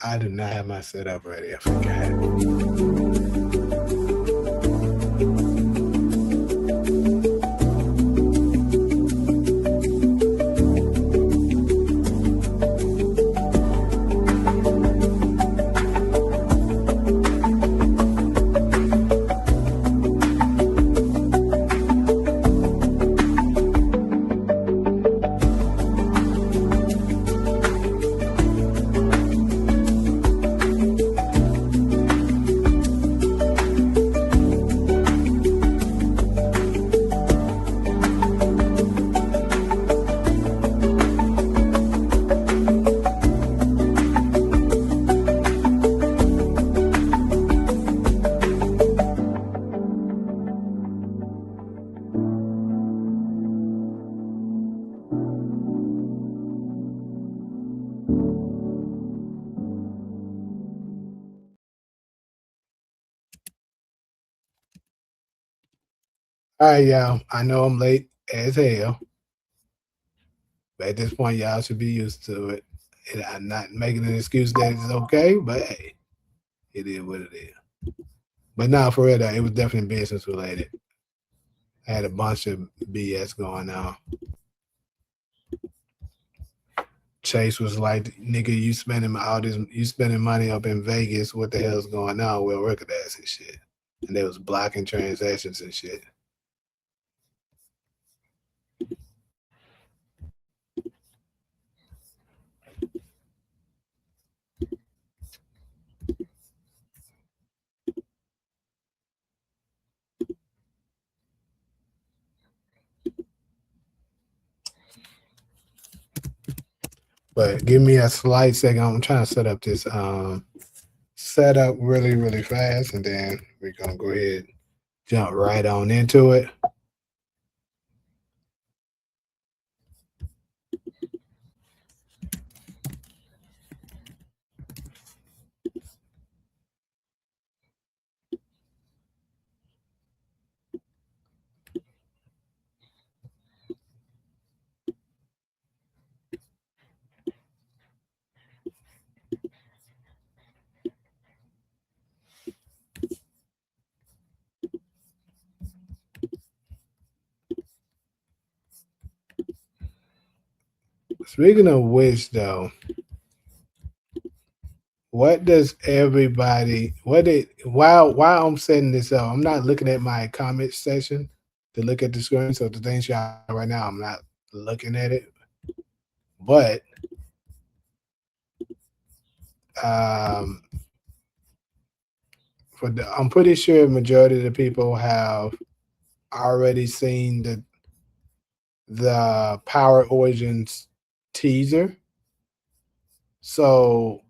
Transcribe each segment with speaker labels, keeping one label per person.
Speaker 1: I do not have my setup ready. I forgot. All right, y'all. I know I'm late as hell, but at this point, y'all should be used to it. And I'm not making an excuse that it's okay, but hey, it is what it is. But now, for real, though, it was definitely business related. I had a bunch of BS going on. Chase was like, "Nigga, you spending all this, you spending money up in Vegas. What the hell's going on?" Well, recognize and shit, and they was blocking transactions and shit. But give me a slight second. I'm trying to set up this setup really fast, and then we're gonna go ahead jump right on into it. Speaking of which, though, what does everybody? What did while I'm setting this up? I'm not looking at my comment section to look at the screen. So the things y'all right now, I'm not looking at it. But um, I'm pretty sure majority of the people have already seen the Power Origins teaser. So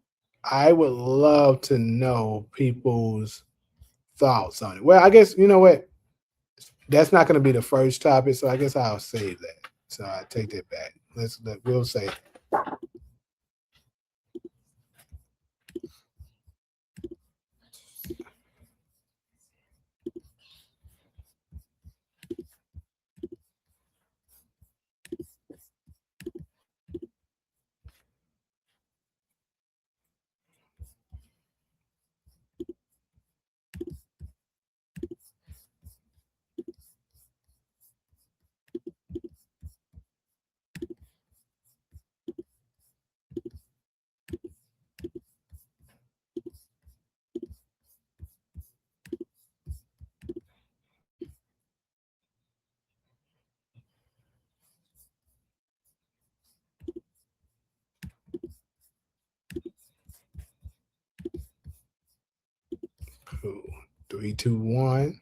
Speaker 1: I would love to know people's thoughts on it. Well, I guess you know what? That's not going to be the first topic, so I guess I'll save that. So I take that back. We'll say cool. 3, 2, 1.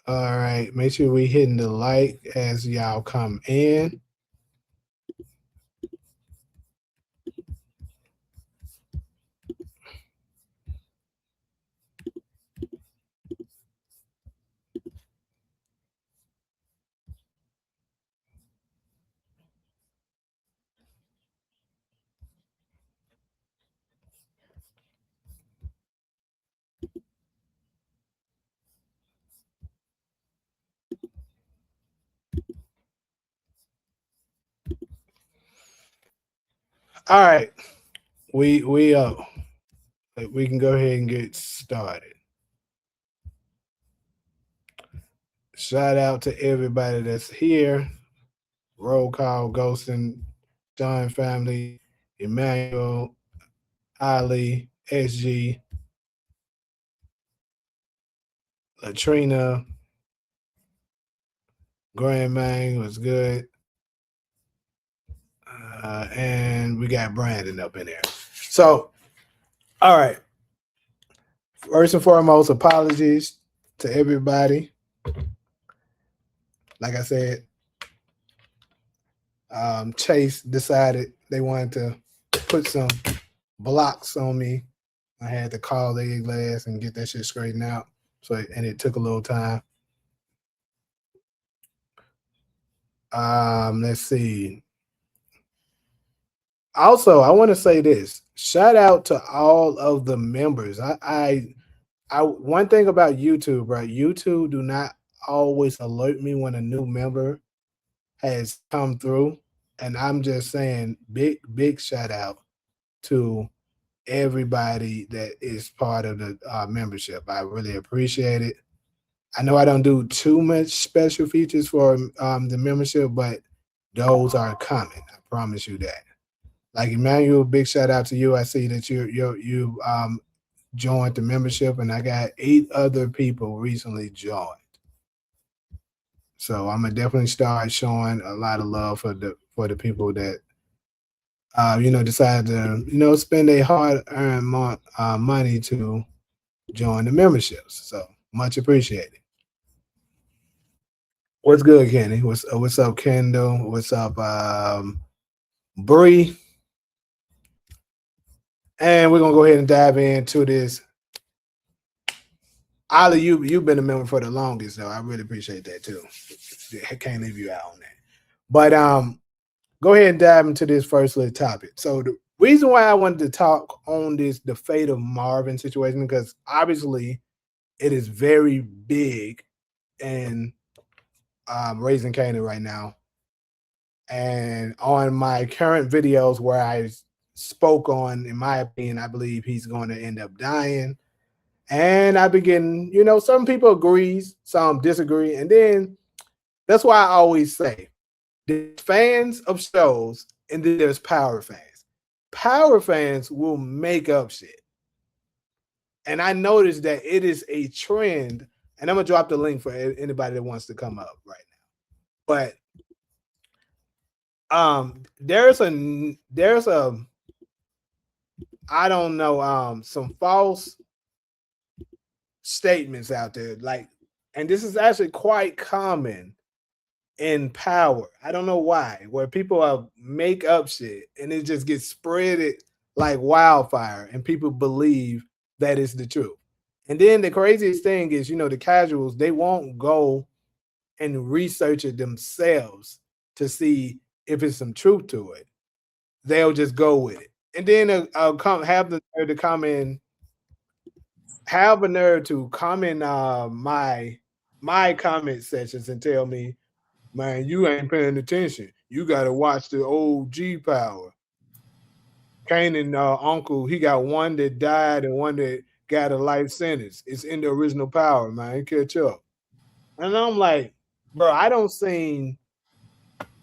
Speaker 1: All right. Make sure we hitting the like as y'all come in. All right, we we can go ahead and get started. Shout out to everybody that's here. Roll call, Ghostin, John family, Emmanuel, Ali, SG, Latrina, Grand Mang was good. And we got Brandon up in there. So, all right. First and foremost, apologies to everybody. Like I said, Chase decided they wanted to put some blocks on me. I had to call the glass and get that shit straightened out. So, and it took a little time. Let's see. Also, I want to say this. Shout out to all of the members. I one thing about YouTube, right? YouTube do not always alert me when a new member has come through. And I'm just saying, big shout out to everybody that is part of the membership. I really appreciate it. I know I don't do too much special features for the membership, but those are coming. I promise you that. Like Emmanuel, big shout out to you. I see that you joined the membership, and I got 8 other people recently joined. So I'm gonna definitely start showing a lot of love for the people that decide to spend their hard earned money to join the memberships. So much appreciated. What's good, Kenny? What's up, Kendall? What's up, Bree? And we're gonna go ahead and dive into this. Ali, you've been a member for the longest, though. I really appreciate that too. I can't leave you out on that. But go ahead and dive into this first little topic. So the reason why I wanted to talk on the fate of Marvin situation, because obviously it is very big in raising Kanan right now. And on my current videos where I spoke on, in my opinion, I believe he's going to end up dying. And I've been getting, some people agree, some disagree. And then that's why I always say there's fans of shows and then there's power fans. Power fans will make up shit. And I noticed that it is a trend. And I'm going to drop the link for anybody that wants to come up right now. But there's a I don't know, some false statements out there, and this is actually quite common in power. I don't know why, where people make up shit and it just gets spreaded like wildfire, and people believe that is the truth. And then the craziest thing is, the casuals, they won't go and research it themselves to see if it's some truth to it. They'll just go with it, and then I'll have the nerve to come in, have a nerve to comment my comment sections and tell me, man, you ain't paying attention. You got to watch the OG power. Kanan uncle, he got one that died and one that got a life sentence. It's in the original power, man. Catch up. And I'm like, bro, I don't seen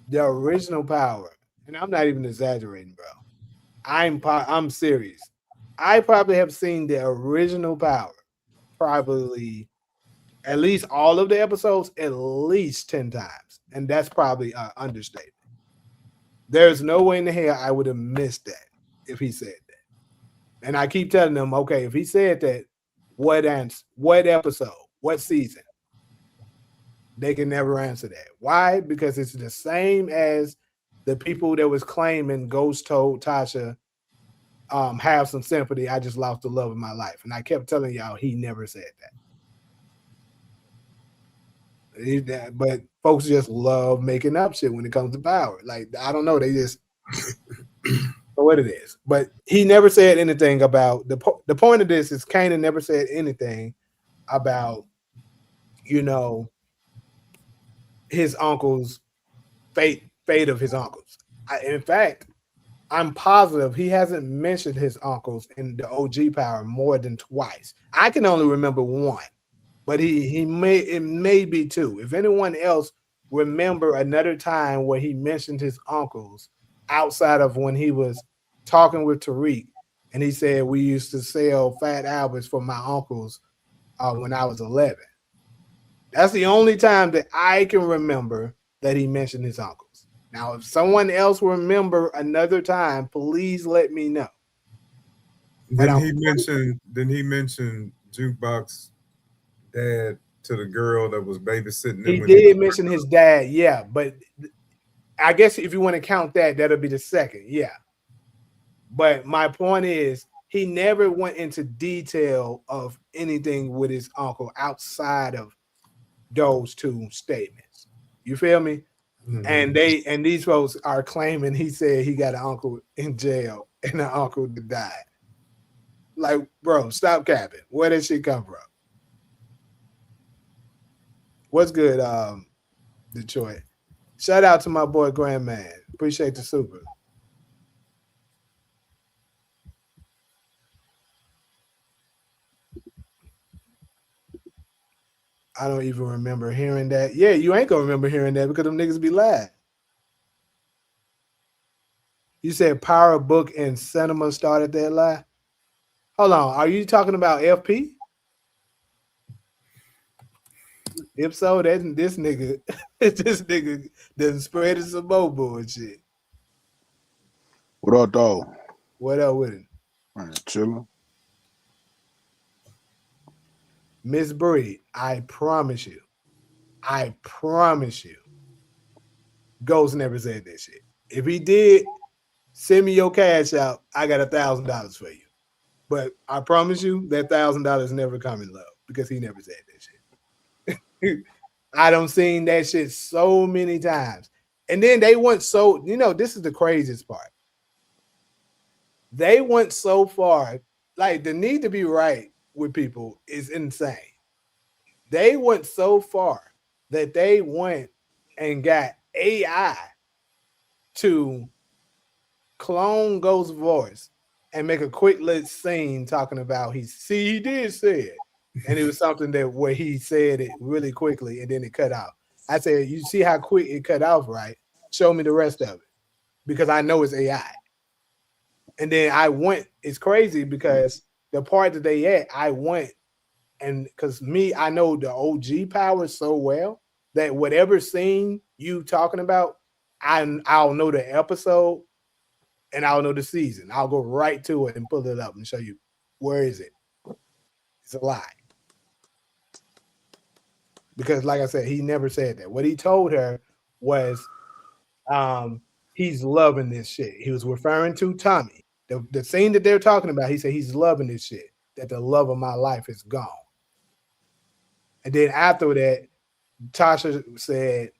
Speaker 1: the original power, and I'm not even exaggerating, bro. I'm serious. I probably have seen the original power, probably at least all of the episodes at least 10 times, and that's probably an understatement. There's no way in the hell I would have missed that if he said that. And I keep telling them, okay, if he said that, what episode, what season? They can never answer that. Why? Because it's the same as the people that was claiming Ghost told Tasha, have some sympathy. I just lost the love of my life. And I kept telling y'all he never said that. But folks just love making up shit when it comes to power. Like, I don't know. They just what it is. But he never said anything about the point of this is Kanan never said anything about, his uncle's fate of his uncles. In fact, I'm positive he hasn't mentioned his uncles in the OG Power more than twice. I can only remember one, but it may be two. If anyone else remember another time where he mentioned his uncles outside of when he was talking with Tariq and he said we used to sell Fat Alberts for my uncles when I was 11. That's the only time that I can remember that he mentioned his uncles. Now, if someone else remember another time, please let me know. But
Speaker 2: Didn't he mention Jukebox dad to the girl that was babysitting him
Speaker 1: he
Speaker 2: when he
Speaker 1: did
Speaker 2: was
Speaker 1: mention his dad, yeah. But I guess if you want to count that, that'll be the second, yeah. But my point is, he never went into detail of anything with his uncle outside of those two statements. You feel me?
Speaker 2: Mhm.
Speaker 1: And these folks are claiming he said he got an uncle in jail and an uncle that died. Like, bro, stop capping. Where did shit come from? What's good, Detroit? Shout out to my boy Grandman. Appreciate the super. I don't even remember hearing that. Yeah, you ain't gonna remember hearing that because them niggas be lying. You said Power Book and Cinema started that lie. Hold on, are you talking about FP? If so, then this nigga, this nigga done spread some more bullshit.
Speaker 3: What up, dog?
Speaker 1: What up with it?
Speaker 3: Man, chilling.
Speaker 1: Miss Bree, I promise you, Ghost never said that shit. If he did, send me your cash out. I got $1,000 for you. But I promise you that $1,000 never come in love because he never said that shit. I don't seen that shit so many times. And then they went so, this is the craziest part. They went so far, like the need to be right with people is insane. They went so far that they went and got AI to clone Ghost's voice and make a quick little scene talking about he did say it. And it was something that where he said it really quickly and then it cut out. I said, you see how quick it cut off, right? Show me the rest of it. Because I know it's AI. And then I went, it's crazy because the part that they at, I went and because I know the OG Power so well that whatever scene you talking about, I'll know the episode and I'll know the season. I'll go right to it and pull it up and show you where is it. It's a lie because, like I said, he never said that. What he told her was, he's loving this shit. He was referring to Tommy. The scene that they're talking about, he said he's loving this shit. That the love of my life is gone. And then after that, Tasha said,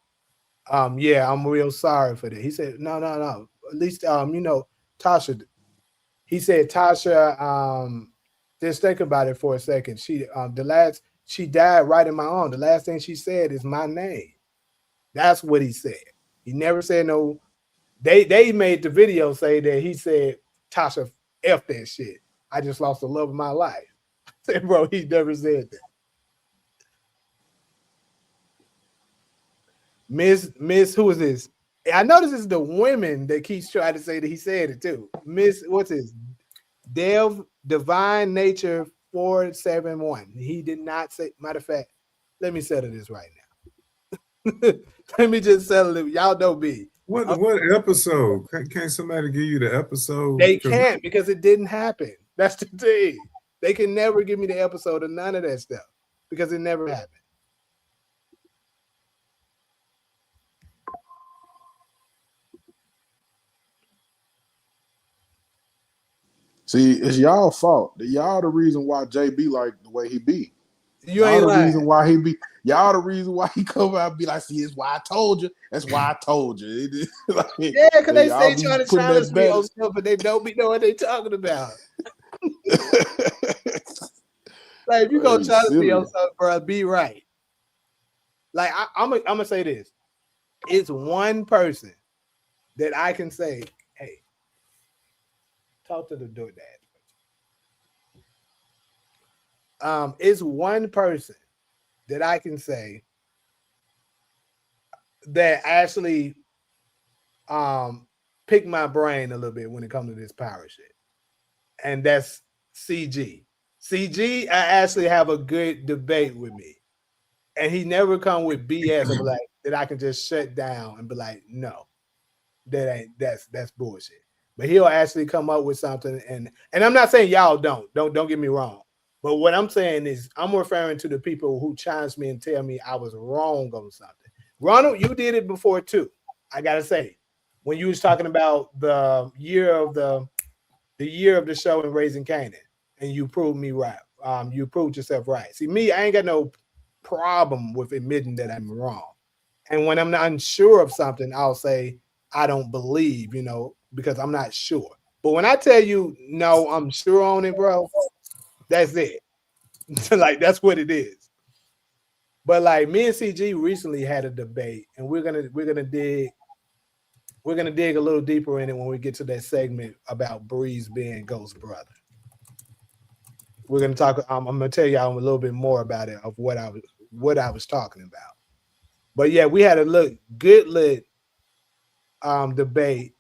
Speaker 1: yeah, I'm real sorry for that. He said, no. At least, Tasha, he said, Tasha, just think about it for a second. She died right in my arm. The last thing she said is my name. That's what he said. He never said no. They made the video say that he said, Tasha, F that shit. I just lost the love of my life. I said, bro, he never said that. Miss, who is this? I know this is the women that keeps trying to say that he said it too. Miss, what's his? Divine Nature 471. He did not say, matter of fact, let me settle this right now. Let me just settle it. Y'all know me.
Speaker 2: What episode? Can't somebody give you the episode?
Speaker 1: They can't because it didn't happen. That's the thing. They can never give me the episode of none of that stuff because it never happened.
Speaker 3: See, it's y'all fault. Y'all the reason why JB like the way he be.
Speaker 1: You ain't lying.
Speaker 3: Reason why he be. Y'all the reason why he come out and be like, see, it's why I told you. That's why I told you.
Speaker 1: Like, yeah, because they say trying to challenge me on stuff, but they don't be know what they talking about. Like, if you gonna challenge me on something, bro, be right. Like, I'm gonna say this. It's one person that I can say, hey, Talk to the DoorDash. It's one person that I can say that actually picked my brain a little bit when it comes to this power shit. And that's CG. CG, I actually have a good debate with me. And he never come with BS of like that I can just shut down and be like, no, that's bullshit. But he'll actually come up with something, and I'm not saying y'all don't get me wrong. But what I'm saying is I'm referring to the people who challenge me and tell me I was wrong on something. Ronald, you did it before too. I gotta say, when you was talking about the year of the show and Raising Kanan, and you proved me right. You proved yourself right. See, me, I ain't got no problem with admitting that I'm wrong. And when I'm not unsure of something, I'll say I don't believe, because I'm not sure. But when I tell you no, I'm sure on it, bro, that's it. Like that's what it is. But like me and CG recently had a debate, and we're gonna dig a little deeper in it when we get to that segment about Breeze being Ghost's brother. We're gonna talk. I'm gonna tell y'all a little bit more about it of what I was talking about. But yeah, we had a good lit debate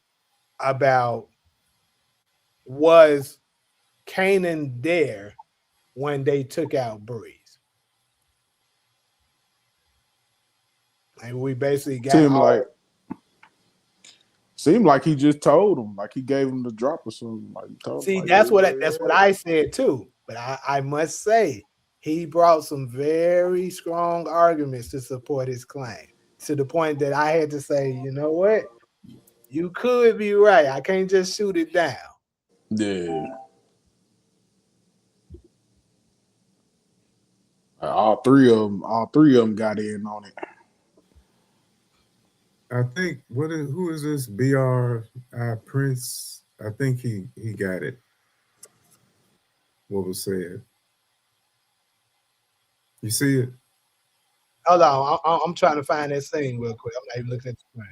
Speaker 1: about was Kanan there when they took out Breeze. And we basically got
Speaker 3: seemed like he just told him, like he gave him the drop or something. Like told
Speaker 1: see,
Speaker 3: him, like,
Speaker 1: that's what I said too. But I must say he brought some very strong arguments to support his claim, to the point that I had to say, you know what? You could be right. I can't just shoot it down.
Speaker 3: Yeah. All three of them got in on it.
Speaker 2: I think who is this BR Prince? I think he got it. What was said? You see it?
Speaker 1: Hold on, I'm trying to find that scene real quick. I'm not even looking at the screen.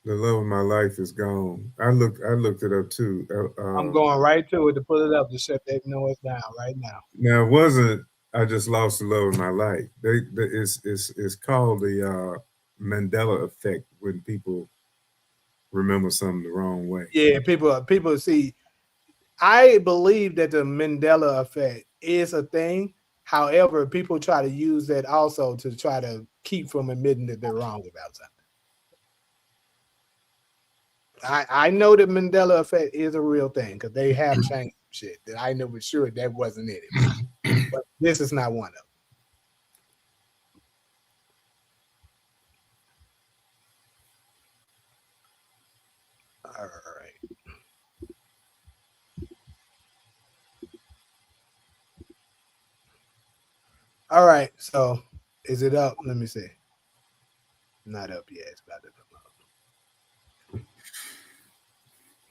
Speaker 2: The love of my life is gone. I looked it up too.
Speaker 1: I'm going right to it to pull it up to shut that noise down right now.
Speaker 2: Now it wasn't. I just lost the love of my life. It's called the Mandela effect, when people remember something the wrong way.
Speaker 1: Yeah, people see. I believe that the Mandela effect is a thing. However, people try to use that also to try to keep from admitting that they're wrong about something. I know that Mandela effect is a real thing because they have changed shit that I know for sure that wasn't in it. But this is not one of them. All right. All right. So is it up? Let me see. Not up yet. It's about to come up.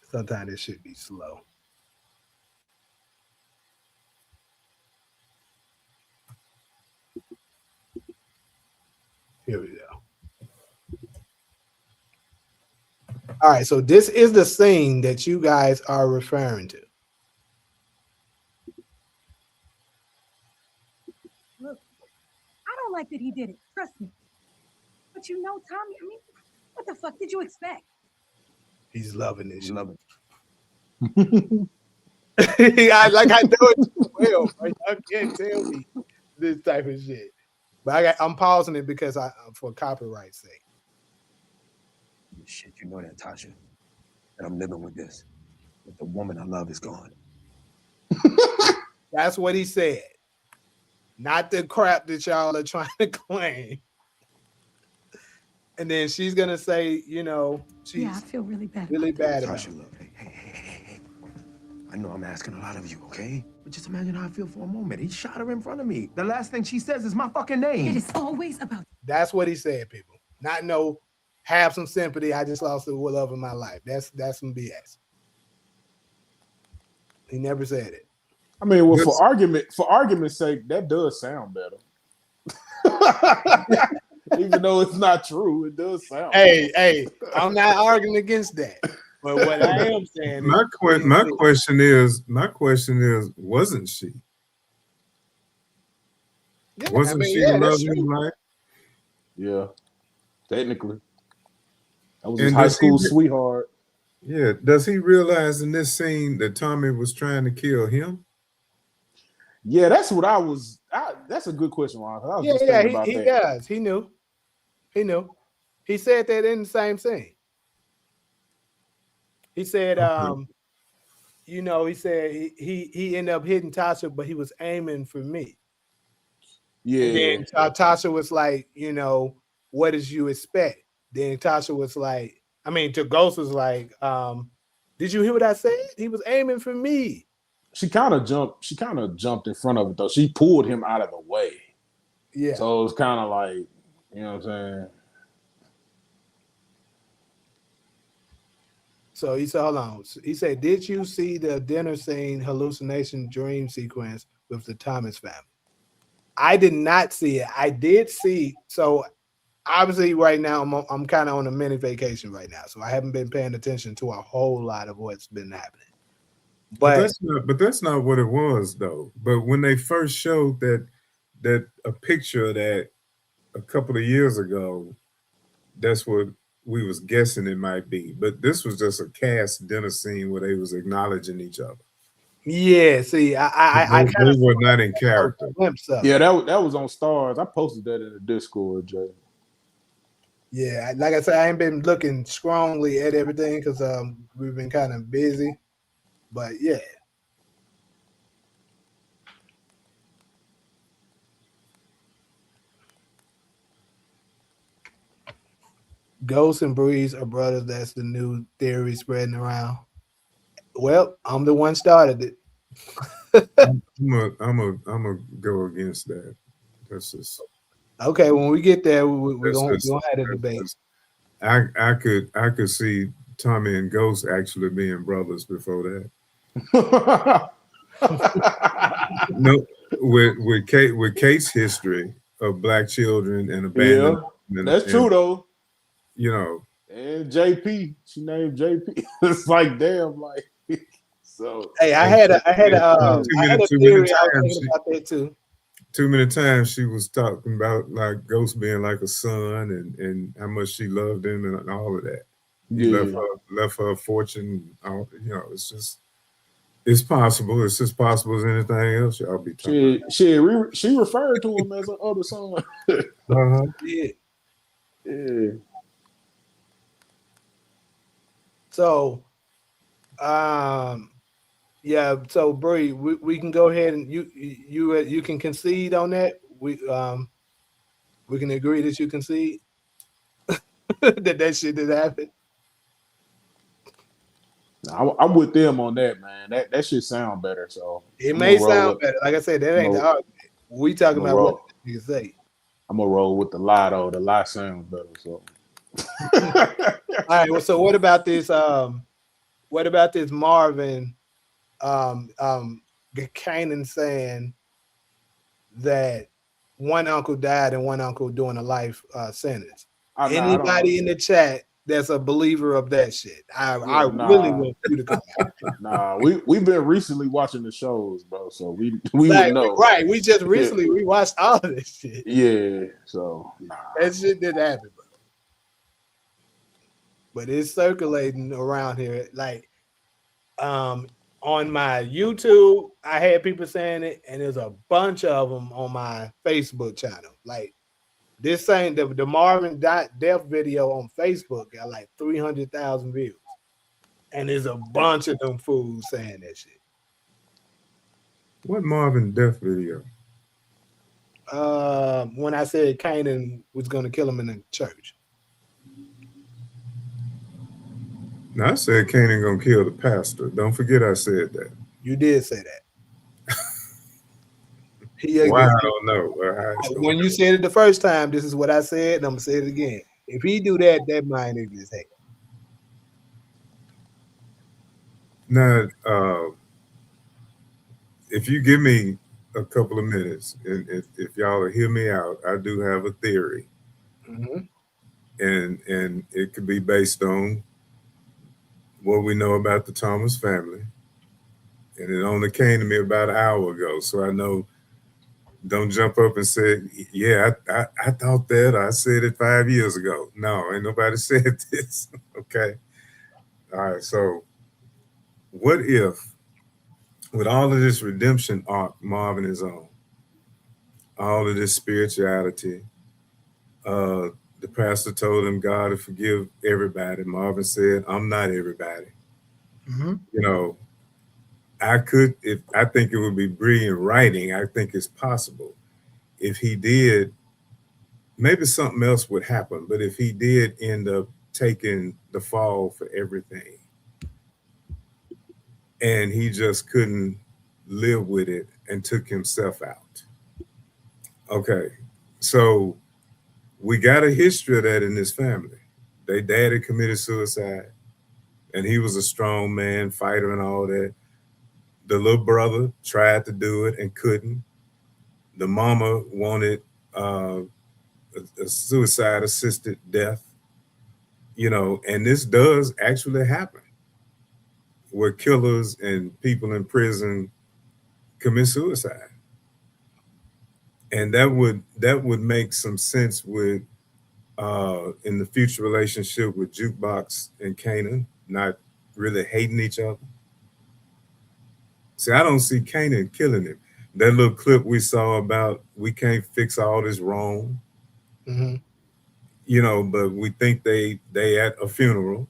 Speaker 1: Sometimes it should be slow. Here we go. All right, so this is the scene that you guys are referring to.
Speaker 4: Look, I don't like that he did it. Trust me. But you know, Tommy, I mean, what the fuck did you expect?
Speaker 1: He's loving this.
Speaker 3: Loving.
Speaker 1: I know it well, but you can't tell me this type of shit. But I'm pausing it because for copyright's sake.
Speaker 5: Shit, you know that, Tasha. And I'm living with this. But the woman I love is gone.
Speaker 1: That's what he said. Not the crap that y'all are trying to claim. And then she's gonna say, she's
Speaker 4: I feel really bad.
Speaker 1: Really bad about
Speaker 5: Tasha,
Speaker 1: it.
Speaker 5: look, hey. I know I'm asking a lot of you, okay? But just imagine how I feel for a moment. He shot her in front of me. The last thing she says is my fucking name.
Speaker 4: It is always about.
Speaker 1: That's what he said, people. Not have some sympathy. I just lost the love of my life. That's some BS. He never said it.
Speaker 3: I mean, well, for argument's sake, that does sound better. Even though it's not true, it does sound.
Speaker 1: Hey, I'm not arguing against that. But what I am saying
Speaker 2: My
Speaker 1: is,
Speaker 2: question is, wasn't she?
Speaker 1: yeah,
Speaker 2: Wasn't she the
Speaker 1: that's
Speaker 2: love of his
Speaker 1: true.
Speaker 2: life?
Speaker 3: Yeah, technically, that was his
Speaker 2: And
Speaker 3: high school sweetheart.
Speaker 2: Yeah, does he realize in this scene that Tommy was trying to kill him?
Speaker 3: Yeah, that's what I was. That's a good question, Ron. 'Cause I was just thinking about
Speaker 1: He
Speaker 3: that.
Speaker 1: does. He knew. He said that in the same scene. He said,
Speaker 2: Okay.
Speaker 1: he said he ended up hitting Tasha, but he was aiming for me. And
Speaker 3: Yeah,
Speaker 1: then Tasha was like, what did you expect? Then Tasha was like, to Ghost was like, did you hear what I said? He was aiming for me.
Speaker 3: she kind of jumped. She kind of jumped in front of it though. She pulled him out of the way.
Speaker 1: Yeah.
Speaker 3: So it was kind of like, you know what I'm saying?
Speaker 1: So he said, hold on. He said, did you see the dinner scene hallucination dream sequence with the Thomas family? I did not see it. I did see. So obviously right now I'm kind of on a mini vacation right now. So I haven't been paying attention to a whole lot of what's been happening. But
Speaker 2: that's not what it was though. But when they first showed that a picture of that a couple of years ago, that's what we was guessing it might be. But this was just a cast dinner scene where they was acknowledging each other.
Speaker 1: yeah, see, I kind
Speaker 2: They
Speaker 1: of
Speaker 2: were not in character.
Speaker 1: glimpse of
Speaker 3: Yeah, that was on Stars. I posted that in the Discord, Jay.
Speaker 1: Yeah, like I said, I ain't been looking strongly at everything because we've been kind of busy. But yeah. Ghost and Breeze are brothers. That's the new theory spreading around. Well, I'm the one started it.
Speaker 2: I'm a go against that. That's just
Speaker 1: Okay, when we get there, we're
Speaker 2: that's
Speaker 1: gonna
Speaker 2: just,
Speaker 1: have a
Speaker 2: that's
Speaker 1: debate.
Speaker 2: just I could see Tommy and Ghost actually being brothers before that. No, with Kate's history of black children and abandonment.
Speaker 3: Yeah, that's true though.
Speaker 2: You know,
Speaker 3: And JP, she named JP. It's like damn, like so.
Speaker 1: Hey, I had a theory. I was thinking
Speaker 2: times
Speaker 1: about that too.
Speaker 2: too many times she was talking about like Ghost being like a son and how much she loved him and all of that. He
Speaker 3: Yeah,
Speaker 2: left her a fortune. It's just it's possible. It's as possible as anything else y'all be talking about.
Speaker 3: she referred to him as her other son.
Speaker 2: Uh-huh.
Speaker 3: Yeah.
Speaker 1: So, yeah. So, Bree, we can go ahead and you can concede on that. We can agree that you concede that shit did happen.
Speaker 3: I'm with them on that, man. That shit sound better. So
Speaker 1: It may sound better. Like I said, that ain't the argument. We talking about what you say.
Speaker 3: I'm gonna roll with the lie though. The lie sounds better. So
Speaker 1: all right. Well, so what about this? What about this Marvin? Kanan saying that one uncle died and one uncle doing a life sentence. Anybody in the chat that's a believer of that shit? I really want you to come out.
Speaker 3: Nah, we've been recently watching the shows, bro. So we would know.
Speaker 1: Right. We just recently rewatched all of this shit.
Speaker 3: Yeah. So
Speaker 1: that shit didn't happen, bro. But it's circulating around here. Like on my YouTube, I had people saying it, and there's a bunch of them on my Facebook channel. Like this saying the Marvin death video on Facebook got like 300,000 views. And there's a bunch of them fools saying that shit.
Speaker 2: What Marvin death video?
Speaker 1: When I said Kanan was going to kill him in the church.
Speaker 2: Now I said Kanan gonna kill the pastor. Don't forget I said that.
Speaker 1: You did say that.
Speaker 2: Why I don't know.
Speaker 1: When you said it the first time, this is what I said, and I'm gonna say it again. If he do that, that mind is his head.
Speaker 2: Now, if you give me a couple of minutes, and if y'all will hear me out, I do have a theory, and it could be based on what we know about the Thomas family. And it only came to me about an hour ago. So I know, don't jump up and say, yeah, I thought that. I said it 5 years ago. No, ain't nobody said this. Okay. All right. So what if, with all of this redemption arc Marvin is on, all of this spirituality, uh, the pastor told him God to forgive everybody. Marvin said, I'm not everybody.
Speaker 1: Mm-hmm.
Speaker 2: You know, I think it would be brilliant writing. I think it's possible. If he did, maybe something else would happen. But if he did end up taking the fall for everything and he just couldn't live with it and took himself out. Okay. So we got a history of that in this family. Their daddy committed suicide and he was a strong man, fighter, and all that. The little brother tried to do it and couldn't. The mama wanted a suicide assisted death, and this does actually happen where killers and people in prison commit suicide. And that would make some sense with in the future relationship with Jukebox and Kanan not really hating each other. See, I don't see Kanan killing him. That little clip we saw about we can't fix all this wrong,
Speaker 1: Mm-hmm.
Speaker 2: but we think they at a funeral.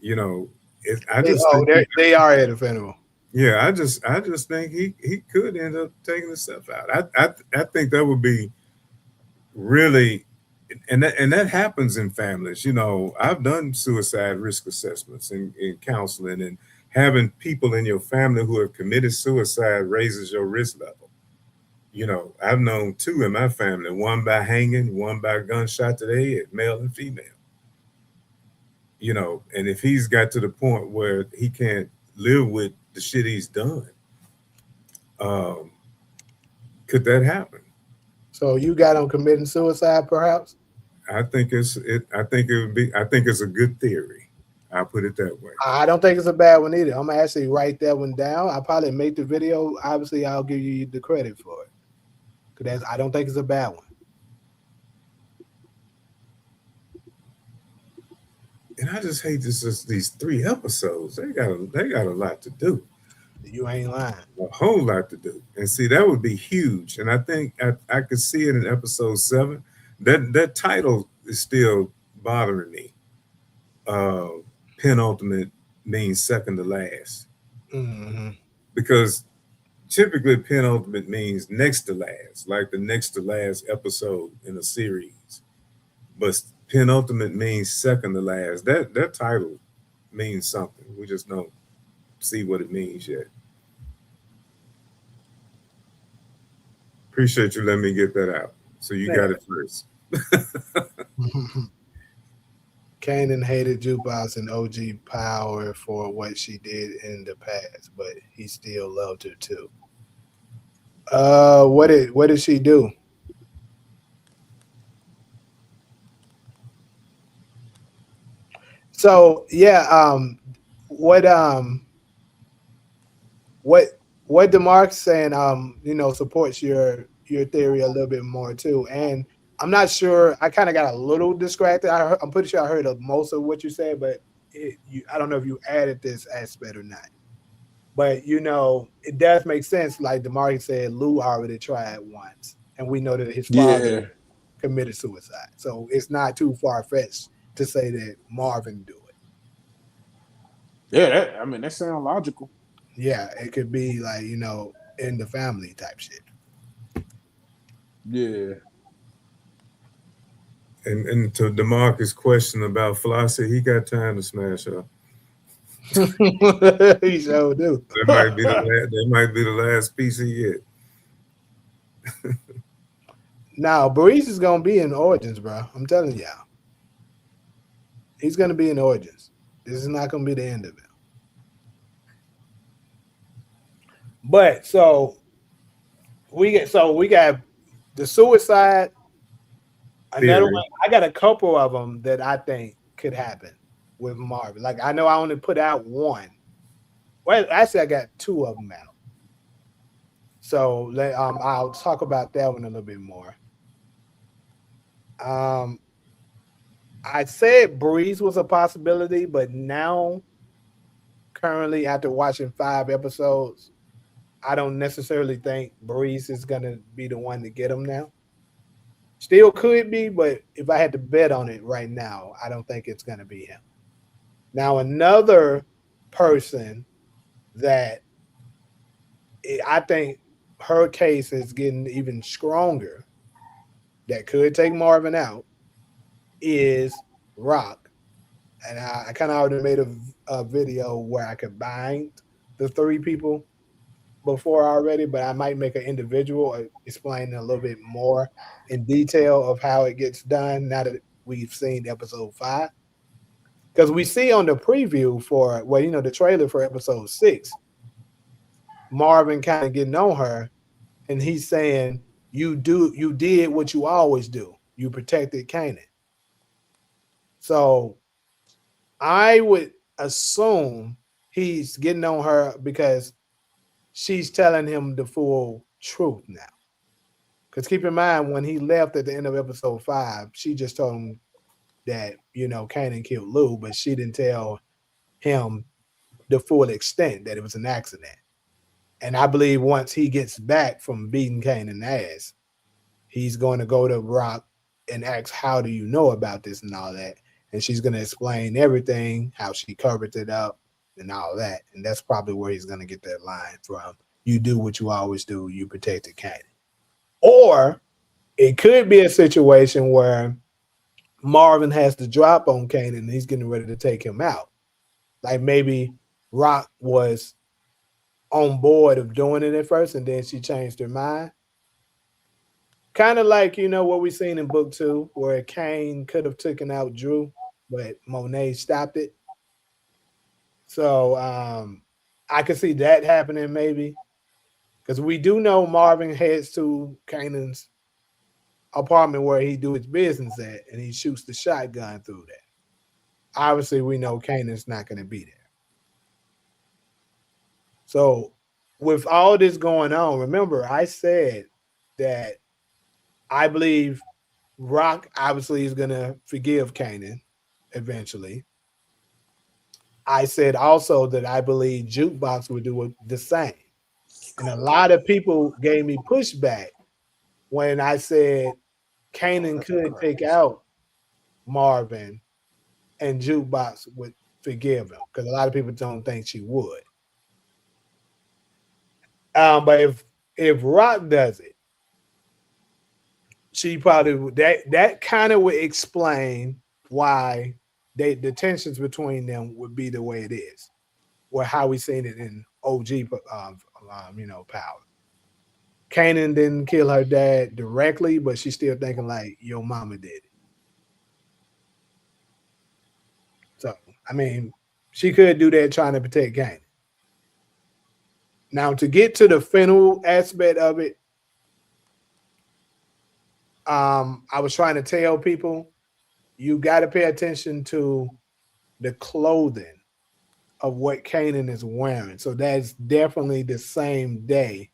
Speaker 2: I just think
Speaker 1: They are at a funeral.
Speaker 2: yeah, I just think he could end up taking himself out. I think that would be really, and that happens in families. I've done suicide risk assessments in counseling, and having people in your family who have committed suicide raises your risk level. I've known two in my family, one by hanging, one by gunshot to the head, male and female. And if he's got to the point where he can't live with the shit he's done, um, could that happen?
Speaker 1: So you got him committing suicide, perhaps?
Speaker 2: I think I think it's a good theory. I'll put it that way.
Speaker 1: I don't think it's a bad one either. I'm gonna actually write that one down. I'll probably make the video. Obviously, I'll give you the credit for it. Because I don't think it's a bad one.
Speaker 2: And I just hate these 3 episodes. They got a lot to do.
Speaker 1: You ain't lying.
Speaker 2: A whole lot to do. And see, that would be huge. And I think I could see it in episode 7. That title is still bothering me. Penultimate means second to last.
Speaker 1: Mm-hmm.
Speaker 2: Because typically penultimate means next to last, like the next to last episode in a series. But penultimate means second to last. That title means something. We just don't see what it means yet. Appreciate you letting me get that out. So you got it first.
Speaker 1: Kanan hated Jukebox and OG Power for what she did in the past, but he still loved her too. What did she do? So yeah, what DeMarc's saying, supports your theory a little bit more too. And I'm not sure. I kind of got a little distracted. I'm pretty sure I heard of most of what you said, but I don't know if you added this aspect or not. But it does make sense. Like DeMarc said, Lou already tried once, and we know that his father committed suicide. So it's not too far fetched to say that Marvin do it.
Speaker 3: Yeah, that sounds logical.
Speaker 1: Yeah, it could be like, in the family type shit.
Speaker 3: Yeah.
Speaker 2: And to DeMarcus' question about Flossie, he got time to smash her.
Speaker 1: He sure do.
Speaker 2: That might be the last piece he get.
Speaker 1: Now, Maurice is gonna be in Origins, bro. I'm telling y'all. He's gonna be in Origins. This is not gonna be the end of it. But we got the suicide. Another one. I got a couple of them that I think could happen. with Marvin. Like I know I only put out one. Well, actually, I got two of them out. So I'll talk about that one a little bit more. I said Breeze was a possibility, but now, currently, after watching 5 episodes, I don't necessarily think Breeze is gonna be the one to get him now. Still could be, but if I had to bet on it right now, I don't think it's gonna be him. Now, another person that I think her case is getting even stronger that could take Marvin out is Rock. And I kind of already made a video where I combined the three people before already, but I might make an individual explaining a little bit more in detail of how it gets done now that we've seen episode 5. Because we see on the preview for, well, the trailer for episode 6, Marvin kind of getting on her, and he's saying, you did what you always do. You protected Kanan. So I would assume he's getting on her because she's telling him the full truth now. Because keep in mind, when he left at the end of episode 5, she just told him that, Kanan killed Lou, but she didn't tell him the full extent that it was an accident. And I believe once he gets back from beating Kanan's ass, he's going to go to Rock and ask, how do you know about this and all that? And she's going to explain everything, how she covered it up and all that. And that's probably where he's going to get that line from. You do what you always do. You protected Kanan. Or it could be a situation where Marvin has to drop on Kanan and he's getting ready to take him out. Like maybe Rock was on board of doing it at first and then she changed her mind. Kind of like, what we seen in book 2, where Kane could have taken out Drew, but Monet stopped it. So I could see that happening maybe. Because we do know Marvin heads to Kanan's apartment where he do his business at, and he shoots the shotgun through that. Obviously, we know Kanan's not going to be there. So with all this going on, remember I said that I believe Rock obviously is going to forgive Kanan eventually. I said also that I believe Jukebox would do the same. And a lot of people gave me pushback when I said Kanan could take out Marvin and Jukebox would forgive him, because a lot of people don't think she would. But if Rock does it, she probably would. That kind of would explain why the tensions between them would be the way it is, or how we seen it in OG, Power. Kanan didn't kill her dad directly, but she's still thinking like your mama did it. So I mean, she could do that trying to protect Kanan. Now, to get to the funeral aspect of it, I was trying to tell people you got to pay attention to the clothing of what Kanan is wearing. So that's definitely the same day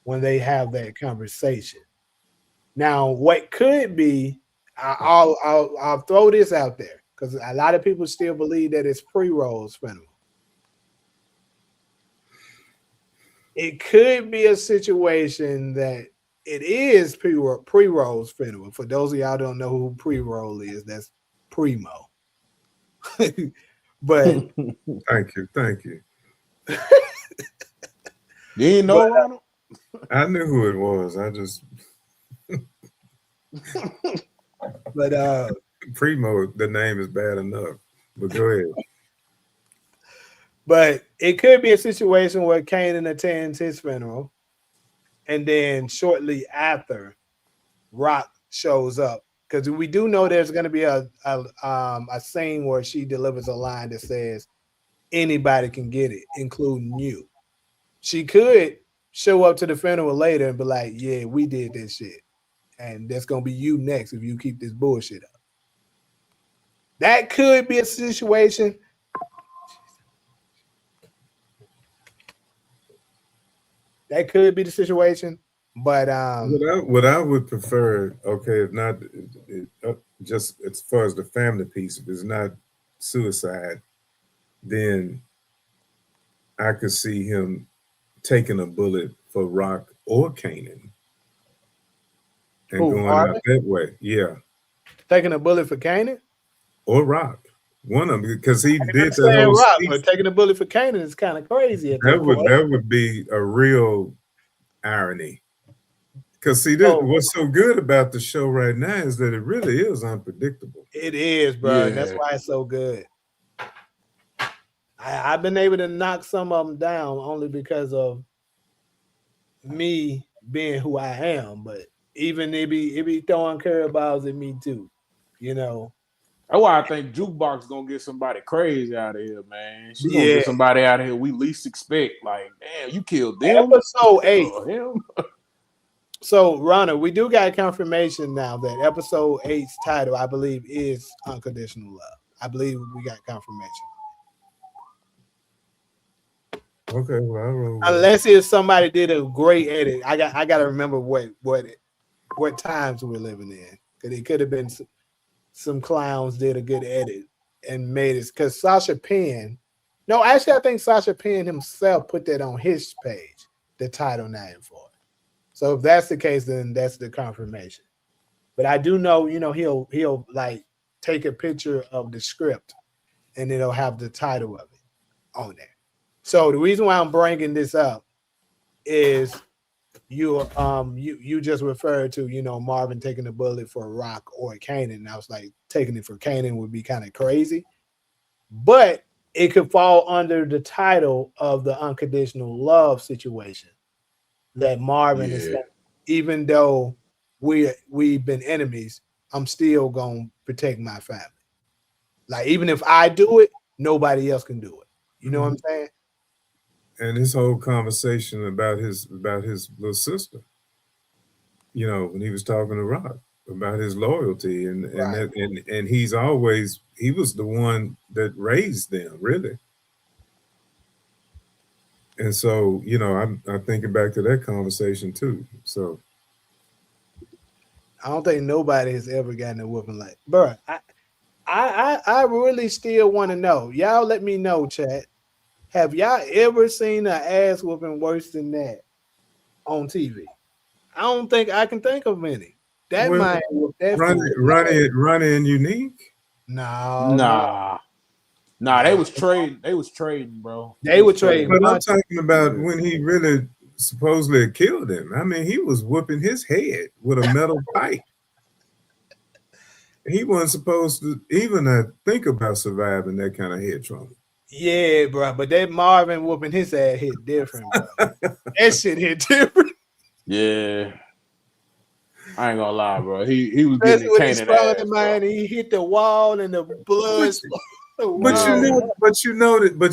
Speaker 1: when they have that conversation. Now, what could be, I'll throw this out there because a lot of people still believe that it's pre-Rose funeral. It could be a situation that it is pre-Rose funeral. For those of y'all don't know who pre-roll is, that's Primo. But
Speaker 2: Thank you.
Speaker 3: You ain't know, Ronald?
Speaker 2: I knew who it was. I just
Speaker 1: but
Speaker 2: Primo, the name is bad enough. But go ahead.
Speaker 1: But it could be a situation where Kanan attends his funeral, and then shortly after, Rock shows up, because we do know there's going to be a scene where she delivers a line that says, "Anybody can get it, including you." She could show up to the funeral later and be like, "Yeah, we did this shit, and that's going to be you next if you keep this bullshit up." That could be a situation. That could be the situation. But
Speaker 2: What I would prefer, okay, if not just as far as the family piece, if it's not suicide, then I could see him taking a bullet for Rock or Kanan and
Speaker 1: who,
Speaker 2: going out
Speaker 1: Marvin?
Speaker 2: that way. Yeah.
Speaker 1: Taking a bullet for Kanan?
Speaker 2: Or Rock. One of them, because he
Speaker 1: I can
Speaker 2: did that
Speaker 1: understand
Speaker 2: whole
Speaker 1: Rock,
Speaker 2: speech.
Speaker 1: but taking a bullet for Kanan is kind of crazy at that point.
Speaker 2: That would be a real irony. Because see,
Speaker 1: So
Speaker 2: what's so good about the show right now is that it really is unpredictable.
Speaker 1: it is, bro, and that's
Speaker 3: Yeah.
Speaker 1: why it's so good. I've been able to knock some of them down only because of me being who I am. But even it be throwing curveballs at me too, you know.
Speaker 3: That's why I think Jukebox gonna get somebody crazy out of here, man. She gonna
Speaker 1: Yeah.
Speaker 3: get somebody out of here we least expect. Like, damn, you killed them.
Speaker 1: Episode 8.
Speaker 3: Or him.
Speaker 1: So, Ronna, we do got confirmation now that episode 8's title, I believe, is Unconditional Love. I believe we got confirmation.
Speaker 2: Okay, well, I roll with it.
Speaker 1: Unless if somebody did a great edit. I got to remember what times we're living in. Because it could have been some clowns did a good edit and made it. Because Sasha Penn, no, actually, I think Sasha Penn himself put that on his page, the title name for it. So if that's the case, then that's the confirmation. But I do know, he'll like take a picture of the script and it'll have the title of it on there. So the reason why I'm bringing this up is you just referred to, Marvin taking a bullet for Rock or Kanan. And I was like, taking it for Kanan would be kind of crazy. But it could fall under the title of the unconditional love situation that Marvin is saying, even though we've been enemies, I'm still gonna protect my family. Like even if I do it, nobody else can do it. You know what I'm saying?
Speaker 2: And this whole conversation about his little sister, when he was talking to Rock about his loyalty and
Speaker 1: Right.
Speaker 2: and he was the one that raised them, really. And so, I'm thinking back to that conversation too. So
Speaker 1: I don't think nobody has ever gotten a whooping like, bro. I really still want to know. Y'all let me know, chat. Have y'all ever seen an ass whooping worse than that on TV? I don't think I can think of any. That
Speaker 2: well,
Speaker 1: might whoop that fool.
Speaker 2: Ronnie and Unique.
Speaker 1: No.
Speaker 3: Nah, they was trading. They was trading, bro.
Speaker 1: They were trading.
Speaker 2: But I'm talking about when he really supposedly killed him. I mean, he was whooping his head with a metal pipe. He wasn't supposed to even think about surviving that kind of head trauma.
Speaker 1: Yeah, bro. But that Marvin whooping his ass hit different, bro. That shit hit different.
Speaker 3: Yeah. I ain't gonna lie, bro. He was
Speaker 1: Especially
Speaker 3: getting
Speaker 1: when he
Speaker 3: Kanan
Speaker 1: sprung
Speaker 3: ass,
Speaker 1: the man, he hit the wall and the blood.
Speaker 2: But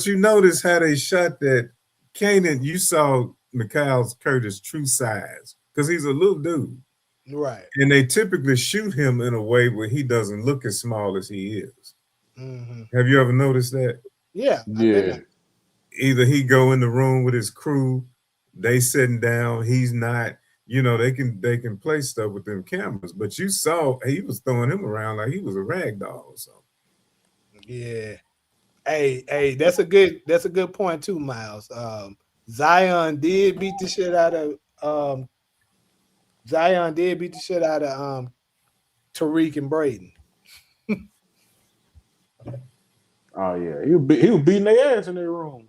Speaker 2: you notice how they shot that Kanan. You saw Mikhail Curtis' true size because he's a little dude,
Speaker 1: right?
Speaker 2: And they typically shoot him in a way where he doesn't look as small as he is.
Speaker 1: Mm-hmm.
Speaker 2: Have you ever noticed that?
Speaker 1: Yeah.
Speaker 2: Either he go in the room with his crew, they sitting down, he's not. They can play stuff with them cameras, but you saw he was throwing him around like he was a rag doll or something.
Speaker 1: Yeah. Hey, that's a good point too, Miles. Zion did beat the shit out of Tariq and Braden.
Speaker 3: Oh yeah, he was beating their ass in their room.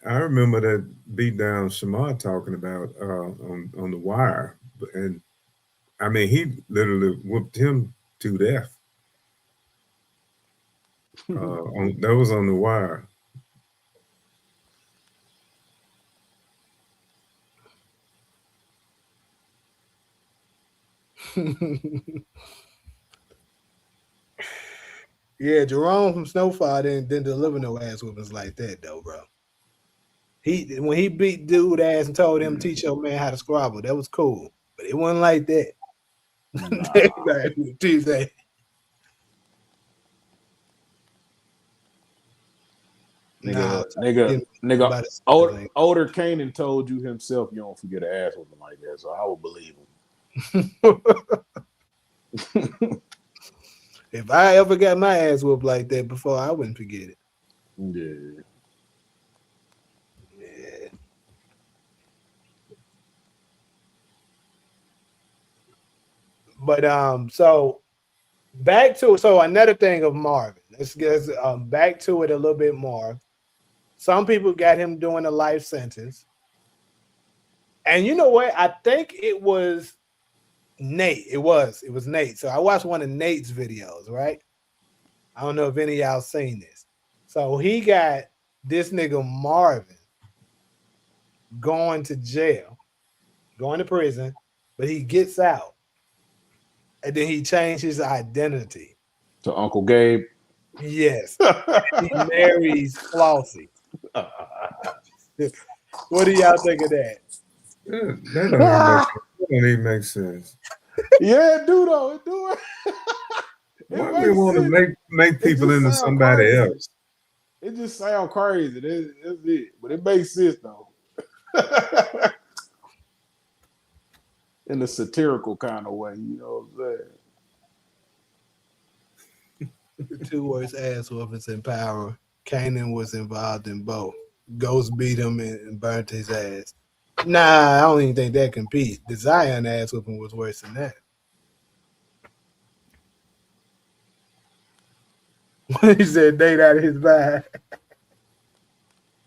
Speaker 2: I remember that beat down Shamar talking about on the wire, and I mean he literally whooped him to death. That was on the wire.
Speaker 1: Yeah, Jerome from Snowfall didn't deliver no ass whoopings like that though, bro. When he beat dude ass and told him teach your man how to squabble, that was cool. But it wasn't like that. Tuesday.
Speaker 3: Nigga, older Kanan told you himself you don't forget an ass whooping like that, so I would believe him.
Speaker 1: If I ever got my ass whooped like that before, I wouldn't forget it.
Speaker 3: Yeah.
Speaker 1: But so back to another thing of Marvin. Let's get back to it a little bit more. Some people got him doing a life sentence. And you know what? I think it was Nate. It was Nate. So I watched one of Nate's videos, right? I don't know if any of y'all seen this. So he got this nigga Marvin going to jail, going to prison, but he gets out. And then he changed his identity
Speaker 3: to Uncle Gabe.
Speaker 1: Yes. He marries Flossie. What do y'all think of that?
Speaker 2: That don't even make sense.
Speaker 3: Yeah, it do though. It do.
Speaker 2: Why do we want to make people into somebody else?
Speaker 3: It just sounds crazy. That's it. But it makes sense though. In a satirical kind of way, you know what I'm saying?
Speaker 1: The two worst ass whoopers in Power. Kanan was involved in both. Ghost beat him and burnt his ass. Nah, I don't even think that competes. The Zion ass whooping was worse than that. He said Nate out of his mind.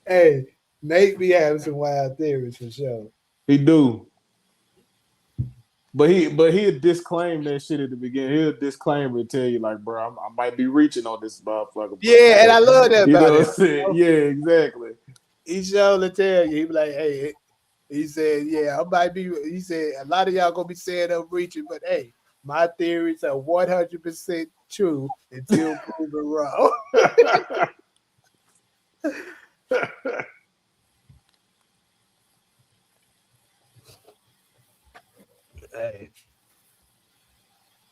Speaker 1: Hey, Nate be having some wild theories for sure.
Speaker 3: He do. But he'll disclaim that shit at the beginning. He'll disclaim and tell you, like, bro, I might be reaching on this motherfucker. Bro.
Speaker 1: Yeah, and I love that
Speaker 3: you
Speaker 1: about
Speaker 3: know
Speaker 1: him.
Speaker 3: what I'm saying? Yeah, exactly.
Speaker 1: He sure to tell you. He be like, hey, he said, yeah, I might be. He said, a lot of y'all gonna be saying I'm reaching, but hey, my theories are 100% true until proven wrong. Hey.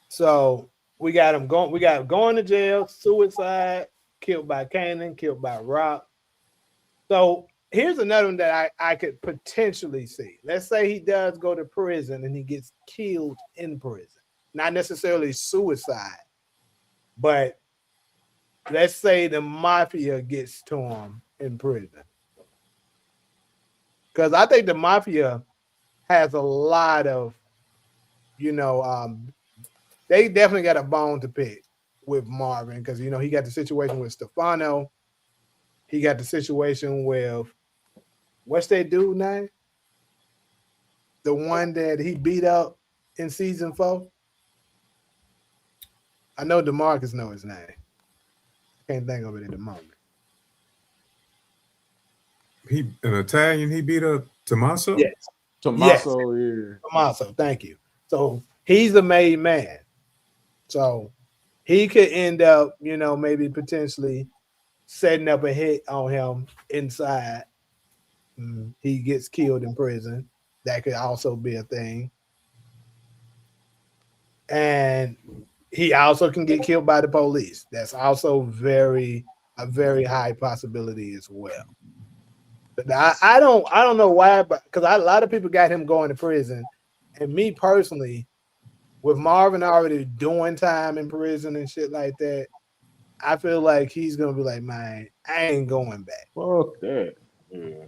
Speaker 1: So we got him going. We got him going to jail, suicide, killed by Kanan, killed by Rock. So here's another one that I could potentially see. Let's say he does go to prison and he gets killed in prison. Not necessarily suicide, but let's say the mafia gets to him in prison. Because I think the mafia has a lot of, they definitely got a bone to pick with Marvin because, he got the situation with Stefano. He got the situation with, what's that dude name? The one that he beat up in season 4. I know DeMarcus know his name. Can't think of it at the moment.
Speaker 2: An Italian he beat up Tommaso?
Speaker 1: Yes.
Speaker 3: Tommaso, yeah.
Speaker 1: Tommaso, thank you. So he's a made man. So he could end up, maybe potentially setting up a hit on him inside. He gets killed in prison. That could also be a thing. And he also can get killed by the police. That's also a very high possibility as well. But I don't know why, but because a lot of people got him going to prison, and me personally, with Marvin already doing time in prison and shit like that, I feel like he's gonna be like, man, I ain't going back.
Speaker 3: Fuck that. Yeah.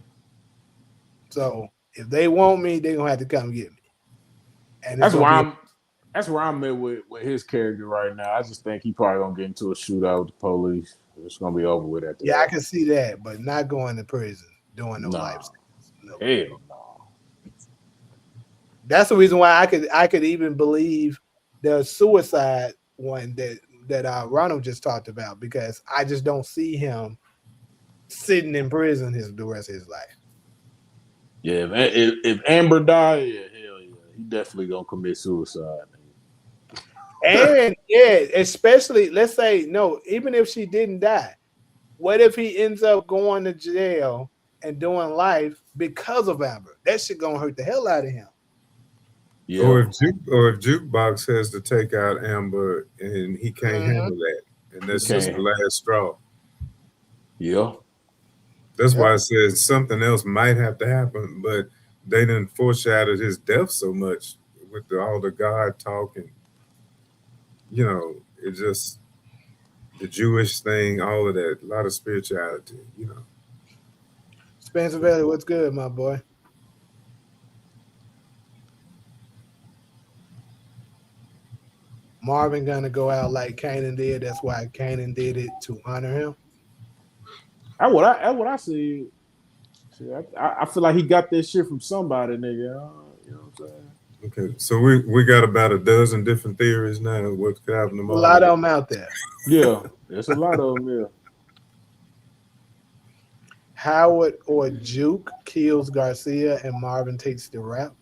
Speaker 1: So if they want me, they're gonna have to come get me. And
Speaker 3: that's where I'm at with his character right now. I just think he probably gonna get into a shootout with the police. It's gonna be over with after that.
Speaker 1: I can see that, but not going to prison, doing no life sentence.
Speaker 3: No. Hell no.
Speaker 1: That's the reason why I could even believe the suicide one that Ronald just talked about, because I just don't see him sitting in prison the rest of his life.
Speaker 3: Yeah, if Amber died, yeah, hell yeah, he definitely gonna commit suicide.
Speaker 1: And yeah, especially let's say no, even if she didn't die, what if he ends up going to jail and doing life because of Amber. That shit gonna hurt the hell out of him.
Speaker 3: Yeah.
Speaker 2: Or if Jukebox has to take out Amber and he can't handle that, and that's just the
Speaker 3: can't.
Speaker 2: last straw.
Speaker 3: Yeah.
Speaker 2: That's
Speaker 1: Yep.
Speaker 2: why I said something else might have to happen, but they didn't foreshadowed his death so much with all the God talking. You know, it just the Jewish thing, all of that, a lot of spirituality. You know,
Speaker 1: Spencer Valley, what's good, my boy? Marvin gonna go out like Kanan did. That's why Kanan did it to honor him.
Speaker 3: That's what I said. Shit, I feel like he got that shit from somebody, nigga. You know what I'm saying?
Speaker 2: okay. So we got about a dozen different theories now. What could happen
Speaker 1: A
Speaker 2: tomorrow?
Speaker 1: lot of them out there.
Speaker 3: Yeah, there's a lot of them. Yeah.
Speaker 1: Howard or Juke kills Garcia and Marvin takes the rap.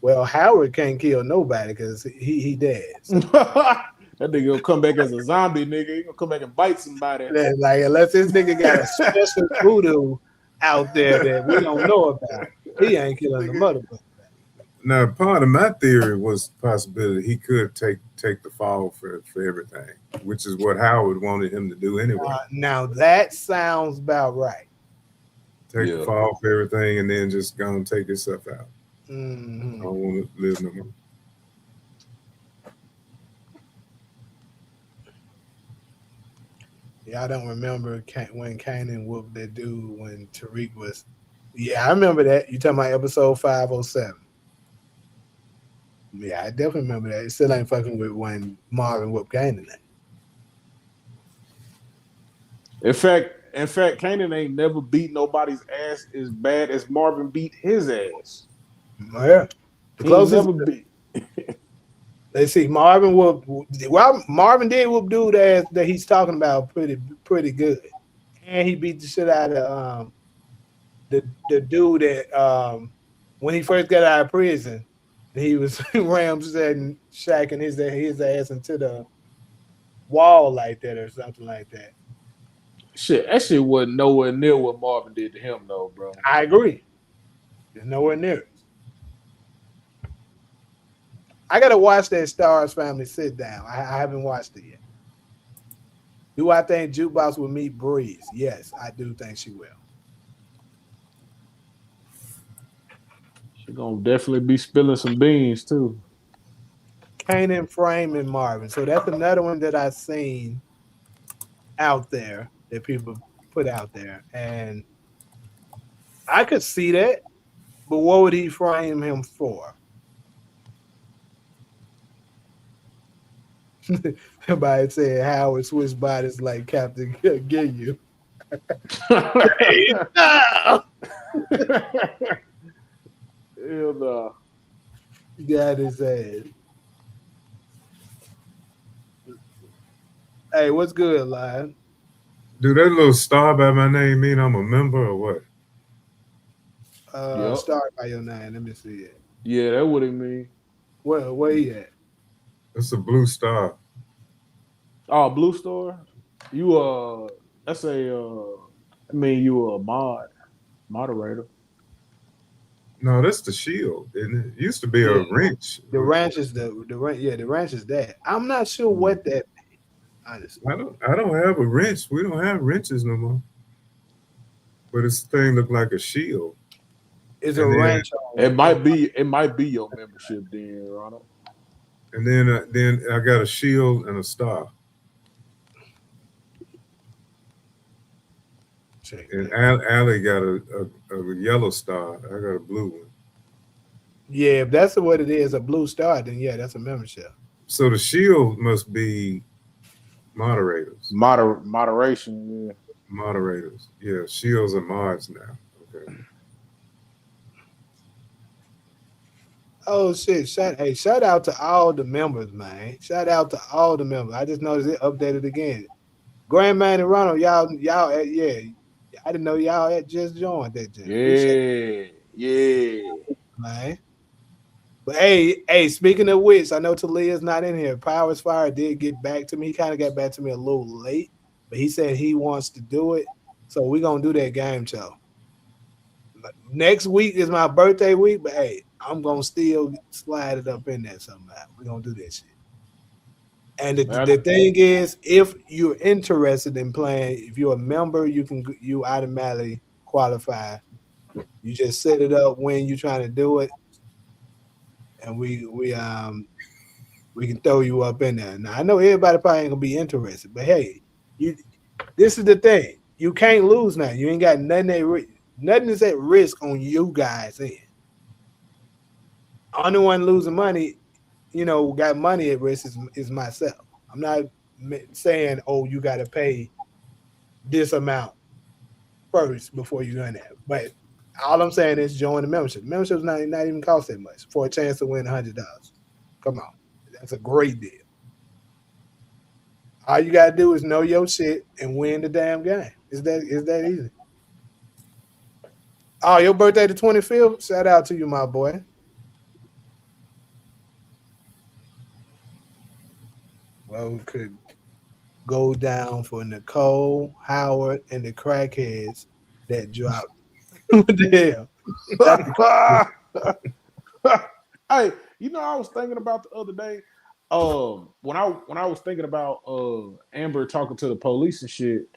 Speaker 1: Well, Howard can't kill nobody because he dead. So.
Speaker 3: That nigga gonna come back as a zombie, nigga. He gonna come back and bite somebody.
Speaker 1: Like unless this nigga got a special voodoo out there that we don't know about, he ain't killing the motherfucker.
Speaker 2: Now, part of my theory was the possibility he could take the fall for everything, which is what Howard wanted him to do anyway.
Speaker 1: Now that sounds about right.
Speaker 2: Take the fall for everything and then just go and take yourself out.
Speaker 1: Mm-hmm.
Speaker 2: I don't want to live no more.
Speaker 1: Yeah, I don't remember when Kanan whooped that dude when Tariq was. Yeah, I remember that. You talking about episode 507? Yeah, I definitely remember that. It still ain't fucking with when Marvin whooped Kanan.
Speaker 3: In fact, Kanan ain't never beat nobody's ass as bad as Marvin beat his ass.
Speaker 1: Yeah, the closest.
Speaker 3: Never beat.
Speaker 1: Let's see, Marvin whooped. Well, Marvin did whoop dude ass that he's talking about pretty good, and he beat the shit out of the dude that when he first got out of prison, he was shacking his ass into the wall like that or something like that.
Speaker 3: Shit, that shit wasn't nowhere near what Marvin did to him, though, bro.
Speaker 1: I agree. It's nowhere near it. I gotta watch that Stars Family Sit Down. I haven't watched it yet. Do I think Jukebox will meet Breeze? Yes, I do think she will.
Speaker 3: She's gonna definitely be spilling some beans too.
Speaker 1: Kanan, Frame, and Marvin. So that's another one that I've seen out there that people put out there. And I could see that, but what would he frame him for? Somebody said Howard switched bodies like Captain Ginyu. Hey, no!
Speaker 3: Hell no.
Speaker 1: Got his ass. Hey, what's good, Lion?
Speaker 2: Do that little star by my name mean I'm a member or what?
Speaker 1: Start by your name. Let me see it.
Speaker 3: Yeah, that what it mean.
Speaker 1: Where he at?
Speaker 2: It's a blue star.
Speaker 3: Oh, Blue Star? You that's a I mean you a moderator.
Speaker 2: No, that's the shield. It used to be a wrench.
Speaker 1: The wrench is the wrench is that. I'm not sure what that means, honestly.
Speaker 2: I don't have a wrench. We don't have wrenches no more. But this thing look like a shield.
Speaker 1: It's a wrench.
Speaker 3: It might be your membership then, Ronald.
Speaker 2: And then I got a shield and a star. And Allie got a yellow star. I got a blue one.
Speaker 1: Yeah, if that's what it is, a blue star, then yeah, that's a membership.
Speaker 2: So the shield must be moderators.
Speaker 3: Moderation, yeah.
Speaker 2: Moderators. Yeah, shields are mods now. Okay.
Speaker 1: Oh shit! Shout out to all the members, man. Shout out to all the members. I just noticed it updated again. Grandman and Ronald, y'all, yeah. I didn't know y'all had just joined that.
Speaker 3: Yeah,
Speaker 1: man. But hey, speaking of which, I know Talia's not in here. Powers Fire did get back to me. He kind of got back to me a little late, but he said he wants to do it. So we're gonna do that game show. next week is my birthday week, but hey, I'm gonna still slide it up in there somehow. We're gonna do that shit. And the thing is, if you're interested in playing, if you're a member, you automatically qualify. You just set it up when you're trying to do it, and we can throw you up in there. Now I know everybody probably ain't gonna be interested, but hey, this is the thing. You can't lose now. You ain't got nothing is at risk on you guys' end. Only one losing money, got money at risk is myself. I'm not saying, oh, you got to pay this amount first before you doing that. But all I'm saying is join the membership. Membership's not even cost that much for a chance to win $100. Come on, that's a great deal. All you gotta do is know your shit and win the damn game. Is that easy? Oh, your birthday the 25th? Shout out to you, my boy. Well, we could go down for Nicole, Howard, and the crackheads that dropped. What the hell?
Speaker 3: Hey, I was thinking about the other day. When I was thinking about Amber talking to the police and shit,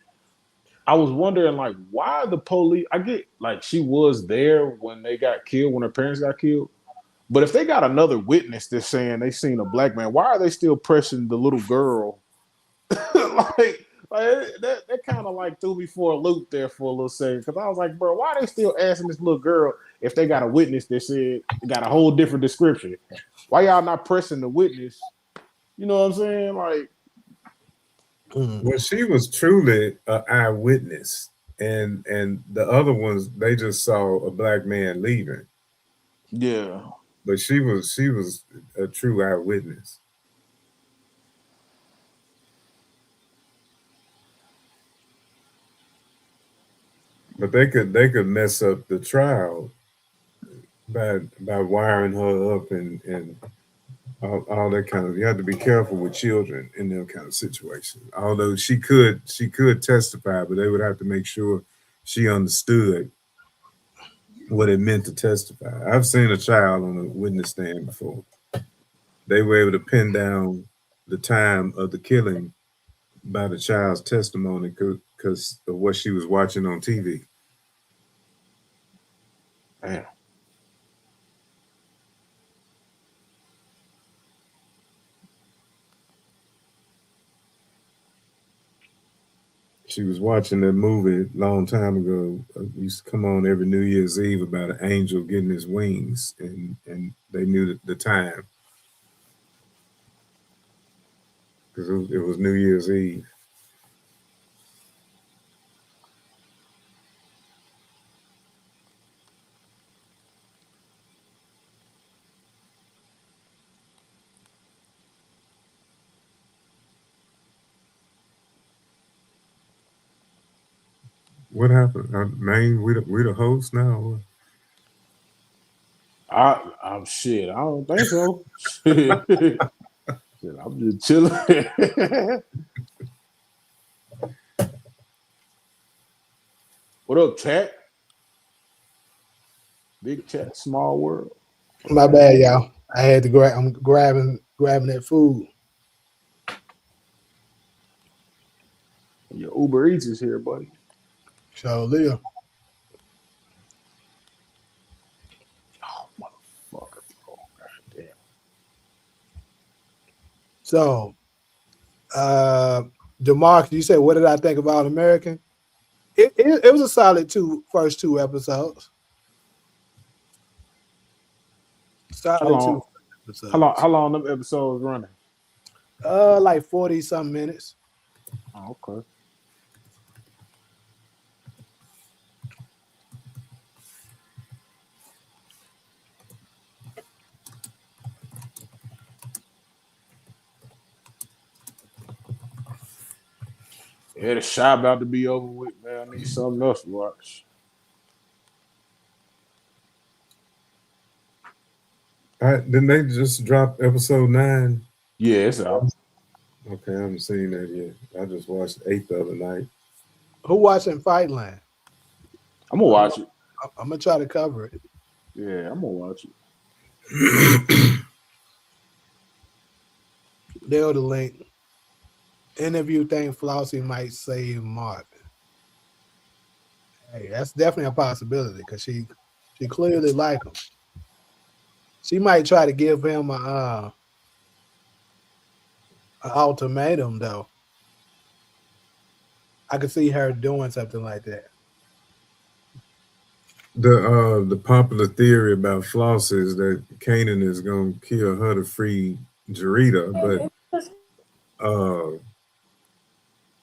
Speaker 3: I was wondering like why the police. I get like she was there when they got killed, when her parents got killed. But if they got another witness that's saying they seen a black man, why are they still pressing the little girl? That kind of like threw me for a loop there for a little second because I was like, bro, why are they still asking this little girl if they got a witness that said got a whole different description? Why y'all not pressing the witness? You know what I'm saying? Like,
Speaker 2: well, she was truly an eyewitness, and the other ones they just saw a black man leaving.
Speaker 3: yeah.
Speaker 2: But she was a true eyewitness. But they could mess up the trial by wiring her up and all that kind of. You have to be careful with children in that kind of situation. Although she could testify, but they would have to make sure she understood what it meant to testify. I've seen a child on a witness stand before. They were able to pin down the time of the killing by the child's testimony because of what she was watching on TV.
Speaker 3: Damn.
Speaker 2: She was watching that movie a long time ago. It used to come on every New Year's Eve about an angel getting his wings, and they knew the time because it was New Year's Eve. What happened? Man, we the host now.
Speaker 3: I'm shit. I don't think so. Shit. I'm just chilling. What up, chat? Big chat, small world.
Speaker 1: My bad, y'all. I had to grab. I'm grabbing that food.
Speaker 3: Your Uber Eats is here, buddy.
Speaker 1: So, Leo.
Speaker 3: Oh, motherfucker. Oh, God damn.
Speaker 1: So, DeMarcus, you said, what did I think about American? It was a solid first two episodes. Solid two episodes.
Speaker 3: How long them episodes running?
Speaker 1: Like 40-something minutes.
Speaker 3: Oh, okay. Yeah, the shot about to be over with, man. I need something else to watch.
Speaker 2: Didn't they just drop episode 9?
Speaker 3: Yeah, it's out.
Speaker 2: Okay, I haven't seen that yet. I just watched 8 the other night.
Speaker 1: Who watching Fightland?
Speaker 3: I'm gonna watch it.
Speaker 1: I'm gonna try to cover it.
Speaker 3: Yeah, I'm gonna watch it.
Speaker 1: There's the link. Interview think Flossie might save Marvin. Hey, that's definitely a possibility because she clearly like him. She might try to give him a an ultimatum though. I could see her doing something like that.
Speaker 2: The popular theory about Floss is that Kanan is gonna kill her to free Jarita, but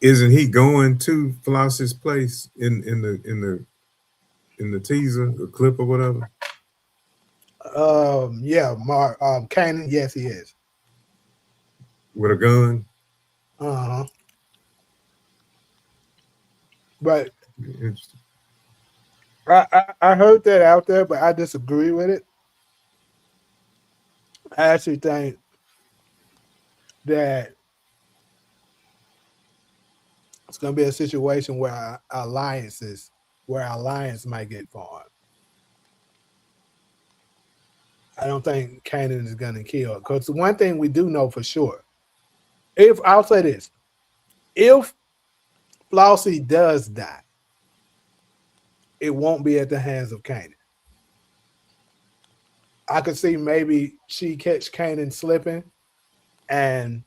Speaker 2: isn't he going to Floss's place in the teaser, the clip or whatever?
Speaker 1: Yeah, Kanan, yes, he is.
Speaker 2: With a gun?
Speaker 1: Uh-huh. But
Speaker 2: Interesting.
Speaker 1: I heard that out there, but I disagree with it. I actually think that it's going to be a situation where alliance might get formed. I don't think Kanan is going to kill. Because one thing we do know for sure, I'll say this, if Flossie does die, it won't be at the hands of Kanan. I could see maybe she catch Kanan slipping and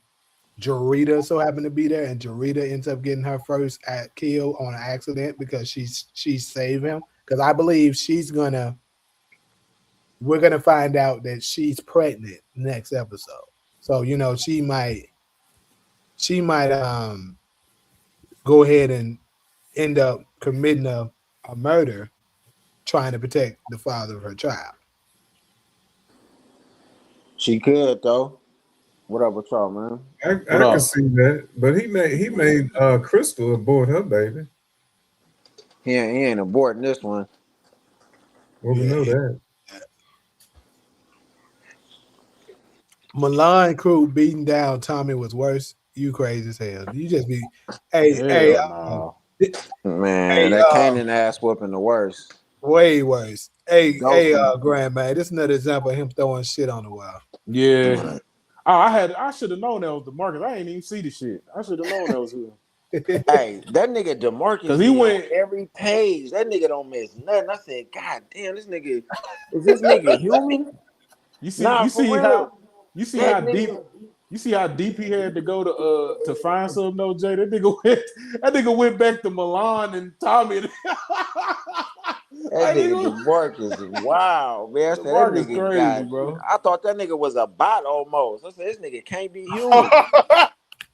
Speaker 1: Jarita so happened to be there, and Jarita ends up getting her first kill on an accident because she saved him. Because I believe we're gonna find out that she's pregnant next episode. So she might go ahead and end up committing a murder trying to protect the father of her child.
Speaker 6: She could though. What up with y'all, man?
Speaker 2: I can see that, but he made Crystal abort her baby.
Speaker 6: He ain't aborting this one.
Speaker 2: Well, we know that.
Speaker 1: Milan crew beating down Tommy was worse. You crazy as hell. You just be,
Speaker 3: Man,
Speaker 6: that Kanan ass whooping the worst.
Speaker 1: Way worse. Grandma, this is another example of him throwing shit on the wall.
Speaker 3: Yeah. I should have known that was DeMarcus. I ain't even see the shit. I should have known that was him.
Speaker 6: Hey, that nigga DeMarcus,
Speaker 3: because he went
Speaker 6: on every page. That nigga don't miss nothing. I said, God damn, this nigga is this nigga human?
Speaker 3: You see how deep he had to go to find something though, Jay. That nigga went back to Milan and Tommy.
Speaker 6: That nigga DeMarcus is wild, man. I said, that nigga
Speaker 3: crazy, bro.
Speaker 6: I thought that nigga was a bot almost. I said, this nigga can't be human.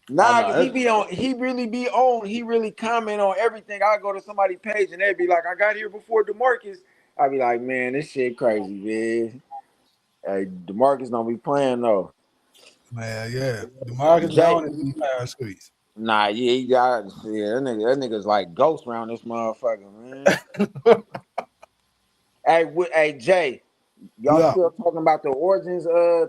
Speaker 6: Nah, because he really comment on everything. I go to somebody's page and they'd be like, I got here before DeMarcus. I'd be like, man, this shit crazy, man. Hey, DeMarcus don't be playing though.
Speaker 1: Man, yeah. DeMarcus known in these power streets.
Speaker 6: Nah, yeah, that nigga's like ghost around this motherfucker, man. Hey, Jay, y'all still talking about the origins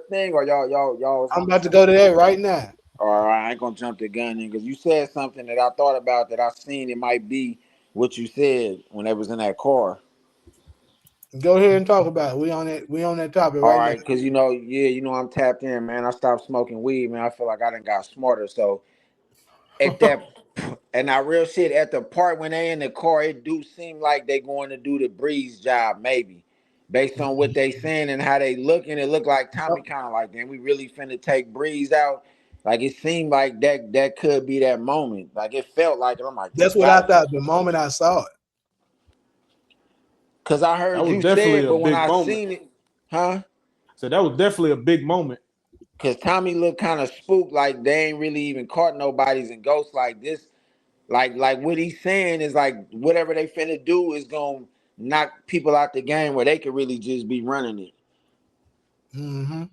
Speaker 6: thing, or y'all?
Speaker 1: I'm about to go to that right now.
Speaker 6: All right, I ain't gonna jump the gun in because you said something that I thought about that I seen it might be what you said when they was in that car.
Speaker 1: Go ahead and talk about it. We on that topic right now.
Speaker 6: All right, because I'm tapped in, man. I stopped smoking weed, man. I feel like I done got smarter. So at that and I real shit at the part when they in the car, it do seem like they going to do the breeze job, maybe. Based on what they saying and how they looking, it look like Tommy kind of like, damn, we really finna take Breeze out. Like it seemed like that could be that moment. Like it felt like it. I'm like,
Speaker 1: that's what I thought the moment I saw it.
Speaker 6: Cause I heard you say it, but when I seen it,
Speaker 3: So that was definitely a big moment.
Speaker 6: Cause Tommy looked kind of spooked, like they ain't really even caught nobody's in ghosts like this. Like what he's saying is like whatever they finna do is gonna knock people out the game where they could really just be running it.
Speaker 1: Mm-hmm.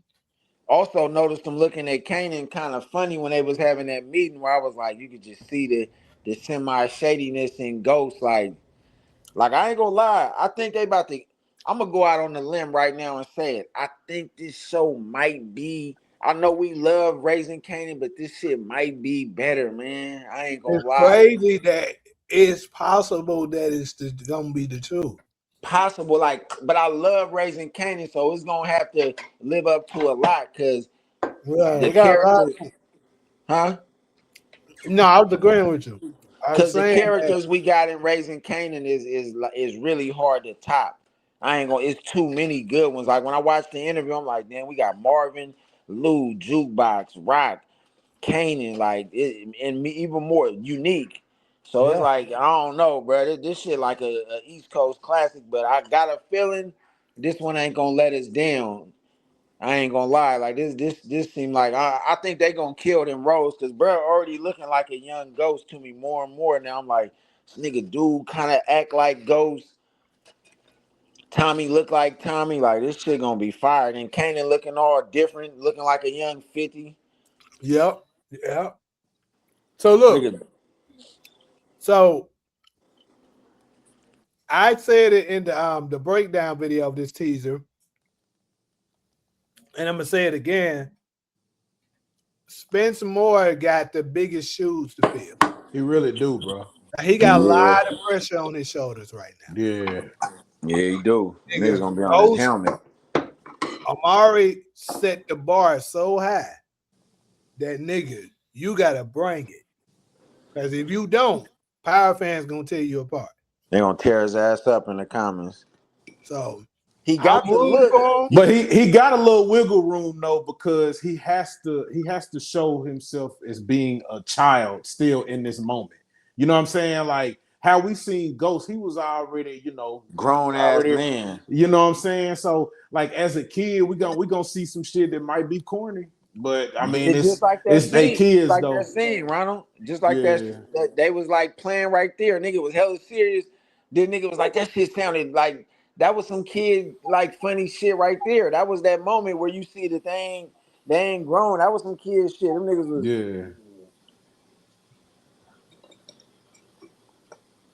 Speaker 6: Also noticed them looking at Kanan kind of funny when they was having that meeting where I was like, you could just see the semi-shadiness in Ghost. Like I ain't gonna lie, I think they about to. I'm gonna go out on the limb right now and say it. I think this show might be. I know we love Raising Kanan, but this shit might be better, man. I ain't gonna lie.
Speaker 1: It's crazy that it's possible that it's gonna be the truth.
Speaker 6: possible. Like, but I love Raising Kanan, so it's gonna have to live up to a lot because
Speaker 1: Yeah,
Speaker 6: the
Speaker 1: they got a lot.
Speaker 6: characters, huh?
Speaker 1: No, I was agreeing with you. I was
Speaker 6: Because the
Speaker 1: saying that.
Speaker 6: characters we got in Raising Kanan is really hard to top. I ain't gonna. It's too many good ones. Like when I watched the interview, I'm like, damn, we got Marvin, Lou, Jukebox, Rock, Kanan, like, and me even more unique. So it's
Speaker 1: Yeah.
Speaker 6: like I don't know, bro. This shit like a East Coast classic, but I got a feeling this one ain't gonna let us down. I ain't gonna lie, like this seemed like I think they gonna kill them roles because bro already looking like a young Ghost to me more and more. Now I'm like, this nigga dude kind of act like Ghost. Tommy look like Tommy. Like this shit gonna be fired. And Kanan looking all different, looking like a young 50.
Speaker 1: Yep. Yep. So look.
Speaker 6: Nigga,
Speaker 1: So I said it in the breakdown video of this teaser, and I'm gonna say it again. Spence Moore got the biggest shoes to fill.
Speaker 3: He really do, bro.
Speaker 1: He got a
Speaker 6: yeah,
Speaker 1: lot of pressure on his shoulders right now.
Speaker 3: Yeah.
Speaker 6: yeah, he do. Nigga
Speaker 1: Nigga,
Speaker 6: gonna be on his helmet.
Speaker 1: Amari set the bar so high that nigga, you gotta bring it. Because if you don't, Power fans gonna tear you apart.
Speaker 6: They gonna tear his ass up in the comments.
Speaker 1: So
Speaker 6: He
Speaker 1: I'm
Speaker 6: got the
Speaker 1: rooting
Speaker 6: look.
Speaker 1: for him.
Speaker 3: But he got a little wiggle room though, because he has to show himself as being a child still in this moment. You know what I'm saying? Like how we seen Ghost, he was already,
Speaker 6: Grown ass man.
Speaker 3: you know what I'm saying? So like as a kid, we gonna see some shit that might be corny. But I mean
Speaker 6: It's just like that
Speaker 3: it's they
Speaker 6: scene.
Speaker 3: kids
Speaker 6: Like
Speaker 3: though.
Speaker 6: that scene, Ronald. Just like
Speaker 3: Yeah.
Speaker 6: that they was like playing right there. Nigga was hella serious. Then nigga was like, that shit sounded like that was some kid like funny shit right there. That was that moment where you see the thing, they ain't grown. That was some kid shit. Them niggas was
Speaker 3: Yeah.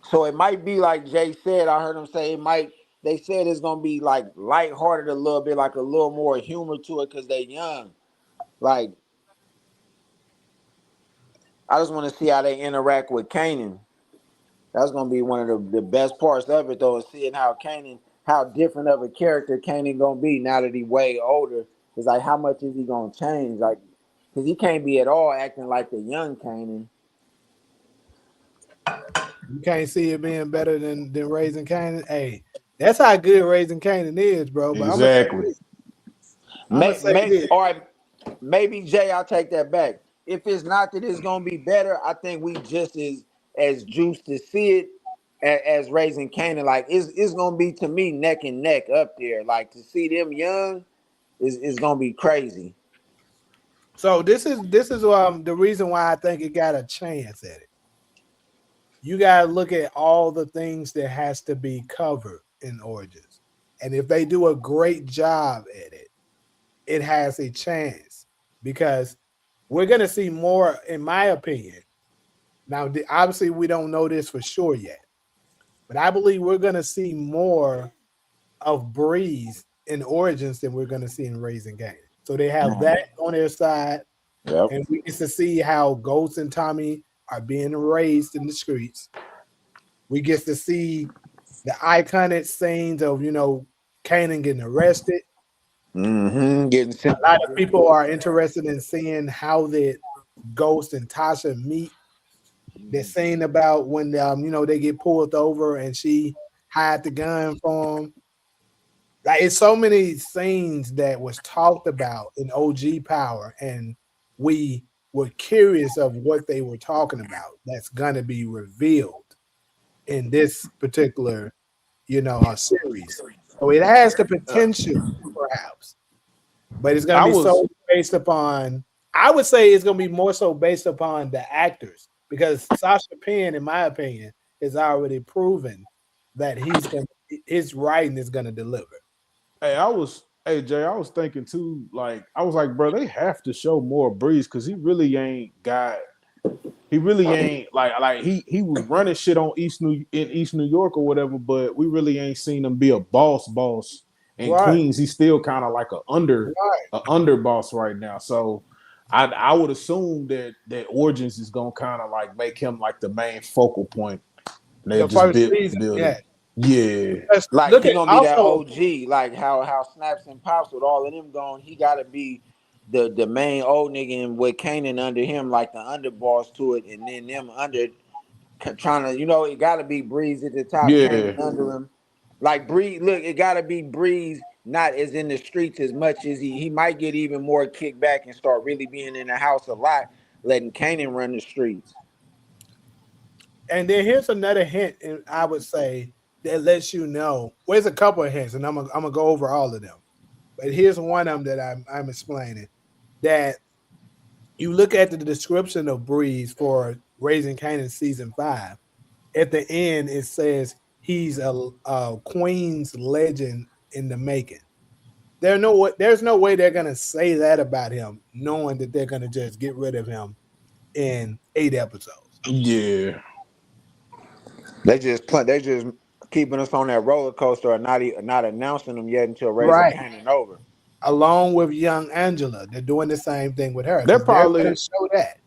Speaker 6: so it might be like Jay said, I heard him say they said it's gonna be like lighthearted a little bit, like a little more humor to it because they young. Like, I just want to see how they interact with Kanan. That's gonna be one of the best parts of it, though, is seeing how different of a character Kanan gonna be now that he way older. It's like, how much is he gonna change? Like, because he can't be at all acting like the young Kanan.
Speaker 1: You can't see it being better than Raising Kanan. Hey, that's how good Raising Kanan is, bro. But
Speaker 3: Exactly.
Speaker 1: I'm gonna say this.
Speaker 6: All right, maybe Jay, I'll take that back. If it's not that it's gonna be better, I think we just as juiced to see it as Raising Kanan. Like it's gonna be to me neck and neck up there. Like to see them young is gonna be crazy.
Speaker 1: So this is the reason why I think it got a chance at it. You gotta look at all the things that has to be covered in Origins, and if they do a great job at it, it has a chance because we're gonna see more, in my opinion. Now, obviously, we don't know this for sure yet, but I believe we're gonna see more of Breeze in Origins than we're gonna see in Raising Kanan. So they have that on their side.
Speaker 6: Yep.
Speaker 1: And we get to see how Ghost and Tommy are being raised in the streets. We get to see the iconic scenes of, Kanan getting arrested.
Speaker 6: Getting
Speaker 1: A lot of people are interested in seeing how that Ghost and Tasha meet. They're saying about when, they get pulled over and she hide the gun for him. Like, it's so many scenes that was talked about in OG Power, and we were curious of what they were talking about. That's gonna be revealed in this particular, series. So it has the potential, perhaps, but it's gonna be so based upon. I would say it's gonna be more so based upon the actors because Sasha Penn, in my opinion, has already proven that his writing is gonna deliver.
Speaker 3: Hey, Jay, I was thinking too, like, I was like, bro, they have to show more Breeze because he really ain't like he was running shit on East New York or whatever, but we really ain't seen him be a boss. In
Speaker 1: Right.
Speaker 3: Queens, he's still kind of like a under boss right now. So I would assume that Origins is gonna kind of like make him like the main focal point. They'll just build it. Yeah.
Speaker 6: Like
Speaker 1: Look
Speaker 6: he
Speaker 1: at
Speaker 6: gonna be that
Speaker 1: also.
Speaker 6: OG, like how Snaps and Pops with all of them going. He gotta be the main old nigga, and with Kanan under him, like the underboss to it, and then them under trying to, it gotta be Breeze at the top,
Speaker 3: Yeah.
Speaker 6: Kanan under him. Like Breeze, look, it gotta be Breeze, not as in the streets as much as he might get even more kickback and start really being in the house a lot, letting Kanan run the streets.
Speaker 1: And then here's another hint, and I would say that lets you know. Well, there's a couple of hints, and I'm gonna go over all of them. But here's one of them that I'm explaining. That you look at the description of Breeze for Raising Kanan season 5. At the end, it says he's a Queen's legend in the making. There's no way they're gonna say that about him, knowing that they're gonna just get rid of him in 8 episodes.
Speaker 3: Yeah.
Speaker 6: They just keeping us on that roller coaster, or not announcing them yet until Raising
Speaker 1: Right.
Speaker 6: Kanan over.
Speaker 1: Along with young Angela, they're doing the same thing with her
Speaker 3: They're
Speaker 1: because they're
Speaker 3: probably
Speaker 1: gonna show that.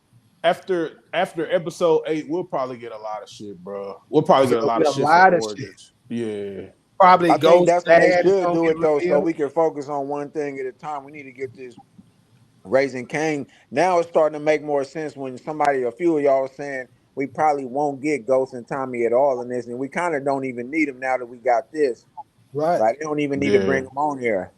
Speaker 3: after episode 8, we'll probably get a lot of shit, bro. We'll probably get a lot of
Speaker 1: Get a
Speaker 3: shit for
Speaker 1: lot of shit.
Speaker 3: Origins. Yeah.
Speaker 1: Probably
Speaker 6: I think
Speaker 1: Ghost
Speaker 6: that's when they
Speaker 1: Dad is
Speaker 6: should
Speaker 1: gonna
Speaker 6: do
Speaker 1: get
Speaker 6: it though, so
Speaker 1: revealed.
Speaker 6: we can focus on one thing at a time. We need to get this Raising Cain. Now it's starting to make more sense when a few of y'all was saying we probably won't get Ghost and Tommy at all in this, and we kind of don't even need them now that we got this.
Speaker 1: Right.
Speaker 6: Like they don't even need to bring them on here.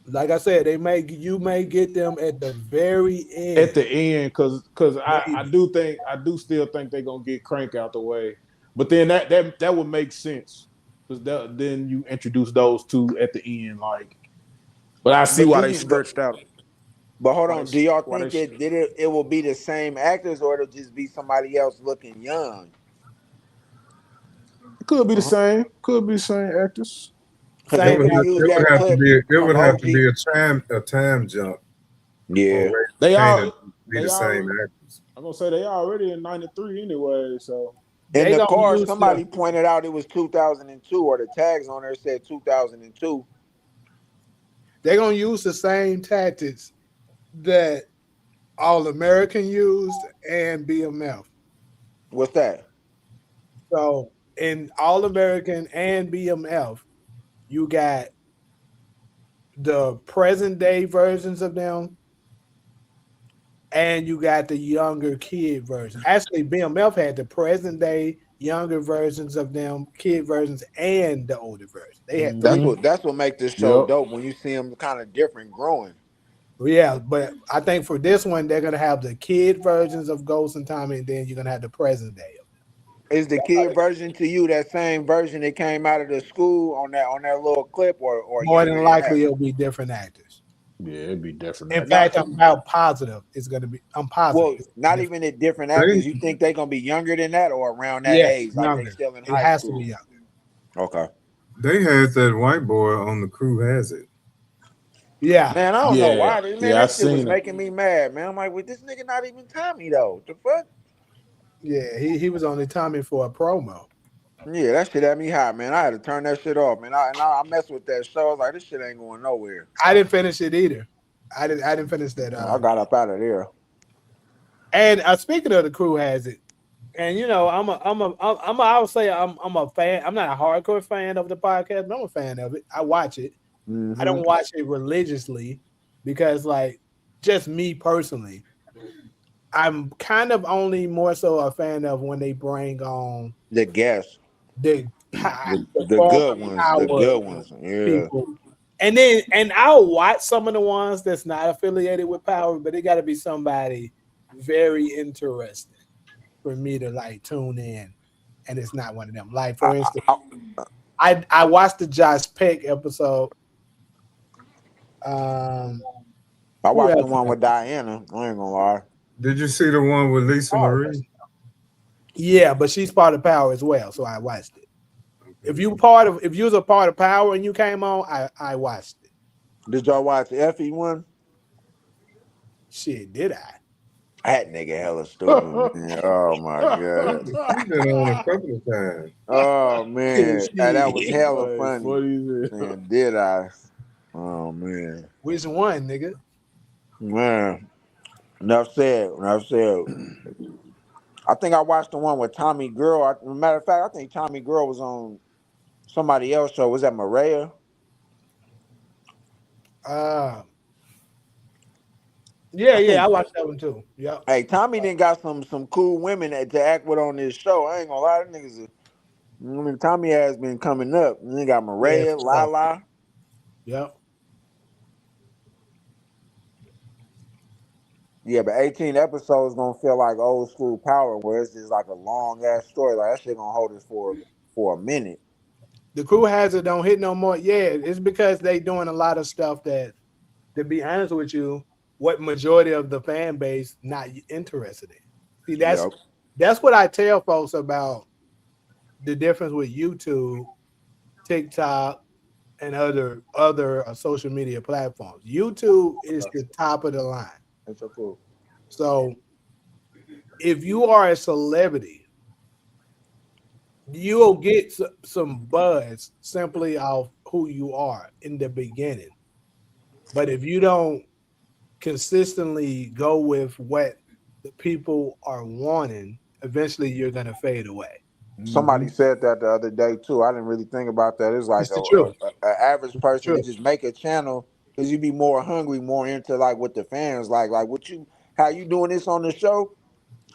Speaker 1: Like I said, you may get them at the very end.
Speaker 3: At the end, because I do still think they're gonna get Crank out the way. But then that would make sense. Because then you introduce those two at the end, like. But I see
Speaker 6: But
Speaker 3: why
Speaker 6: do
Speaker 3: they
Speaker 6: you?
Speaker 3: stretched out.
Speaker 6: But hold
Speaker 3: Why
Speaker 6: on, do y'all
Speaker 3: why
Speaker 6: think it will be the same actors, or it'll just be somebody else looking young?
Speaker 3: It could be the same. Could be the same actors.
Speaker 6: Because
Speaker 1: Same
Speaker 6: they could have
Speaker 1: guy.
Speaker 6: used that clip
Speaker 2: It
Speaker 6: from
Speaker 2: would have
Speaker 6: OG.
Speaker 2: to be a time jump.
Speaker 6: Yeah.
Speaker 3: They
Speaker 2: Kanan
Speaker 3: all
Speaker 2: be
Speaker 3: they
Speaker 2: the
Speaker 3: all.
Speaker 2: same actors.
Speaker 3: I'm gonna say they already in '93 anyway. So
Speaker 6: In
Speaker 1: They
Speaker 6: the
Speaker 1: gonna
Speaker 6: car,
Speaker 1: use
Speaker 6: somebody pointed out it was 2002, or the tags on there said 2002.
Speaker 1: they're gonna use the same tactics that All American used and BMF.
Speaker 6: What's that?
Speaker 1: So in All American and BMF, you got the present day versions of them, and you got the younger kid version. Actually, BMF had the present day younger versions of them, kid versions, and the older version. They had three.
Speaker 6: That's what makes this show
Speaker 3: Yep.
Speaker 6: dope, when you see them kind of different growing.
Speaker 1: Yeah, but I think for this one, they're gonna have the kid versions of Ghost and Tommy, and then you're gonna have the present day.
Speaker 6: Is the kid version to you that same version that came out of the school on that little clip, or
Speaker 1: More
Speaker 6: younger
Speaker 1: than
Speaker 6: than that?
Speaker 1: likely, it'll be different actors.
Speaker 3: yeah, it'd be different.
Speaker 1: In
Speaker 6: Now,
Speaker 1: fact, I'm about positive it's gonna be. I'm positive.
Speaker 6: well, not even the different actors. You think they gonna be younger than that, or around that
Speaker 1: Yes,
Speaker 6: age, like they
Speaker 1: younger.
Speaker 6: still in
Speaker 1: It
Speaker 6: high
Speaker 1: has
Speaker 6: school?
Speaker 1: to be younger.
Speaker 6: Okay.
Speaker 2: They had that white boy on the crew. Has it?
Speaker 1: Yeah,
Speaker 6: Man, I don't know why. Man,
Speaker 3: Yeah, I
Speaker 6: that shit was
Speaker 3: seen it.
Speaker 6: making me mad, man. I'm like, well, this nigga not even Tommy though. The fuck?
Speaker 1: yeah. He was only Tommy for a promo.
Speaker 6: Yeah, that shit had me hot, man. I had to turn that shit off, man. I messed with that show. I was like, this shit ain't going nowhere.
Speaker 1: I didn't finish it either. I didn't finish that.
Speaker 6: I got up out of there.
Speaker 1: And speaking of the crew has it, and I would say I'm a fan. I'm not a hardcore fan of the podcast, but I'm a fan of it. I watch it.
Speaker 6: Mm-hmm.
Speaker 1: I don't watch it religiously because, like, just me personally, I'm kind of only more so a fan of when they bring on
Speaker 6: The guests,
Speaker 1: the
Speaker 6: good ones, the good ones. Yeah.
Speaker 1: people. And I'll watch some of the ones that's not affiliated with Power, but it got to be somebody very interesting for me to like tune in, and it's not one of them. Like, for instance, I watched the Josh Peck episode.
Speaker 6: I watched the one with Diana. I ain't gonna lie.
Speaker 2: Did you see the one with Lisa Marie?
Speaker 1: Yeah, but she's part of Power as well, so I watched it. If you was a part of Power and you came on, I watched it.
Speaker 6: Did y'all watch the Effie one?
Speaker 1: Shit, did I?
Speaker 6: That nigga hella stupid, man. Oh my god.
Speaker 2: He's been on a couple of times.
Speaker 6: Oh man, that was hella funny.
Speaker 3: Man,
Speaker 6: did I? Oh man.
Speaker 1: Which one, nigga?
Speaker 6: Man. Enough said. I think I watched the one with Tommy Girl. Matter of fact, I think Tommy Girl was on somebody else's show. Was that Maria?
Speaker 1: Yeah, I watched that one too. Yep.
Speaker 6: Hey, Tommy done got some cool women to act with on this show. I ain't gonna lie, them niggas. I mean, Tommy has been coming up. And then got
Speaker 1: Yeah,
Speaker 6: Maria,
Speaker 1: for sure.
Speaker 6: Lala.
Speaker 1: Yep.
Speaker 6: Yeah, but 18 episodes gonna feel like old school Power, where it's just like a long ass story. Like that shit gonna hold us for a minute.
Speaker 1: The crew has it don't hit no more. Yeah, it's because they doing a lot of stuff that, to be honest with you, what majority of the fan base not interested in. See,
Speaker 6: Yep.
Speaker 1: that's what I tell folks about the difference with YouTube, TikTok, and other social media platforms. YouTube is the top of the line.
Speaker 6: That's so cool.
Speaker 1: So if you are a celebrity, you'll get some buzz simply off who you are in the beginning. But if you don't consistently go with what the people are wanting, eventually you're gonna fade away.
Speaker 6: Somebody said that the other day too. I didn't really think about that. It's like
Speaker 1: It's the truth.
Speaker 6: a average
Speaker 1: It's the
Speaker 6: person to
Speaker 1: truth.
Speaker 6: just make a channel because you be more hungry, more into like what the fans like what you how you doing this on the show.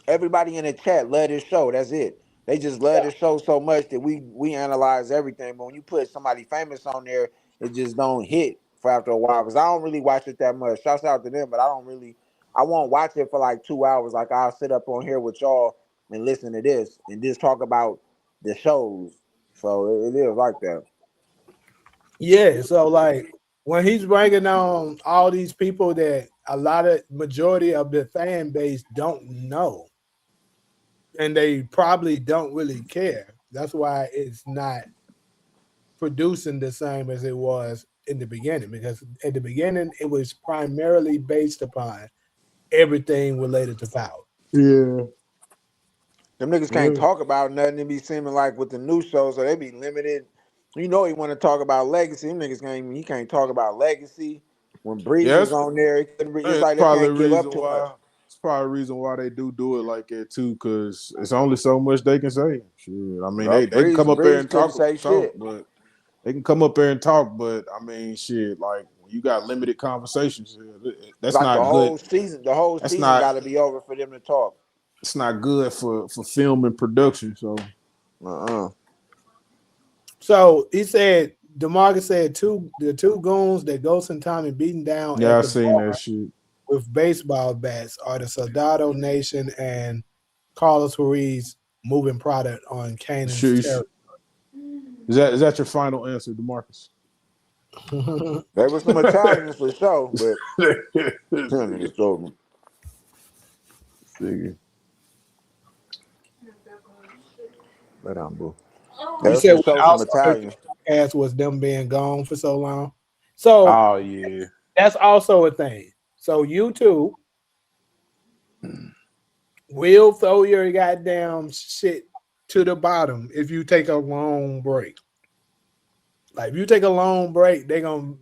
Speaker 6: Everybody in the chat love this show. That's it. They just love the show so much that we analyze everything. But when you put somebody famous on there, it just don't hit for after a while. Because I don't really watch it that much. Shouts out to them, but I don't really. I won't watch it for like 2 hours. Like I'll sit up on here with y'all and listen to this and just talk about the shows. So it is like that.
Speaker 1: Yeah. So like when he's bringing on all these people that a lot of majority of the fan base don't know, and they probably don't really care. That's why it's not producing the same as it was in the beginning. Because at the beginning, it was primarily based upon everything related to power.
Speaker 3: Yeah.
Speaker 6: Them niggas can't talk about nothing. It be seeming like with the new shows, so they be limited. You know he want to talk about legacy. Them niggas can't. He can't talk about legacy. When Breeze was
Speaker 3: Yes.
Speaker 6: on there, it's
Speaker 3: It's
Speaker 6: like they
Speaker 3: probably the
Speaker 6: can't give up
Speaker 3: reason
Speaker 6: too much.
Speaker 3: why. It's probably the reason why they do it like that too, because it's only so much they can say. Shit, I mean,
Speaker 6: Well,
Speaker 3: they can come up there
Speaker 6: Breeze
Speaker 3: and
Speaker 6: couldn't
Speaker 3: talk,
Speaker 6: say shit.
Speaker 3: but they can come up there and talk. But I mean, shit, like when you got limited conversations, that's
Speaker 6: Like
Speaker 3: not good.
Speaker 6: the whole
Speaker 3: That's
Speaker 6: season
Speaker 3: not.
Speaker 6: got to be over for them to talk.
Speaker 3: It's not good for film and production. So
Speaker 1: So he said, DeMarcus said the two goons that Ghost and Tommy beating down
Speaker 3: yeah,
Speaker 1: at
Speaker 3: I
Speaker 1: the
Speaker 3: seen
Speaker 1: bar
Speaker 3: that shit.
Speaker 1: with baseball bats are the Soldado Nation and Carlos Ruiz moving product on Kanan's
Speaker 3: Sure. Is that your final answer, DeMarcus?
Speaker 1: territory.
Speaker 6: There was some Italians for sure, but niggas told me.
Speaker 3: Figure.
Speaker 6: Let on, boo.
Speaker 1: You
Speaker 6: There's
Speaker 1: said
Speaker 6: for
Speaker 1: what
Speaker 6: sure some
Speaker 1: also hurt
Speaker 6: Italians.
Speaker 1: the podcast was them being gone for so long. So
Speaker 3: Oh yeah.
Speaker 1: that's also a thing. So YouTube will throw your goddamn shit to the bottom if you take a long break. Like if you take a long break, they're gonna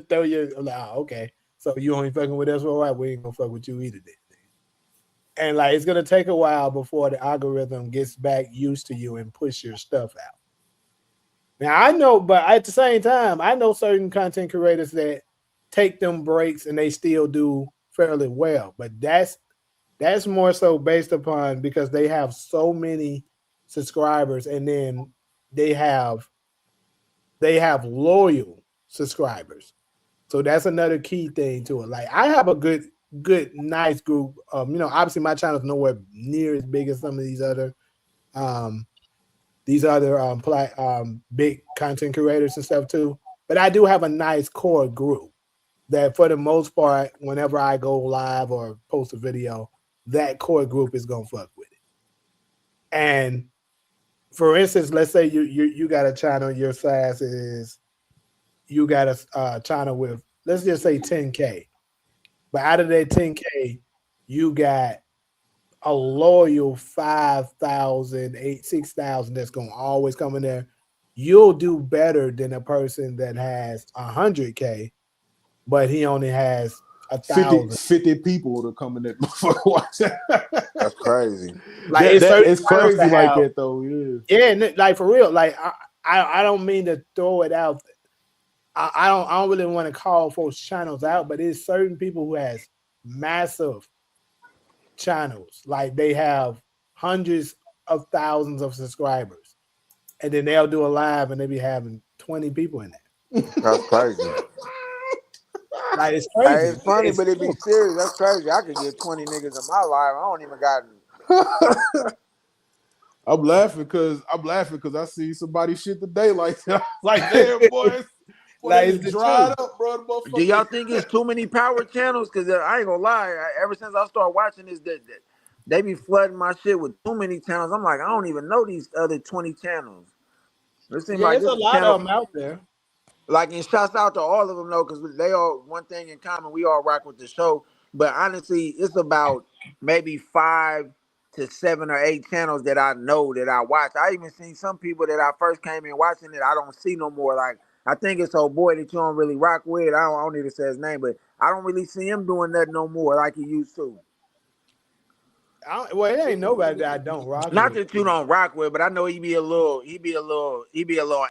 Speaker 1: throw you like, oh, okay. So you only fucking with us for a while, we ain't gonna fuck with you either then. And like it's gonna take a while before the algorithm gets back used to you and push your stuff out. Now I know, but at the same time, I know certain content creators that take them breaks and they still do fairly well. But that's more so based upon because they have so many subscribers and then they have loyal subscribers. So that's another key thing to it. Like I have a good, nice group. Obviously my channel is nowhere near as big as some of these other big content creators and stuff too. But I do have a nice core group that for the most part, whenever I go live or post a video, that core group is gonna fuck with it. And for instance, let's say you got a channel, your size is you got a channel with, let's just say 10K. But out of that 10K, you got a loyal 5,000, 6,000 that's going to always come in there. You'll do better than a person that has 100K, but he only has 1,000.
Speaker 3: 50 people to come in that motherfucker watch that.
Speaker 6: That's crazy.
Speaker 1: Like it's certain
Speaker 3: It's
Speaker 1: channels
Speaker 3: crazy
Speaker 1: that
Speaker 3: like
Speaker 1: have-
Speaker 3: that though. Yeah.
Speaker 1: Yeah, and like for real. Like I don't mean to throw it out. I don't really want to call folks channels out, but it's certain people who has massive channels. Like they have hundreds of thousands of subscribers, and then they'll do a live and they be having 20 people in there.
Speaker 6: That's crazy.
Speaker 1: Like it's
Speaker 6: Hey,
Speaker 1: crazy.
Speaker 6: it's funny, but it be serious. That's crazy. I could get 20 niggas in my life. I don't even got.
Speaker 3: I'm laughing because I see somebody shit today like that. Like, damn, boys.
Speaker 1: Like,
Speaker 3: They
Speaker 1: it's the
Speaker 3: dried
Speaker 1: truth.
Speaker 3: up, bro. The motherfucker.
Speaker 6: Do y'all think it's too many power channels? Because I ain't gonna lie, ever since I started watching this, they be flooding my shit with too many channels. I'm like, I don't even know these other 20 channels. It seems
Speaker 1: Yeah,
Speaker 6: like
Speaker 1: it's
Speaker 6: this
Speaker 1: a lot
Speaker 6: channel,
Speaker 1: of them out there.
Speaker 6: like, and shouts out to all of them though, because they all one thing in common. We all rock with the show, but honestly, it's about maybe 5 to 7 or 8 channels that I know that I watch. I even seen some people that I first came in watching it, I don't see no more. Like, I think it's old boy that you don't really rock with. I don't need to say his name, but I don't really see him doing that no more like he used to.
Speaker 1: Well, it ain't nobody that I don't rock
Speaker 6: Not
Speaker 1: with.
Speaker 6: that you don't rock with, but I know he be a little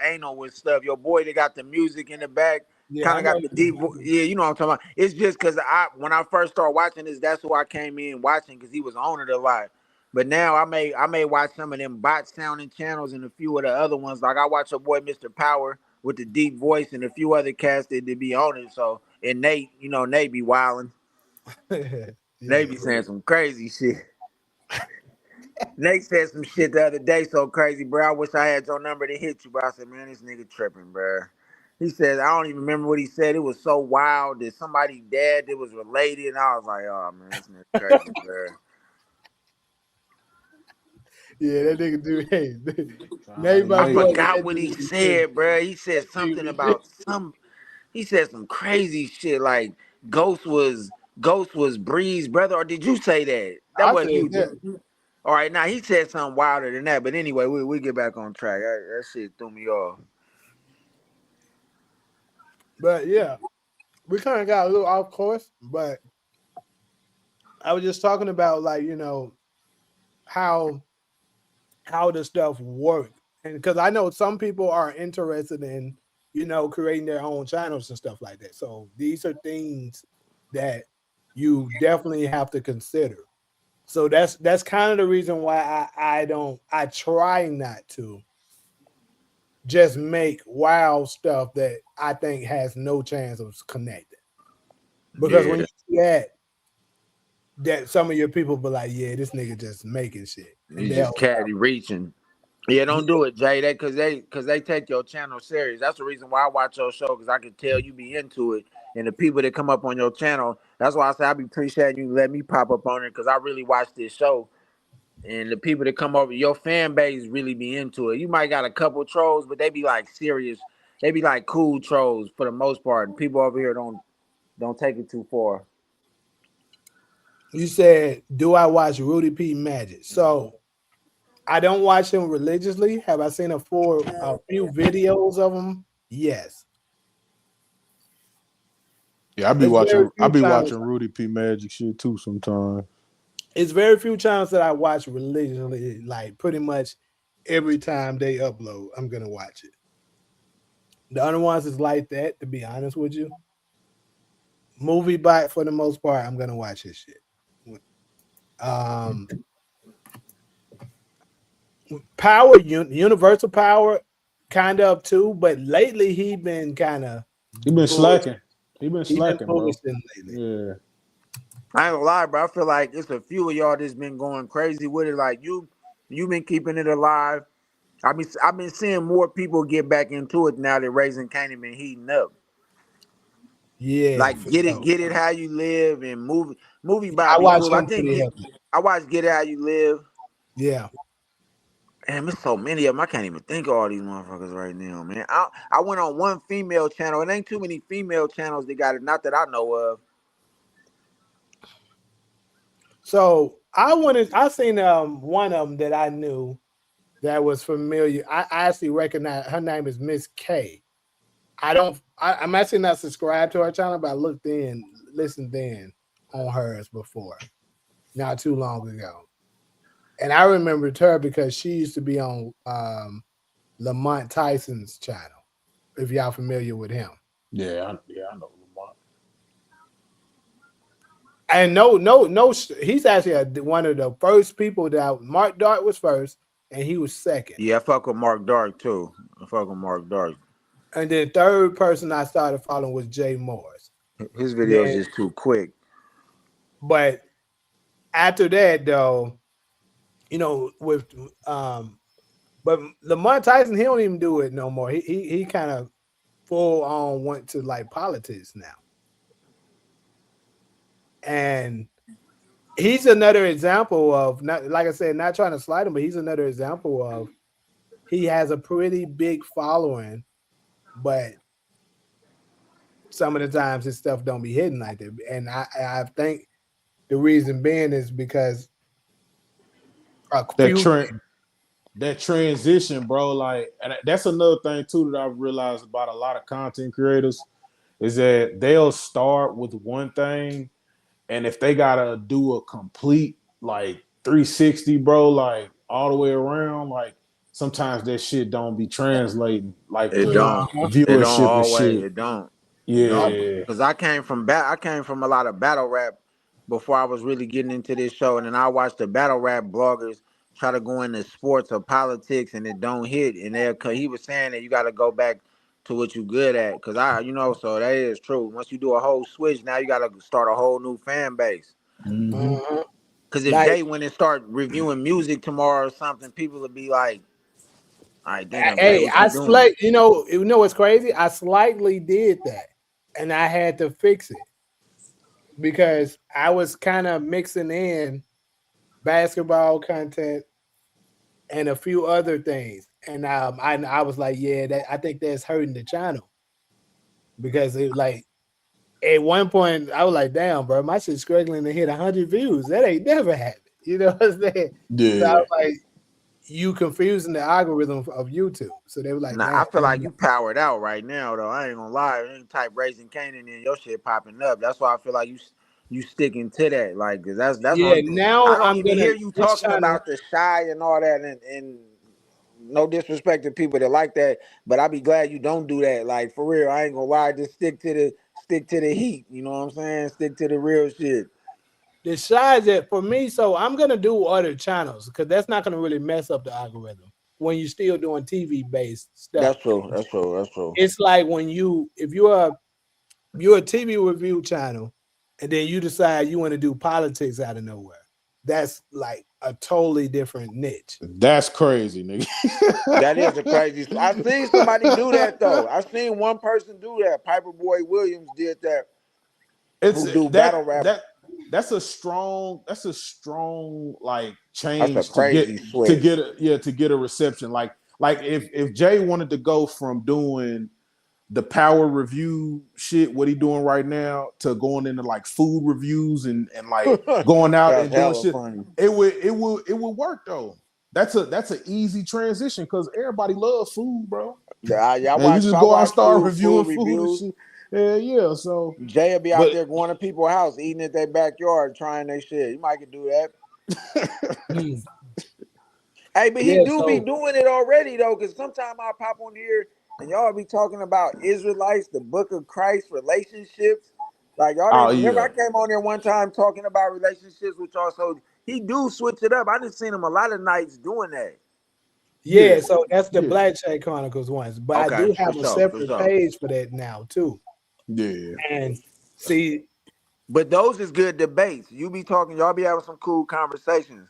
Speaker 6: anal with stuff. Your boy that got the music in the back,
Speaker 1: Yeah,
Speaker 6: kind
Speaker 1: I
Speaker 6: of
Speaker 1: know.
Speaker 6: got the deep. Yeah, you know what I'm talking about. It's just because when I first started watching this, that's who I came in watching because he was on it a lot. But now I may watch some of them bot sounding channels and a few of the other ones. Like I watch your boy Mr. Power with the deep voice and a few other cats that be on it. So and Nate, Nate be wilding.
Speaker 1: Yeah.
Speaker 6: Nate be saying some crazy shit. Nate said some shit the other day so crazy, bro. I wish I had your number to hit you, bro. I said, man, this nigga tripping, bro. He said, I don't even remember what he said. It was so wild that somebody dead that was related. And I was like, oh, man, this nigga crazy, bro.
Speaker 1: Yeah, that nigga do. Hey,
Speaker 3: Nah,
Speaker 1: name my
Speaker 6: I
Speaker 3: Nate.
Speaker 1: boy.
Speaker 6: forgot
Speaker 1: That
Speaker 6: what he
Speaker 1: dude be tripping.
Speaker 6: said, bro. He said something about he said some crazy shit like Ghost was Bree's brother. Or did you say that? That
Speaker 1: I
Speaker 6: wasn't
Speaker 1: said
Speaker 6: you.
Speaker 1: that.
Speaker 6: All right, now he said something wilder than that. But anyway, we get back on track. That shit threw me off.
Speaker 1: But yeah, we kind of got a little off course. But I was just talking about like how the stuff work, and because I know some people are interested in creating their own channels and stuff like that. So these are things that you definitely have to consider. So that's kind of the reason why I try not to just make wild stuff that I think has no chance of connecting. Because when
Speaker 6: Yeah,
Speaker 1: you see that some of your people be like, yeah, this nigga just making shit. And
Speaker 6: he's just caddy reaching. Yeah, don't do it, Jay. That because they take your channel serious. That's the reason why I watch your show because I can tell you be into it. And the people that come up on your channel, that's why I say I be appreciating you let me pop up on it because I really watch this show. And the people that come over, your fan base really be into it. You might got a couple trolls, but they be like serious. They be like cool trolls for the most part. People over here don't take it too far.
Speaker 1: You said, do I watch Rudy P Magic? So I don't watch him religiously. Have I seen a few videos of him? Yes.
Speaker 3: Yeah, I be
Speaker 1: It's very few channels.
Speaker 3: watching Rudy P Magic shit too sometimes.
Speaker 1: It's very few channels that I watch religiously. Like pretty much every time they upload, I'm gonna watch it. The other ones is like that, to be honest with you. Movie Bot for the most part, I'm gonna watch his shit. Power, Universal Power, kind of too, but lately he been kind of
Speaker 3: He been slacking. He been
Speaker 1: He been
Speaker 3: slacking, bro.
Speaker 1: bullshitting lately.
Speaker 3: Yeah.
Speaker 6: I ain't gonna lie, bro. I feel like it's a few of y'all that's been going crazy with it. Like you been keeping it alive. I've been seeing more people get back into it now that Raising Kanan been heating up.
Speaker 1: Yeah,
Speaker 6: Like
Speaker 1: for
Speaker 6: get
Speaker 1: sure.
Speaker 6: it how you live and movie
Speaker 1: I
Speaker 6: Bob be
Speaker 1: watch
Speaker 6: cool. I
Speaker 1: him
Speaker 6: think
Speaker 1: pretty heavily.
Speaker 6: I watched Get It How You Live.
Speaker 1: Yeah.
Speaker 6: Damn, there's so many of them. I can't even think of all these motherfuckers right now, man. I went on one female channel. It ain't too many female channels that got it, not that I know of.
Speaker 1: So I seen one of them that I knew that was familiar. I actually recognize her name is Miss K. I'm actually not subscribed to her channel, but I looked in listened in on hers before, not too long ago. And I remembered her because she used to be on Lamont Tyson's channel, if y'all familiar with him.
Speaker 3: Yeah, I know Lamont.
Speaker 1: And no, he's actually one of the first people that Mark Dart was first, and he was second.
Speaker 6: Yeah, I fuck with Mark Dark too. I fuck with Mark Dark.
Speaker 1: And then third person I started following was Jay Morris.
Speaker 6: His videos just too quick.
Speaker 1: But after that, though, with but Lamont Tyson, he don't even do it no more. He kind of full on went to like politics now. And he's another example of, not like I said, not trying to slide him, but he's another example of he has a pretty big following, but some of the times his stuff don't be hitting like that. And I think the reason being is because
Speaker 3: that transition, bro. Like, and that's another thing too that I've realized about a lot of content creators is that they'll start with one thing, and if they gotta do a complete like 360, bro, like all the way around, like sometimes that shit don't be translating like
Speaker 6: It
Speaker 3: with
Speaker 6: don't.
Speaker 3: viewership
Speaker 6: It don't
Speaker 3: and
Speaker 6: always.
Speaker 3: shit.
Speaker 6: It don't.
Speaker 3: Yeah,
Speaker 6: Because I came from a lot of battle rap before I was really getting into this show, and then I watched the battle rap bloggers try to go into sports or politics, and it don't hit. And he was saying that you got to go back to what you good at. Because so that is true. Once you do a whole switch, now you got to start a whole new fan base.
Speaker 3: mm-hmm.
Speaker 6: Because if Jay went and start reviewing music tomorrow or something, people would be like, "All right, damn, Jay, what you doing?"
Speaker 1: You know what's crazy? I slightly did that, and I had to fix it because I was kind of mixing in basketball content and a few other things, and I was like, yeah, I think that's hurting the channel because it like at one point I was like, damn, bro, my shit's struggling to hit 100 views. That ain't never happened. You know what I'm saying?
Speaker 3: Yeah.
Speaker 1: So I was like, you confusing the algorithm of YouTube. So they were like,
Speaker 6: I feel like you powered out right now, though. I ain't gonna lie. You type Raising Kanan in, your shit popping up. That's why I feel like you sticking to that, like, cause that's
Speaker 1: yeah. Now
Speaker 6: I don't
Speaker 1: I'm
Speaker 6: even
Speaker 1: gonna
Speaker 6: hear you talking about the shy and all that, and no disrespect to people that like that, but I be glad you don't do that. Like, for real, I ain't gonna lie. Just stick to the heat. You know what I'm saying? Stick to the real shit.
Speaker 1: The size that for me, so I'm gonna do other channels because that's not gonna really mess up the algorithm when you're still doing TV based stuff.
Speaker 6: That's true. That's true. That's true.
Speaker 1: It's like when if you're a TV review channel and then you decide you want to do politics out of nowhere. That's like a totally different niche.
Speaker 3: That's crazy, nigga.
Speaker 6: That is a crazy. I've seen somebody do that though. I've seen one person do that. Piper Boy Williams did that. Battle rap.
Speaker 3: That's a strong like change
Speaker 6: That's a crazy switch.
Speaker 3: to get a reception. Like if Jay wanted to go from doing the power review shit, what he doing right now, to going into like food reviews and like going out and doing shit, funny. It would work though. That's an easy transition because everybody loves food, bro.
Speaker 6: Yeah, you
Speaker 3: just go out and start reviewing food and shit. Yeah. So
Speaker 6: Jay will be out there going to people's house, eating at their backyard, trying their shit. You might could do that. Hey, but he be doing it already though, because sometimes I pop on here and y'all be talking about Israelites, the Book of Christ, relationships. Like y'all didn't remember I came on there one time talking about relationships with y'all. So he do switch it up. I just seen him a lot of nights doing that.
Speaker 1: Yeah, so that's the Black Shade Chronicles ones. But I do have a separate page for that now too.
Speaker 3: Yeah.
Speaker 1: And see,
Speaker 6: but those is good debates. You be talking, y'all be having some cool conversations.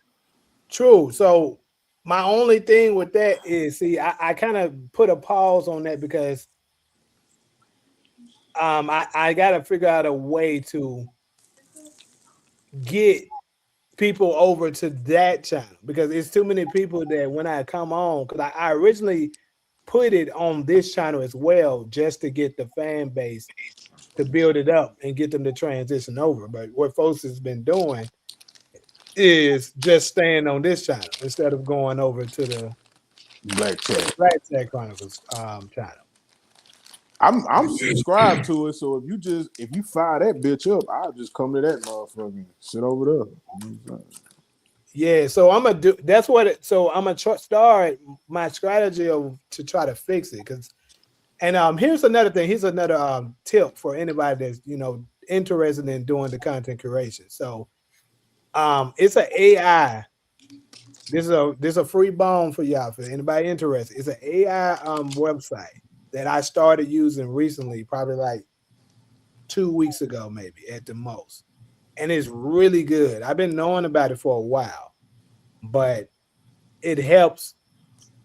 Speaker 1: True. So my only thing with that is, see, I kind of put a pause on that because I got to figure out a way to get people over to that channel because it's too many people that when I come on, because I originally put it on this channel as well just to get the fan base to build it up and get them to transition over. But what folks has been doing is just staying on this channel instead of going over to the Black Shade Chronicles channel.
Speaker 3: I'm subscribed to it. So if you fire that bitch up, I'll just come to that motherfucker and sit over there. You know what I'm saying?
Speaker 1: Yeah, so I'm gonna do. That's what. So I'm gonna start my strategy to try to fix it. And here's another thing. Here's another tip for anybody that's interested in doing the content curation. So it's an AI. This is a free bone for y'all for anybody interested. It's an AI website that I started using recently, probably like 2 weeks ago, maybe at the most, and it's really good. I've been knowing about it for a while, but it helps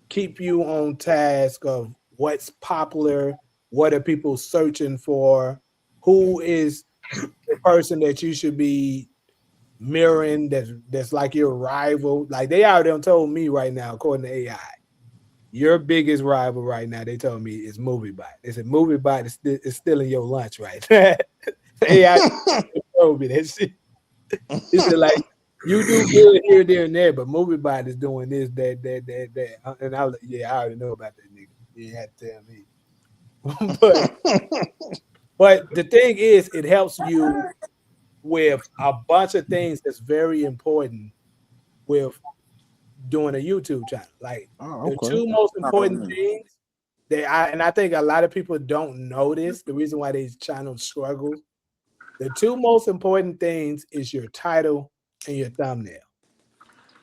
Speaker 1: keep you on task of what's popular, what are people searching for, who is the person that you should be mirroring that's like your rival. Like they out there told me right now, according to AI, your biggest rival right now, they told me, is MovieBot. They said MovieBot is stealing your lunch right now. AI told me that shit. He said, like, you do good here, there, and there, but MovieBot is doing this, that. And I was like, yeah, I already know about that nigga. You had to tell me. but the thing is, it helps you with a bunch of things that's very important with doing a YouTube channel. Like the two most important things I think a lot of people don't notice the reason why these channels struggle. The two most important things is your title and your thumbnail.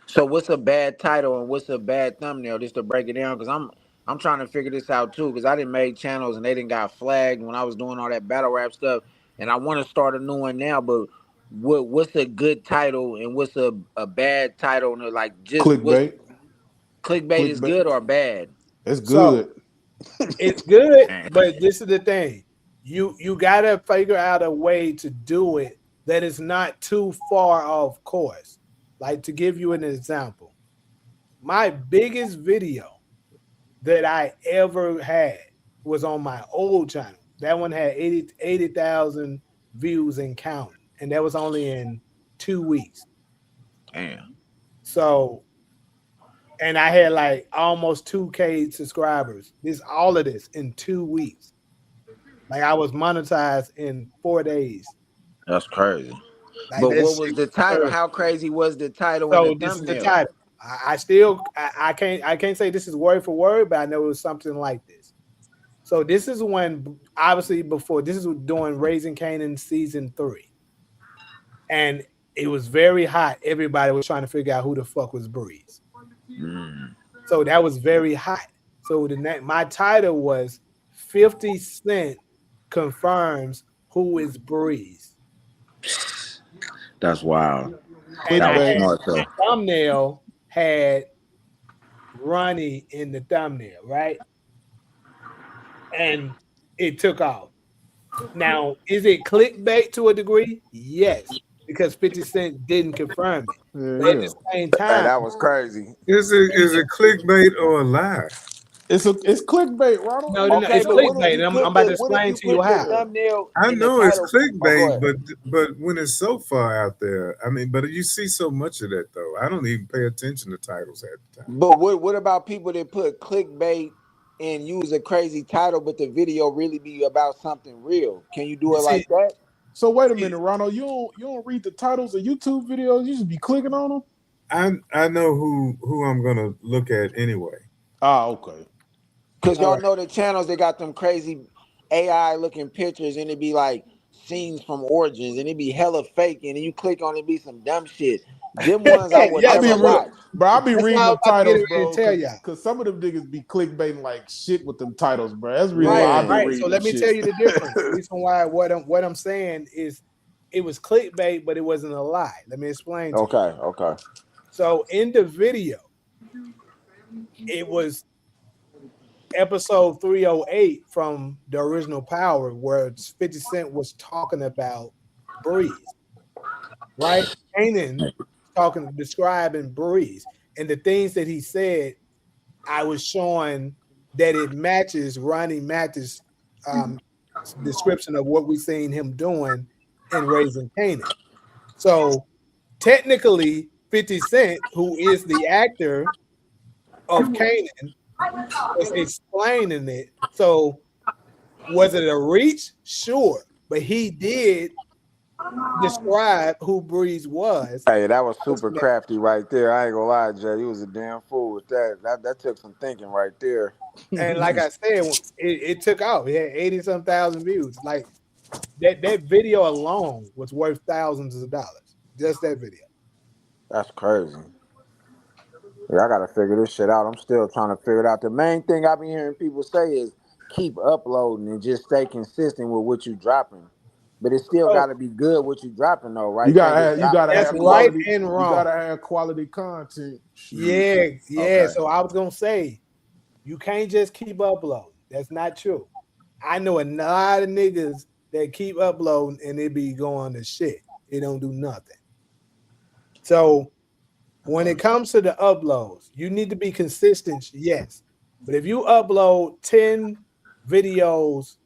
Speaker 6: So what's a bad title and what's a bad thumbnail? Just to break it down, because I'm trying to figure this out too. Because I didn't make channels and they didn't got flagged when I was doing all that battle rap stuff, and I want to start a new one now. But what's a good title and what's a bad title? And like just
Speaker 3: clickbait.
Speaker 6: Clickbait is good or bad?
Speaker 3: It's good.
Speaker 1: So, it's good, but this is the thing. You gotta figure out a way to do it that is not too far off course. Like, to give you an example, my biggest video that I ever had was on my old channel. That one had 80,000 views and counting, and that was only in 2 weeks.
Speaker 6: Damn.
Speaker 1: So, and I had like almost 2K subscribers. All of this in 2 weeks. Like, I was monetized in 4 days.
Speaker 6: That's crazy.
Speaker 1: Like,
Speaker 6: but what was the title? How crazy was the title and the thumbnail?
Speaker 1: This is the title. I can't say this is word for word, but I know it was something like this. So this is when, obviously, before this is doing Raising Kanan season 3, and it was very hot. Everybody was trying to figure out who the fuck was Breeze. So that was very hot. So my title was 50 Cent confirms who is Breeze.
Speaker 6: That's wild.
Speaker 1: And the thumbnail had Ronnie in the thumbnail, right? And it took off. Now, is it clickbait to a degree? Yes, because 50 Cent didn't confirm it. But at the same time,
Speaker 6: that was crazy.
Speaker 2: Is it clickbait or a lie?
Speaker 3: It's clickbait, Ronald.
Speaker 1: No, it's clickbait. I'm about to explain to you how.
Speaker 2: I know it's clickbait, but when it's so far out there, I mean, but you see so much of that though. I don't even pay attention to titles at the time.
Speaker 6: But what about people that put clickbait and use a crazy title, but the video really be about something real? Can you do it like that?
Speaker 3: So wait a minute, Ronald. You don't read the titles of YouTube videos. You just be clicking on them.
Speaker 2: I know who I'm gonna look at anyway.
Speaker 3: Ah, okay.
Speaker 6: Because y'all know the channels, they got them crazy AI looking pictures and it be like scenes from Origins and it be hella fake and then you click on it be some dumb shit. Them ones I would never watch.
Speaker 3: Bro, I be reading the titles, bro. Because some of them niggas be clickbaiting like shit with them titles, bro. That's the reason why I be reading.
Speaker 1: So let me tell you the difference. The reason why what I'm saying is it was clickbait, but it wasn't a lie. Let me explain.
Speaker 6: Okay.
Speaker 1: So in the video, it was episode 308 from the original Power, where 50 Cent was talking about Breeze, right? Kanan describing Breeze, and the things that he said, I was showing that it matches Ronnie Mattis' description of what we seen him doing in Raising Kanan. So technically, 50 Cent, who is the actor of Kanan, was explaining it. So Was it a reach? Sure. But he did describe who Breeze was.
Speaker 6: Hey, that was super crafty right there. I ain't gonna lie, Jay. You was a damn fool with that. That took some thinking right there.
Speaker 1: And like I said, it took off. It had 80-some thousand views. Like that video alone was worth thousands of dollars. Just that video.
Speaker 6: That's crazy. Yeah, I gotta figure this shit out. I'm still trying to figure it out. The main thing I've been hearing people say is keep uploading and just stay consistent with what you dropping. But it still
Speaker 1: So
Speaker 6: gotta be good what you dropping though, right?
Speaker 2: You gotta
Speaker 1: that's
Speaker 2: have
Speaker 1: right
Speaker 2: quality.
Speaker 1: and
Speaker 2: You
Speaker 1: wrong.
Speaker 2: gotta have quality content.
Speaker 1: Yeah.
Speaker 6: Okay.
Speaker 1: So I was gonna say, you can't just keep uploading. That's not true. I know a lot of niggas that keep uploading and it be going to shit. It don't do nothing. So when it comes to the uploads, you need to be consistent, yes. But if you upload 10 videos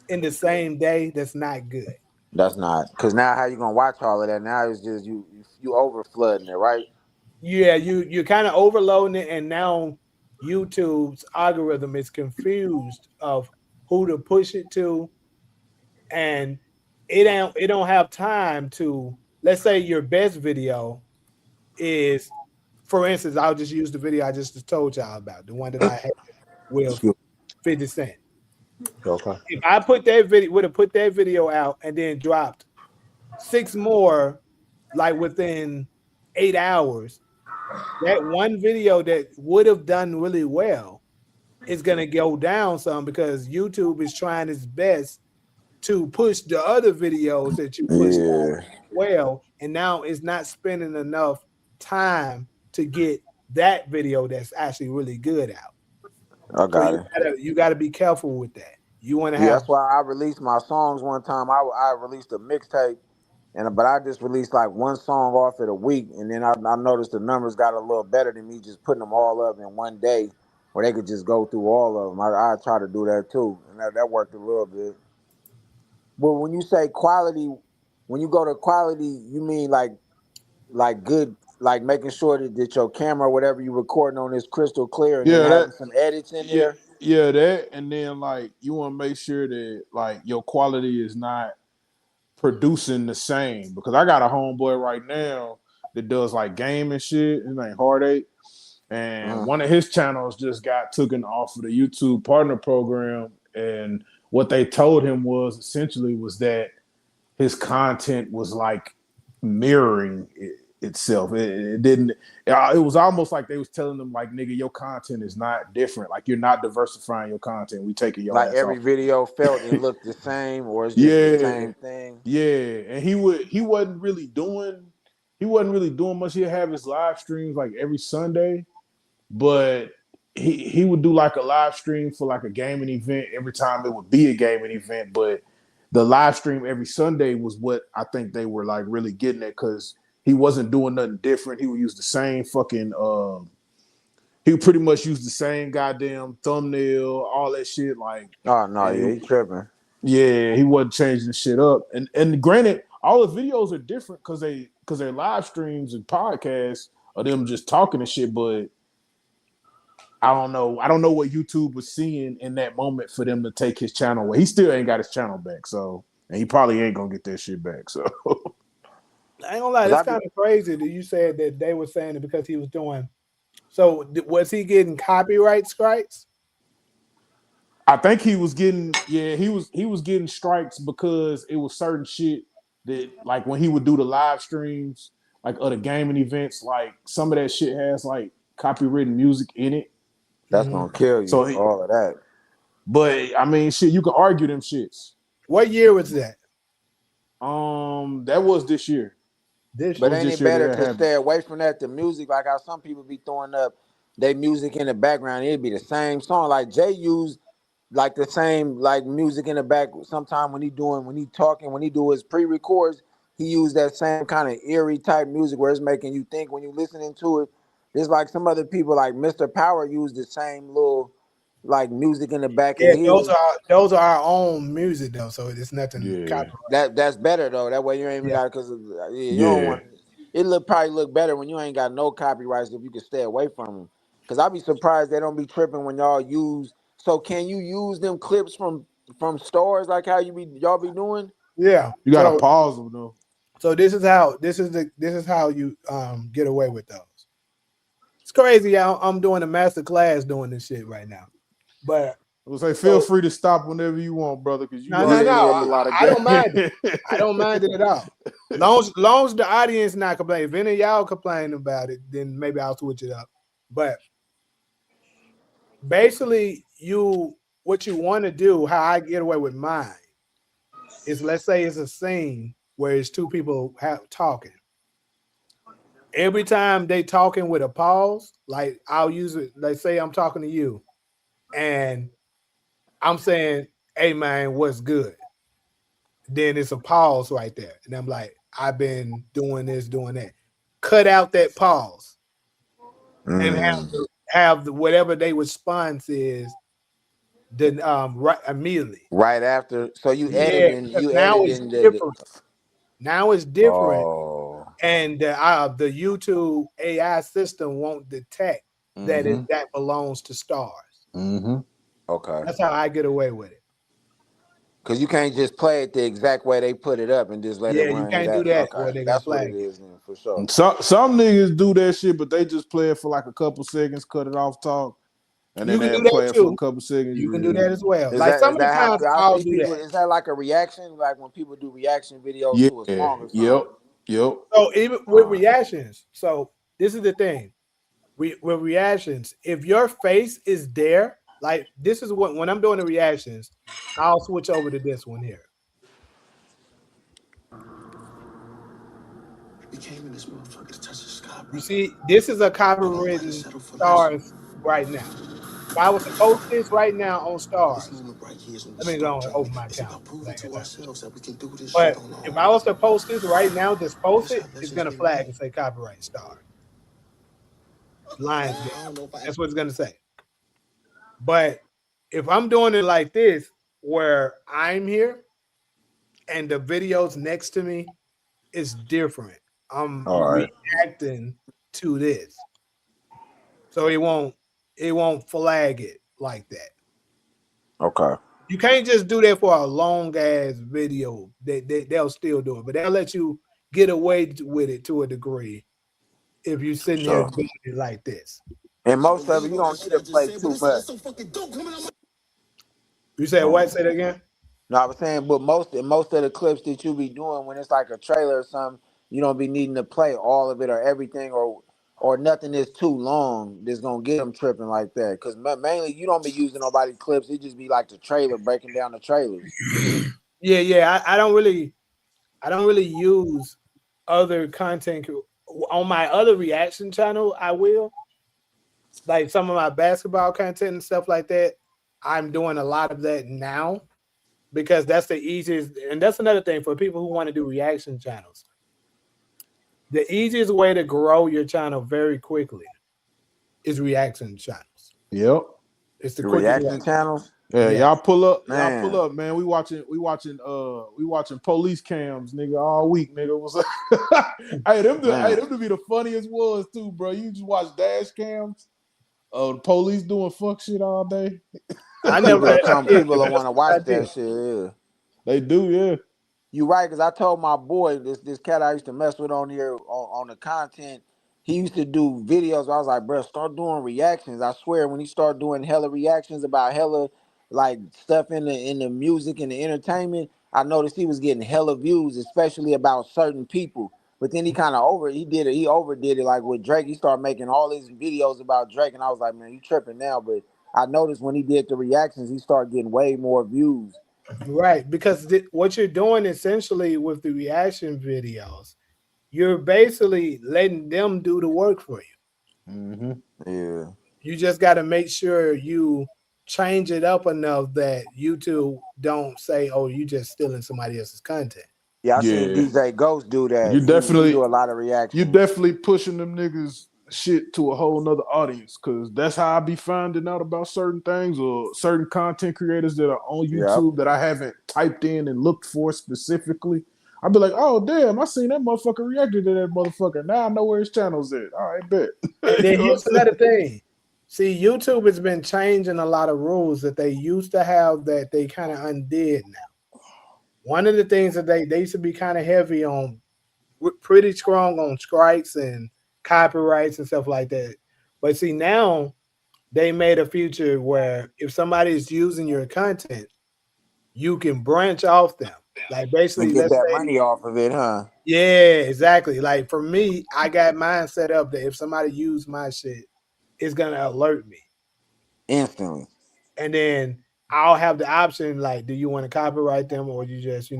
Speaker 1: in the same day, that's not good.
Speaker 6: That's not because now how you gonna watch all of that? Now it's just you over flooding it, right?
Speaker 1: Yeah, you're kind of overloading it, and now YouTube's algorithm is confused of who to push it to, and it don't have time to, let's say your best video is, for instance, I'll just use the video I just told y'all about, the one that I had with
Speaker 6: Excuse
Speaker 1: 50 Cent.
Speaker 6: me. Okay.
Speaker 1: If I put that video, would have put that video out and then dropped 6 more like within 8 hours, that one video that would have done really well is going to go down some because YouTube is trying its best to push the other videos that you pushed out
Speaker 6: Yeah,
Speaker 1: well, and now it's not spending enough time to get that video that's actually really good out.
Speaker 6: I
Speaker 1: So
Speaker 6: got it.
Speaker 1: you gotta be careful with that. You want to
Speaker 6: Yeah,
Speaker 1: have
Speaker 6: that's why I released my songs one time. I released a mixtape, but I just released like one song off it a week, and then I noticed the numbers got a little better than me just putting them all up in one day, where they could just go through all of them. I try to do that too, and that worked a little bit. But when you say quality, when you go to quality, you mean like good, like making sure that your camera, whatever you recording on, is crystal clear, and then
Speaker 2: Yeah,
Speaker 6: having some edits in
Speaker 2: yeah,
Speaker 6: there.
Speaker 2: yeah, that, and then like you want to make sure that like your quality is not producing the same because I got a homeboy right now that does like game and shit. His name Heartache, and
Speaker 6: Uh-huh.
Speaker 2: one of his channels just got taken off of the YouTube partner program. And what they told him was essentially was that his content was like mirroring itself. It didn't. It was almost like they was telling them like, "Nigga, your content is not different. Like you're not diversifying your content. We taking your
Speaker 6: Like
Speaker 2: ass
Speaker 6: every
Speaker 2: off."
Speaker 6: video felt and looked the same, or it's just the
Speaker 2: Yeah,
Speaker 6: same thing.
Speaker 2: yeah, and he wasn't really doing much. He'd have his live streams like every Sunday, but he would do like a live stream for like a gaming event every time it would be a gaming event. But the live stream every Sunday was what I think they were like really getting at because he wasn't doing nothing different. He would use the same fucking he would pretty much use the same goddamn thumbnail, all that shit. Like,
Speaker 6: Oh no, yeah,
Speaker 2: and
Speaker 6: he tripping.
Speaker 2: yeah, he wasn't changing the shit up. And granted, all the videos are different because they're live streams and podcasts of them just talking and shit. But I don't know. I don't know what YouTube was seeing in that moment for them to take his channel away. He still ain't got his channel back, so and he probably ain't gonna get that shit back. So
Speaker 1: I ain't gonna lie,
Speaker 6: 'Cause
Speaker 1: it's
Speaker 6: I be,
Speaker 1: kind of crazy that you said that they were saying it because he was doing. So was he getting copyright strikes?
Speaker 2: I think he was getting he was getting strikes because it was certain shit that like when he would do the live streams like other gaming events, like some of that shit has like copywritten music in it.
Speaker 6: that's
Speaker 1: Mhm.
Speaker 6: gonna kill
Speaker 2: So
Speaker 6: you. All of that.
Speaker 2: but I mean shit, you can argue them shits.
Speaker 1: What year was that?
Speaker 2: That was this year.
Speaker 1: This
Speaker 2: It
Speaker 6: But
Speaker 1: year.
Speaker 2: was
Speaker 6: ain't
Speaker 2: this
Speaker 6: it
Speaker 2: year that
Speaker 6: better
Speaker 2: it
Speaker 6: to
Speaker 2: happened.
Speaker 6: stay away from that? The music, like how some people be throwing up their music in the background, it'd be the same song. Like Jay used like the same like music in the back. Sometime when he talking, when he do his pre-records, he used that same kind of eerie type music where it's making you think when you listening to it. It's like some other people like Mr. Power used the same little like music in the back of
Speaker 1: Yeah,
Speaker 6: his.
Speaker 1: those are our own music though, so it's nothing
Speaker 2: Yeah.
Speaker 1: copyright.
Speaker 6: That's better though. That way you ain't even
Speaker 1: Yeah.
Speaker 6: got because you don't
Speaker 2: Yeah.
Speaker 6: want it. Probably look better when you ain't got no copyrights if you can stay away from them. Cause I'd be surprised they don't be tripping when y'all use. So can you use them clips from from stores like how y'all be doing?
Speaker 1: Yeah.
Speaker 3: You gotta
Speaker 1: So,
Speaker 3: pause them though.
Speaker 1: so this is how you get away with those. It's crazy. I'm doing a master class doing this shit right now. But
Speaker 3: I was like, feel
Speaker 1: so
Speaker 3: free to stop whenever you want, brother, because you
Speaker 1: no,
Speaker 3: are
Speaker 1: no, no.
Speaker 3: spitting a lot of
Speaker 1: I don't mind it.
Speaker 3: game.
Speaker 1: I don't mind it at all. Long as the audience not complaining. If any of y'all complain about it, then maybe I'll switch it up. But basically, what you want to do, how I get away with mine, is let's say it's a scene where it's two people talking. Every time they talking with a pause, like I'll use it. Let's say I'm talking to you, and I'm saying, "Hey man, what's good?" Then it's a pause right there, and I'm like, "I've been doing this, doing that." Cut out that pause and have the whatever they response is, then right immediately.
Speaker 6: Right after. So
Speaker 1: Yeah, because
Speaker 6: you
Speaker 1: now it's
Speaker 6: editing
Speaker 1: different. Now it's different,
Speaker 6: oh.
Speaker 1: and the YouTube AI system won't detect that belongs to stars.
Speaker 6: Okay.
Speaker 1: That's how I get away with it.
Speaker 6: Cause you can't just play it the exact way they put it up and just let it
Speaker 1: Yeah, you
Speaker 6: run.
Speaker 1: can't do
Speaker 6: That
Speaker 1: that,
Speaker 6: okay.
Speaker 1: or they gonna
Speaker 6: That's what it
Speaker 1: flag it.
Speaker 6: is then for sure.
Speaker 3: Some niggas do that shit, but they just play it for like a couple seconds, cut it off, talk, and
Speaker 1: You
Speaker 3: then
Speaker 1: can
Speaker 3: they
Speaker 1: do that
Speaker 3: play it for a
Speaker 1: too.
Speaker 3: couple seconds.
Speaker 1: You can do
Speaker 3: Yeah,
Speaker 1: that as well.
Speaker 6: Is
Speaker 1: Like
Speaker 6: that
Speaker 1: some of the
Speaker 6: how
Speaker 1: times
Speaker 6: I
Speaker 1: I'll
Speaker 6: see
Speaker 1: do
Speaker 6: people?
Speaker 1: that.
Speaker 6: Is that like a reaction? Like when people do reaction videos
Speaker 3: yeah,
Speaker 6: to a song or
Speaker 3: yep,
Speaker 6: something?
Speaker 3: yep.
Speaker 1: So even with reactions, so this is the thing. With reactions, if your face is there, like this is what when I'm doing the reactions, I'll switch over to this one here.
Speaker 5: We came in this motherfucker to touch the sky,
Speaker 1: You
Speaker 5: brother.
Speaker 1: see, this is a
Speaker 5: Nobody
Speaker 1: copywritten
Speaker 5: settle for less.
Speaker 1: stars right now. If I was to post this right now on
Speaker 5: This
Speaker 1: stars,
Speaker 5: moment right here is when we
Speaker 1: let me
Speaker 5: start
Speaker 1: go and open
Speaker 5: journey.
Speaker 1: my
Speaker 5: It's
Speaker 1: account.
Speaker 5: about proving
Speaker 1: Flag it
Speaker 5: to
Speaker 1: up.
Speaker 5: ourselves that we can do this shit
Speaker 1: But
Speaker 5: on our
Speaker 1: if I
Speaker 5: own.
Speaker 1: was to post this right now, just post
Speaker 5: This
Speaker 1: it,
Speaker 5: how
Speaker 1: it's
Speaker 5: legends
Speaker 1: gonna
Speaker 5: get
Speaker 1: flag
Speaker 5: made.
Speaker 1: and say copyright star. Lionsgate.
Speaker 5: I don't know if I
Speaker 1: That's what it's gonna say. But if I'm doing it like this, where I'm here and the video's next to me, it's different. I'm
Speaker 6: All right.
Speaker 1: reacting to this. So it won't flag it like that.
Speaker 6: Okay.
Speaker 1: You can't just do that for a long ass video. They'll still do it, but they'll let you get away with it to a degree if you're sitting here
Speaker 6: Sure.
Speaker 1: doing it like this.
Speaker 6: And most of it, you don't need to play too much.
Speaker 1: You said what? Say that again.
Speaker 6: No, I was saying, but most of the clips that you be doing when it's like a trailer or something, you don't be needing to play all of it or everything or nothing is too long that's gonna get them tripping like that. Cause mainly you don't be using nobody's clips. It just be like the trailer breaking down the trailers.
Speaker 1: Yeah. I don't really use other content on my other reaction channel. I will like some of my basketball content and stuff like that. I'm doing a lot of that now because that's the easiest, and that's another thing for people who want to do reaction channels. The easiest way to grow your channel very quickly is reaction channels.
Speaker 3: Yep.
Speaker 1: It's the
Speaker 6: The
Speaker 1: quickest way.
Speaker 6: reaction channels,
Speaker 3: Yeah,
Speaker 1: Yeah.
Speaker 3: y'all pull up,
Speaker 6: man.
Speaker 3: man. We watching police cams, nigga, all week, nigga. Was hey, them to be the funniest ones too, bro. You just watch dash cams, the police doing fuck shit all day.
Speaker 1: I never.
Speaker 6: People will
Speaker 1: I
Speaker 6: come.
Speaker 1: did.
Speaker 6: People will
Speaker 1: That's
Speaker 6: want to
Speaker 1: what I
Speaker 6: watch
Speaker 1: did.
Speaker 6: that shit. Yeah.
Speaker 3: They do, yeah.
Speaker 6: You right, because I told my boy, this cat I used to mess with on here on the content, he used to do videos. I was like, bro, start doing reactions. I swear, when he started doing hella reactions about hella like stuff in the music and the entertainment, I noticed he was getting hella views, especially about certain people. But then he kind of he overdid it. Like with Drake, he started making all his videos about Drake, and I was like, man, you tripping now. But I noticed when he did the reactions, he started getting way more views.
Speaker 1: Right, because what you're doing essentially with the reaction videos, you're basically letting them do the work for you.
Speaker 3: Mm-hmm.
Speaker 6: Yeah.
Speaker 1: You just got to make sure you change it up enough that YouTube don't say, "Oh, you just stealing somebody else's content."
Speaker 6: Yeah, I seen
Speaker 3: Yeah.
Speaker 6: DJ Ghost do that.
Speaker 3: You
Speaker 6: He
Speaker 3: definitely
Speaker 6: do a lot of reactions.
Speaker 3: pushing them niggas shit to a whole nother audience, because that's how I be finding out about certain things or certain content creators that are on
Speaker 6: Yep.
Speaker 3: YouTube that I haven't typed in and looked for specifically. I'd be like, oh damn, I seen that motherfucker reacted to that motherfucker. Now I know where his channel's at. All right, bet.
Speaker 1: And
Speaker 3: You
Speaker 1: then
Speaker 3: know what I'm
Speaker 1: here's
Speaker 3: saying?
Speaker 1: another thing: See, YouTube has been changing a lot of rules that they used to have that they kind of undid now. One of the things that they used to be kind of heavy on, pretty strong on strikes and copyrights and stuff like that. But see, now they made a feature where if somebody is using your content, you can branch off them. Like
Speaker 6: And
Speaker 1: basically,
Speaker 6: get
Speaker 1: let's
Speaker 6: that
Speaker 1: say,
Speaker 6: money off of it, huh?
Speaker 1: yeah, exactly. Like for me, I got mine set up that if somebody used my shit, it's gonna alert me.
Speaker 6: Instantly.
Speaker 1: And then I'll have the option like, do you want to copyright them or you just,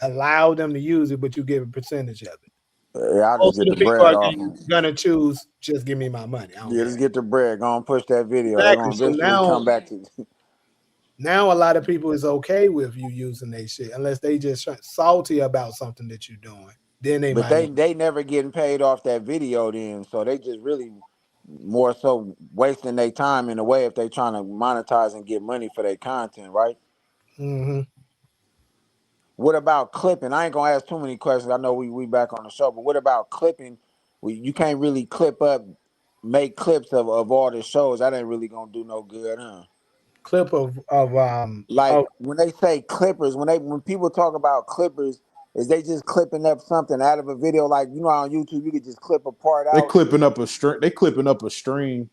Speaker 1: allow them to use it, but you give a percentage of it.
Speaker 6: Yeah, I'll just
Speaker 1: Most of
Speaker 6: get
Speaker 1: the
Speaker 6: the
Speaker 1: people
Speaker 6: bread
Speaker 1: are
Speaker 6: off them.
Speaker 1: gonna choose just give me my money. I don't
Speaker 6: Yeah,
Speaker 1: care.
Speaker 6: just get the bread. Go and push that video. They're
Speaker 1: Exactly.
Speaker 6: gonna
Speaker 1: So
Speaker 6: eventually come back to
Speaker 1: now a lot of people is okay with you using their shit unless they just salty about something that you're doing. Then they
Speaker 6: but
Speaker 1: might not.
Speaker 6: they never getting paid off that video then. So they just really more so wasting their time in a way if they trying to monetize and get money for their content, right?
Speaker 1: Mm-hmm.
Speaker 6: What about clipping? I ain't gonna ask too many questions. I know we back on the show, but what about clipping? You can't really clip up, make clips of all the shows. That ain't really gonna do no good, huh?
Speaker 1: Clip
Speaker 6: Like
Speaker 1: of
Speaker 6: when they say clippers, when people talk about clippers, is they just clipping up something out of a video? Like on YouTube, you could just clip a part
Speaker 3: They
Speaker 6: out.
Speaker 3: clipping up a string. They clipping up a stream.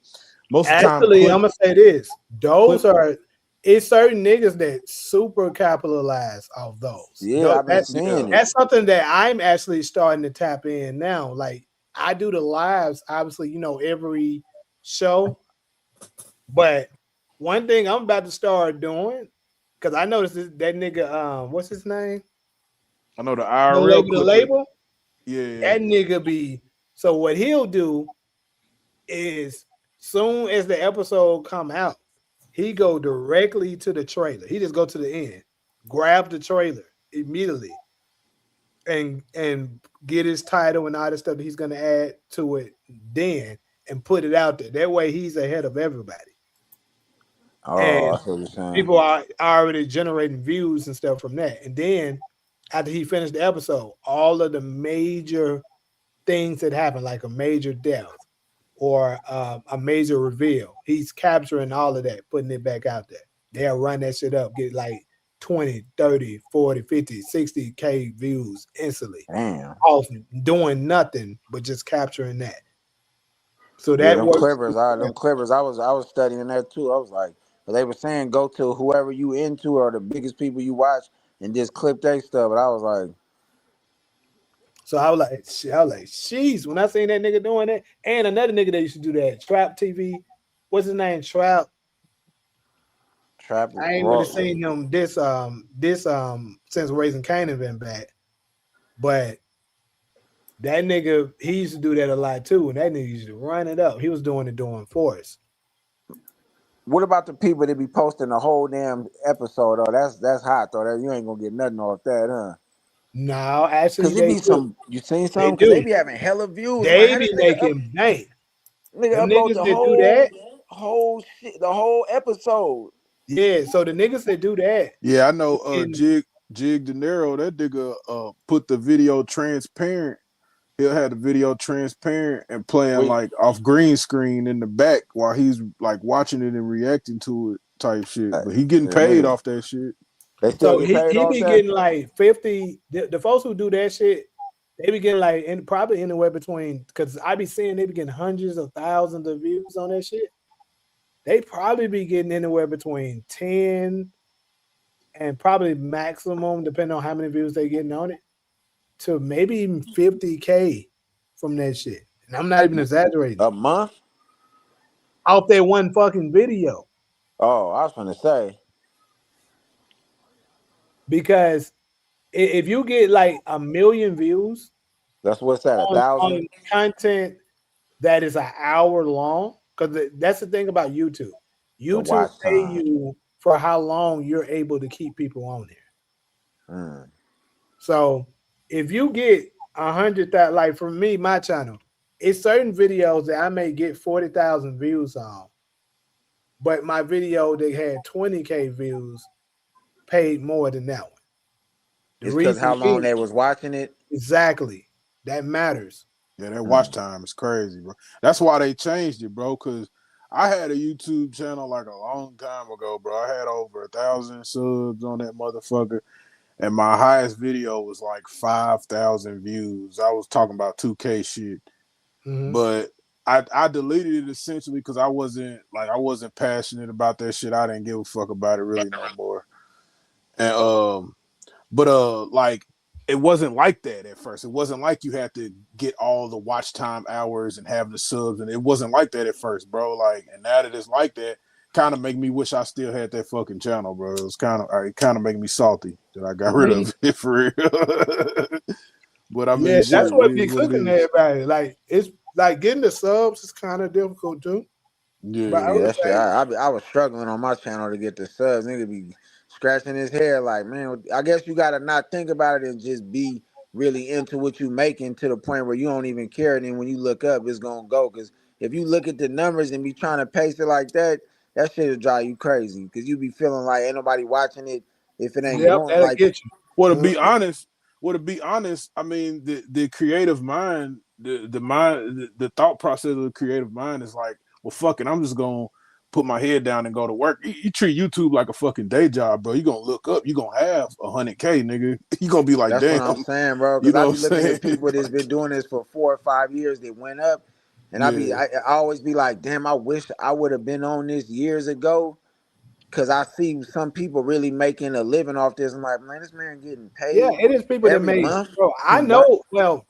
Speaker 3: Most of the time,
Speaker 1: actually, I'm gonna say this. Those
Speaker 3: clip.
Speaker 1: are it's certain niggas that super capitalize off those.
Speaker 6: Yeah, I've been
Speaker 1: That
Speaker 6: seeing it.
Speaker 1: that's something that I'm actually starting to tap in now. Like I do the lives, obviously, every show. But one thing I'm about to start doing, because I noticed that nigga, what's his name?
Speaker 3: I know the
Speaker 1: The
Speaker 3: IRL
Speaker 1: label, the
Speaker 3: clipping.
Speaker 1: label.
Speaker 3: Yeah,
Speaker 1: That nigga be so what he'll do is soon as the episode come out, he go directly to the trailer. He just go to the end, grab the trailer immediately, and get his title and all the stuff that he's gonna add to it then and put it out there. That way he's ahead of everybody.
Speaker 6: Oh,
Speaker 1: And
Speaker 6: I see what you're saying.
Speaker 1: people are already generating views and stuff from that. And then after he finished the episode, all of the major things that happen, like a major death or a major reveal, he's capturing all of that, putting it back out there. They'll run that shit up, get like 20, 30, 40, 50, 60K views instantly
Speaker 6: Damn.
Speaker 1: off doing nothing but just capturing that. So
Speaker 6: Yeah,
Speaker 1: that works.
Speaker 6: them clippers. I was studying that too. I was like, but they were saying go to whoever you into or the biggest people you watch and just clip their stuff. But I was like,
Speaker 1: So I was like, sheesh. When I seen that nigga doing that, and another nigga that used to do that, Trap TV, what's his name? Trap.
Speaker 6: trap
Speaker 1: I ain't really
Speaker 6: raw.
Speaker 1: seen him this since Raising Kanan been back. But that nigga, he used to do that a lot too. And that nigga used to run it up. He was doing it during Force.
Speaker 6: What about the people that be posting the whole damn episode though? That's hot though. That you ain't gonna get nothing off that, huh?
Speaker 1: No, actually
Speaker 6: Cause it
Speaker 1: they
Speaker 6: be
Speaker 1: do.
Speaker 6: some. You seen
Speaker 1: They
Speaker 6: something? Cause they
Speaker 1: do.
Speaker 6: be having hella views, man.
Speaker 1: They
Speaker 6: How
Speaker 1: be
Speaker 6: this
Speaker 1: making bank.
Speaker 6: nigga
Speaker 1: Them
Speaker 6: upload
Speaker 1: niggas
Speaker 6: the
Speaker 1: that do that,
Speaker 6: whole shit, the whole episode?
Speaker 1: yeah. So the niggas that do that,
Speaker 3: yeah. I know.
Speaker 1: and
Speaker 3: Jig De Niro, that nigga, put the video transparent. He'll have the video transparent and playing
Speaker 6: Wait,
Speaker 3: like off green screen in the back while he's like watching it and reacting to it type shit. But he getting
Speaker 6: yeah,
Speaker 3: paid
Speaker 6: nigga,
Speaker 3: off that shit.
Speaker 6: they still
Speaker 1: so
Speaker 6: get
Speaker 1: he
Speaker 6: paid
Speaker 1: he
Speaker 6: off
Speaker 1: be
Speaker 6: that?
Speaker 1: getting like 50. The folks who do that shit, they be getting like probably anywhere between, because I be seeing they be getting hundreds of thousands of views on that shit. They probably be getting anywhere between 10 and probably maximum, depending on how many views they getting on it, to maybe even 50K from that shit. And I'm not even exaggerating.
Speaker 6: A month?
Speaker 1: Off that one fucking video.
Speaker 6: Oh, I was gonna say.
Speaker 1: Because if you get like 1 million views
Speaker 6: That's what's that,
Speaker 1: on
Speaker 6: 1,000?
Speaker 1: content that is an hour long, because that's the thing about YouTube.
Speaker 6: The
Speaker 1: YouTube
Speaker 6: watch
Speaker 1: pay
Speaker 6: time.
Speaker 1: you for how long you're able to keep people on there.
Speaker 6: Mm.
Speaker 1: So if you get 100,000, like for me, my channel, it's certain videos that I may get 40,000 views on, but my video that had 20K views paid more than that one. The
Speaker 6: It's because
Speaker 1: reason
Speaker 6: how long
Speaker 1: being,
Speaker 6: they was watching it.
Speaker 1: exactly, that matters.
Speaker 3: Yeah, that watch time is crazy, bro. That's why they changed it, bro. Cause I had a YouTube channel like a long time ago, bro. I had over 1,000 subs on that motherfucker, and my highest video was like 5,000 views. I was talking about 2K shit, but I deleted it essentially because I wasn't passionate about that shit. I didn't give a fuck about it really no more, and but like it wasn't like that at first. It wasn't like you had to get all the watch time hours and have the subs, and it wasn't like that at first, bro. Like, and now that it's like that, kind of make me wish I still had that fucking channel, bro. It kind of make me salty that I got rid of it for real. But I mean,
Speaker 1: Yeah,
Speaker 3: shit,
Speaker 1: that's
Speaker 3: it
Speaker 1: what
Speaker 3: is
Speaker 1: be
Speaker 3: what it
Speaker 1: cooking to
Speaker 3: is.
Speaker 1: everybody. Like it's like getting the subs is kind of difficult too. But I
Speaker 3: Yeah,
Speaker 6: Yeah,
Speaker 1: would
Speaker 6: that shit.
Speaker 1: say,
Speaker 6: I was struggling on my channel to get the subs. Nigga be scratching his head like, man. I guess you gotta not think about it and just be really into what you making to the point where you don't even care. And then when you look up, it's gonna go. Cause if you look at the numbers and be trying to paste it like that, that shit will drive you crazy. Cause you be feeling like ain't nobody watching it if it ain't
Speaker 1: yep,
Speaker 6: growing
Speaker 1: that'll
Speaker 6: like.
Speaker 1: get you.
Speaker 3: Well, to
Speaker 6: Mhm.
Speaker 3: be honest, I mean the creative mind, the mind, the thought process of the creative mind is like, well, fuck it, I'm just gonna put my head down and go to work. You treat YouTube like a fucking day job, bro. You gonna look up, you gonna have 100K, nigga. You gonna be like,
Speaker 6: That's what I'm
Speaker 3: damn,
Speaker 6: saying, bro.
Speaker 3: you
Speaker 6: Because I
Speaker 3: know
Speaker 6: be
Speaker 3: what I'm
Speaker 6: looking
Speaker 3: saying?
Speaker 6: at people that's been doing this for 4 or 5 years that went up, and
Speaker 3: Yeah,
Speaker 6: I always be like, damn, I wish I would have been on this years ago. Cause I see some people really making a living off this. I'm like, man, this man getting
Speaker 1: Yeah,
Speaker 6: paid
Speaker 1: it is people that
Speaker 6: every
Speaker 1: make.
Speaker 6: month
Speaker 1: Bro,
Speaker 6: to
Speaker 1: I
Speaker 6: watch.
Speaker 1: know. Well,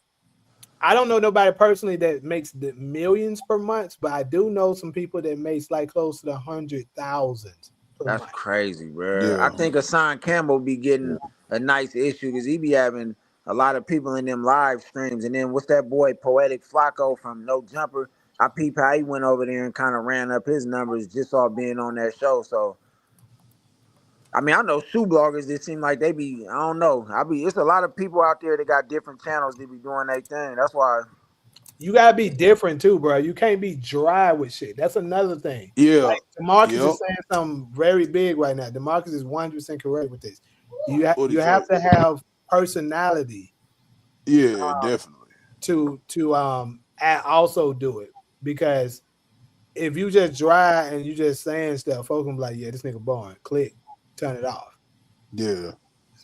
Speaker 1: I don't know nobody personally that makes the millions per month, but I do know some people that makes like close to the 100,000 per
Speaker 6: That's
Speaker 1: month.
Speaker 6: crazy, bro. I
Speaker 3: yeah,
Speaker 6: think Hassan Campbell be getting a nice issue because he be having a lot of people in them live streams. And then what's that boy, Poetic Flacco from No Jumper? I peep how he went over there and kind of ran up his numbers just off being on that show. So I mean, I know shoe bloggers that seem like they be, I don't know. It's a lot of people out there that got different channels that be doing their thing. That's why.
Speaker 1: You gotta be different too, bro. You can't be dry with shit. That's another thing.
Speaker 3: yeah,
Speaker 1: Like Demarcus
Speaker 3: yep.
Speaker 1: is saying something very big right now. Demarcus is 100% correct with this.
Speaker 3: What do
Speaker 1: You
Speaker 3: you
Speaker 1: have
Speaker 3: say?
Speaker 1: to have personality
Speaker 3: Yeah, definitely.
Speaker 1: to also do it, because if you just dry and you just saying stuff, folks gonna be like, yeah, this nigga boring. Click, turn it off.
Speaker 3: Yeah,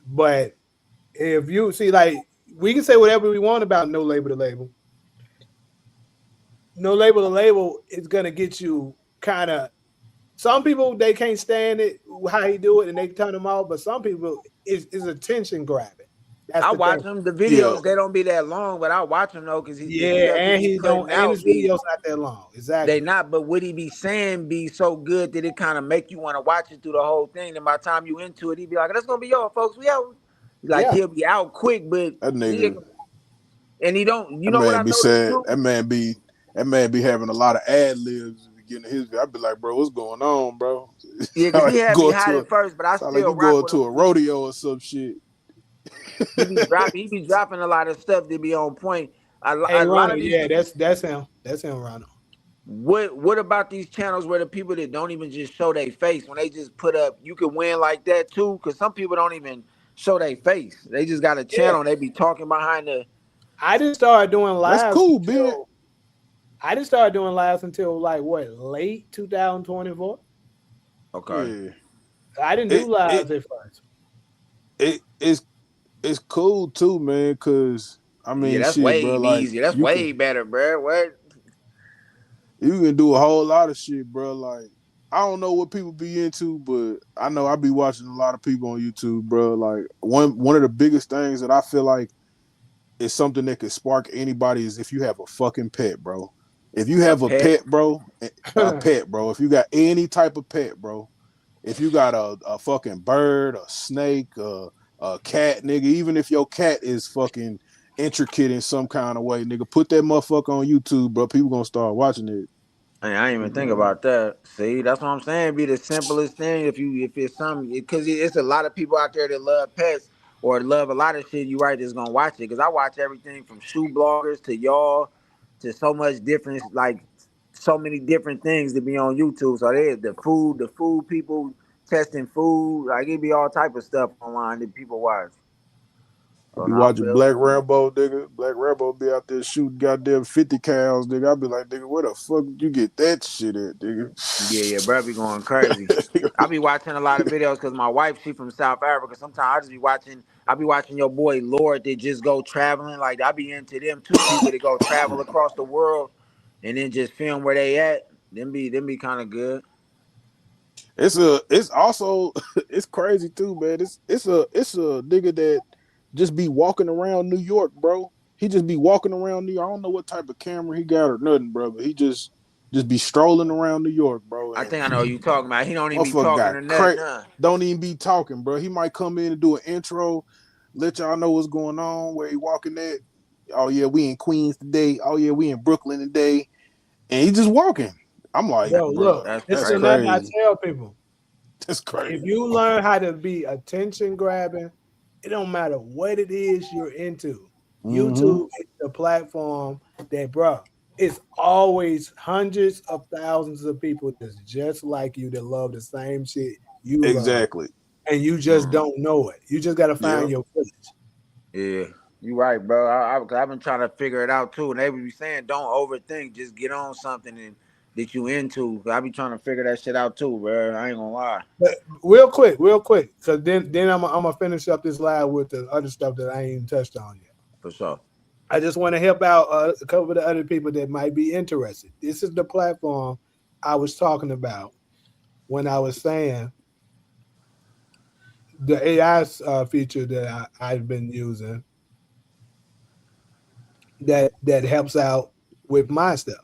Speaker 1: But if you see, like, we can say whatever we want about no label to label. No label to label is gonna get you kind of. Some people they can't stand it how he do it and they turn him off, but some people is attention grabbing. That's
Speaker 6: I
Speaker 1: the
Speaker 6: watch
Speaker 1: thing.
Speaker 6: them. The
Speaker 3: yeah,
Speaker 6: videos, they don't be that long, but I watch them though, because the
Speaker 1: Yeah,
Speaker 6: stuff he
Speaker 1: and
Speaker 6: be
Speaker 1: he don't,
Speaker 6: putting
Speaker 1: and his
Speaker 6: out be,
Speaker 1: videos not that long.
Speaker 6: they
Speaker 1: Exactly.
Speaker 6: not, but what he be saying be so good that it kind of make you want to watch it through the whole thing. And by the time you into it, he be like, that's going to be all, folks. We out. Like,
Speaker 1: Yeah.
Speaker 6: he'll be out quick, but
Speaker 3: that
Speaker 6: he,
Speaker 3: nigga.
Speaker 6: and he don't, you
Speaker 3: That
Speaker 6: know what I
Speaker 3: man be
Speaker 6: noticed
Speaker 3: saying
Speaker 6: too?
Speaker 3: that man be having a lot of ad libs at the beginning of his video. I'd be like, bro, what's going on, bro?
Speaker 6: Yeah,
Speaker 3: Sound
Speaker 6: because he
Speaker 3: like you
Speaker 6: had me
Speaker 3: going
Speaker 6: hot
Speaker 3: to
Speaker 6: at first, but I
Speaker 3: sound like
Speaker 6: still
Speaker 3: you
Speaker 6: rock
Speaker 3: going
Speaker 6: with him
Speaker 3: to a
Speaker 6: because
Speaker 3: rodeo or some shit.
Speaker 6: he be dropping a lot of stuff that be on point.
Speaker 1: Hey
Speaker 6: A lot
Speaker 1: Ronald,
Speaker 6: of these
Speaker 1: yeah, that's him. That's him, Ronald.
Speaker 6: What about these channels where the people that don't even just show their face when they just put up you can win like that too? Because some people don't even show their face. They just got a
Speaker 1: Yeah.
Speaker 6: channel and they be talking behind the.
Speaker 1: I didn't start doing
Speaker 3: That's
Speaker 1: lives
Speaker 3: cool, Ben.
Speaker 1: until I didn't start doing lives until like what, late 2024.
Speaker 6: Okay.
Speaker 3: Yeah.
Speaker 1: I didn't do
Speaker 3: It it
Speaker 1: lives at first.
Speaker 3: it it's cool too, man, cause I
Speaker 6: Yeah,
Speaker 3: mean
Speaker 6: that's
Speaker 3: shit,
Speaker 6: way
Speaker 3: bro. Like
Speaker 6: easier. That's way better, bro. What?
Speaker 3: you can do a whole lot of shit, bro. Like I don't know what people be into, but I know I be watching a lot of people on YouTube, bro. Like one of the biggest things that I feel like is something that could spark anybody is if you have a fucking pet, bro. If you
Speaker 6: A
Speaker 3: have a
Speaker 6: pet?
Speaker 3: pet, bro, a pet, bro. If you got any type of pet, bro. If you got a fucking bird, a snake, a cat, nigga, even if your cat is fucking intricate in some kind of way, nigga, put that motherfucker on YouTube, bro. People gonna start watching it.
Speaker 6: Hey, I didn't even think about that. See, that's what I'm saying. Be the simplest thing if it's something because it's a lot of people out there that love pets or love a lot of shit. You right, that's gonna watch it because I watch everything from shoe bloggers to y'all to so much different, like so many different things to be on YouTube. So there's the food people testing food, like it be all type of stuff online that people watch. Oh,
Speaker 3: Be
Speaker 6: no, I
Speaker 3: watching
Speaker 6: feel
Speaker 3: Black
Speaker 6: you.
Speaker 3: Rambo, nigga. Black Rambo be out there shooting goddamn 50 cows, nigga. I be like, nigga, where the fuck did you get that shit at,
Speaker 6: Yeah, bro, be going crazy.
Speaker 3: nigga?
Speaker 6: I be watching a lot of videos because my wife, she from South Africa. Sometimes I be watching your boy Lord that just go traveling. Like I be into them too, people that go travel across the world and then just film where they at. Them be kind of good.
Speaker 3: It's also it's crazy too, man. It's a nigga that just be walking around New York, bro. He just be walking around New York. I don't know what type of camera he got or nothing, bro. But he just be strolling around New York, bro.
Speaker 6: I
Speaker 3: And
Speaker 6: think I know what you talking about. He don't even be
Speaker 3: motherfucker
Speaker 6: talking
Speaker 3: got
Speaker 6: or nothing,
Speaker 3: crack.
Speaker 6: huh?
Speaker 3: Don't even be talking, bro. He might come in and do an intro, let y'all know what's going on, where he walking at. Oh yeah, we in Queens today. Oh yeah, we in Brooklyn today. And he just walking. I'm like,
Speaker 7: Bro,
Speaker 3: bro,
Speaker 7: look,
Speaker 6: That's
Speaker 7: this is
Speaker 3: that's
Speaker 6: crazy.
Speaker 7: another I
Speaker 3: crazy.
Speaker 7: tell people.
Speaker 3: That's crazy.
Speaker 7: If you learn how to be attention grabbing, it don't matter what it is you're into.
Speaker 3: Mm-hmm.
Speaker 7: YouTube is the platform that, bro, it's always hundreds of thousands of people that's just like you that love the same shit you love,
Speaker 3: Exactly.
Speaker 7: and you just don't know it. You just got to
Speaker 3: Yeah.
Speaker 7: find your village.
Speaker 6: Yeah, you right, bro. I've been trying to figure it out too, and they be saying don't overthink, just get on something and that you into. I be trying to figure that shit out too, bro. I ain't gonna lie,
Speaker 7: But real quick, because then I'm gonna finish up this live with the other stuff that I ain't even touched on yet.
Speaker 6: for sure.
Speaker 7: I just want to help out a couple of the other people that might be interested. This is the platform I was talking about when I was saying the AI feature that I've been using that helps out with my stuff.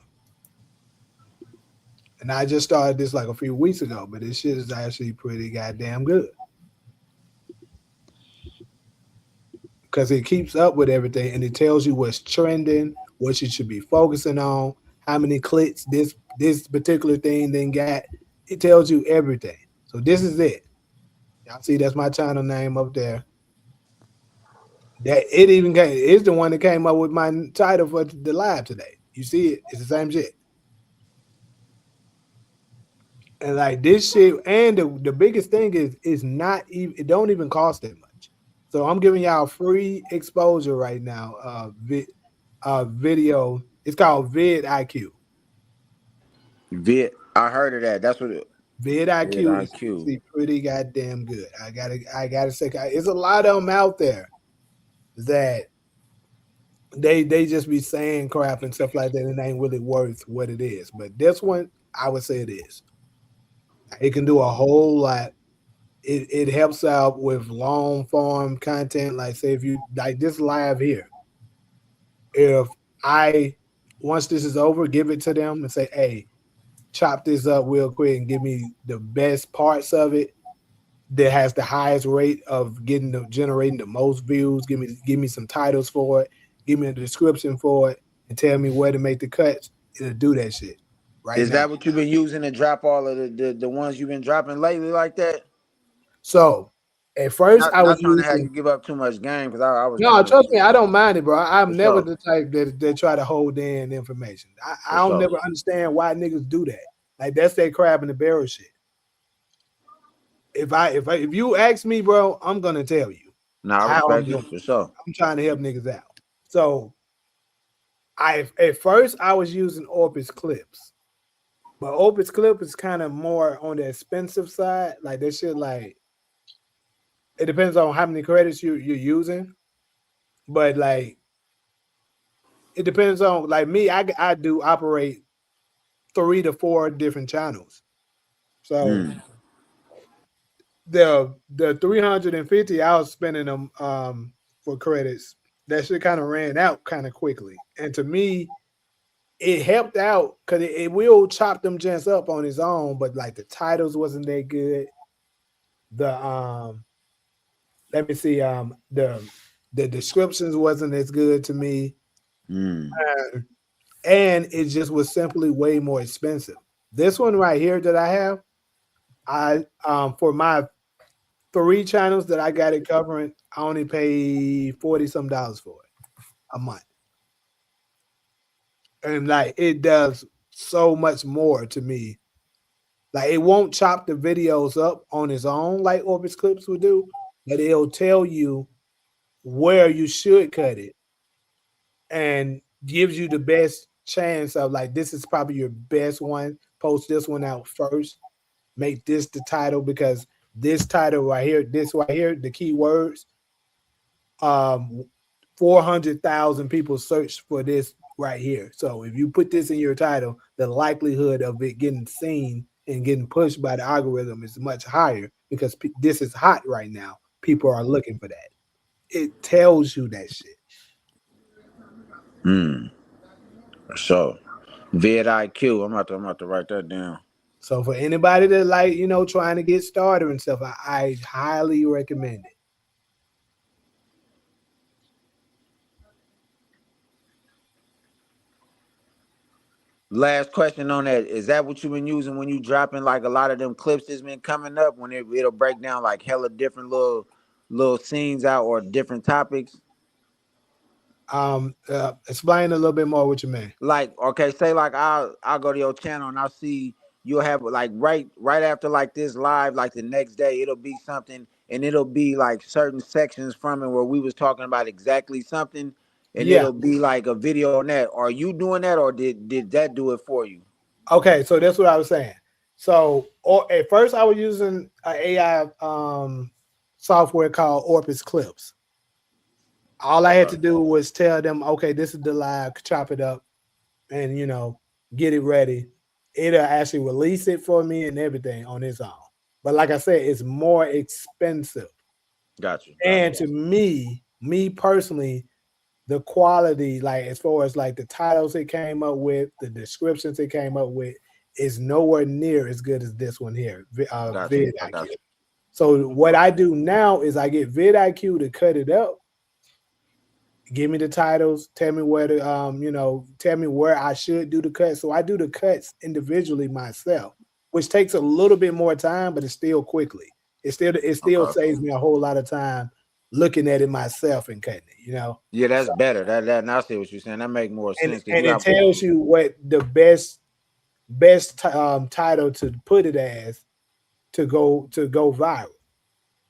Speaker 7: And I just started this like a few weeks ago, but this shit is actually pretty goddamn good because it keeps up with everything and it tells you what's trending, what you should be focusing on, how many clicks this particular thing then got. It tells you everything. So this is it. Y'all see that's my channel name up there. That it even came is the one that came up with my title for the live today. You see it? It's the same shit. And like this shit, and the biggest thing is not even it don't even cost that much. So I'm giving y'all free exposure right now. Video. It's called VidIQ.
Speaker 6: I heard of that. That's what it. Vid
Speaker 7: VidIQ is
Speaker 6: IQ.
Speaker 7: actually pretty goddamn good. I gotta say, it's a lot of them out there that they just be saying crap and stuff like that, and it ain't really worth what it is. But this one, I would say it is. It can do a whole lot. It helps out with long form content. Like say if you like this live here, if I once this is over, give it to them and say, hey, chop this up real quick and give me the best parts of it that has the highest rate of generating the most views. Give me some titles for it. Give me a description for it, and tell me where to make the cuts. It'll do that shit right
Speaker 6: Is
Speaker 7: now.
Speaker 6: that what you've been using to drop all of the ones you've been dropping lately like that?
Speaker 7: So at first I was
Speaker 6: Not trying to have
Speaker 7: using
Speaker 6: you give up too much game because I was
Speaker 7: no,
Speaker 6: trying to
Speaker 7: trust me, I don't mind it, bro. I'm
Speaker 6: for
Speaker 7: never
Speaker 6: sure,
Speaker 7: the type that try to hold in information. I
Speaker 6: for
Speaker 7: don't
Speaker 6: sure.
Speaker 7: never understand why niggas do that. Like that's that crab in the barrel shit. If you ask me, bro, I'm gonna tell you
Speaker 6: Nah, I
Speaker 7: how I'm
Speaker 6: respect
Speaker 7: doing.
Speaker 6: it for sure.
Speaker 7: I'm trying to help niggas out. So I at first I was using Orbis clips, but Orbis clip is kind of more on the expensive side. Like that shit, like it depends on how many credits you're using, but like it depends on like me. I do operate 3 to 4 different channels. So
Speaker 6: Mm.
Speaker 7: the 350 I was spending them for credits. That shit kind of ran out kind of quickly, and to me it helped out because it will chop them gents up on its own, but like the titles wasn't that good. The let me see, the descriptions wasn't as good to me.
Speaker 6: Mm.
Speaker 7: Uh, and it just was simply way more expensive. This one right here that I have, I for my 3 channels that I got it covering, I only pay $40 for it a month. And like it does so much more to me. Like it won't chop the videos up on its own like Orbis Clips would do, but it'll tell you where you should cut it and gives you the best chance of like this is probably your best one. Post this one out first. Make this the title because this title right here, this right here, the keywords, 400,000 people searched for this right here. So if you put this in your title, the likelihood of it getting seen and getting pushed by the algorithm is much higher because this is hot right now. People are looking for that. It tells you that shit.
Speaker 6: So, vidIQ. I'm about to write that down.
Speaker 7: So for anybody that like, trying to get started and stuff, I highly recommend it.
Speaker 6: Last question on that. Is that what you've been using when you dropping like a lot of them clips that's been coming up when it'll break down like hella different little scenes out or different topics?
Speaker 7: Explain a little bit more what you mean.
Speaker 6: Like, okay, say like I'll go to your channel and I'll see you'll have like right after like this live, like the next day, it'll be something and it'll be like certain sections from it where we was talking about exactly something and
Speaker 7: Yeah.
Speaker 6: it'll be like a video on that. Are you doing that or did that do it for you?
Speaker 7: Okay, so that's what I was saying. So at first I was using an AI software called Orpus Clips. All I had to do was tell them, okay, this is the live, chop it up, and get it ready. It'll actually release it for me and everything on its own. But like I said, it's more expensive.
Speaker 6: Got you.
Speaker 7: And to me personally, the quality, like as far as like the titles it came up with, the descriptions it came up with, is nowhere near as good as this one here, vidIQ. So what I do now is I get vidIQ to cut it up, give me the titles, tell me where to tell me where I should do the cuts. So I do the cuts individually myself, which takes a little bit more time, but it's still quickly. It still saves me a whole lot of time looking at it myself and cutting it,
Speaker 6: Yeah, that's better. That and I see what you're saying. That make more sense.
Speaker 7: And it tells you what the best title to put it as to go viral.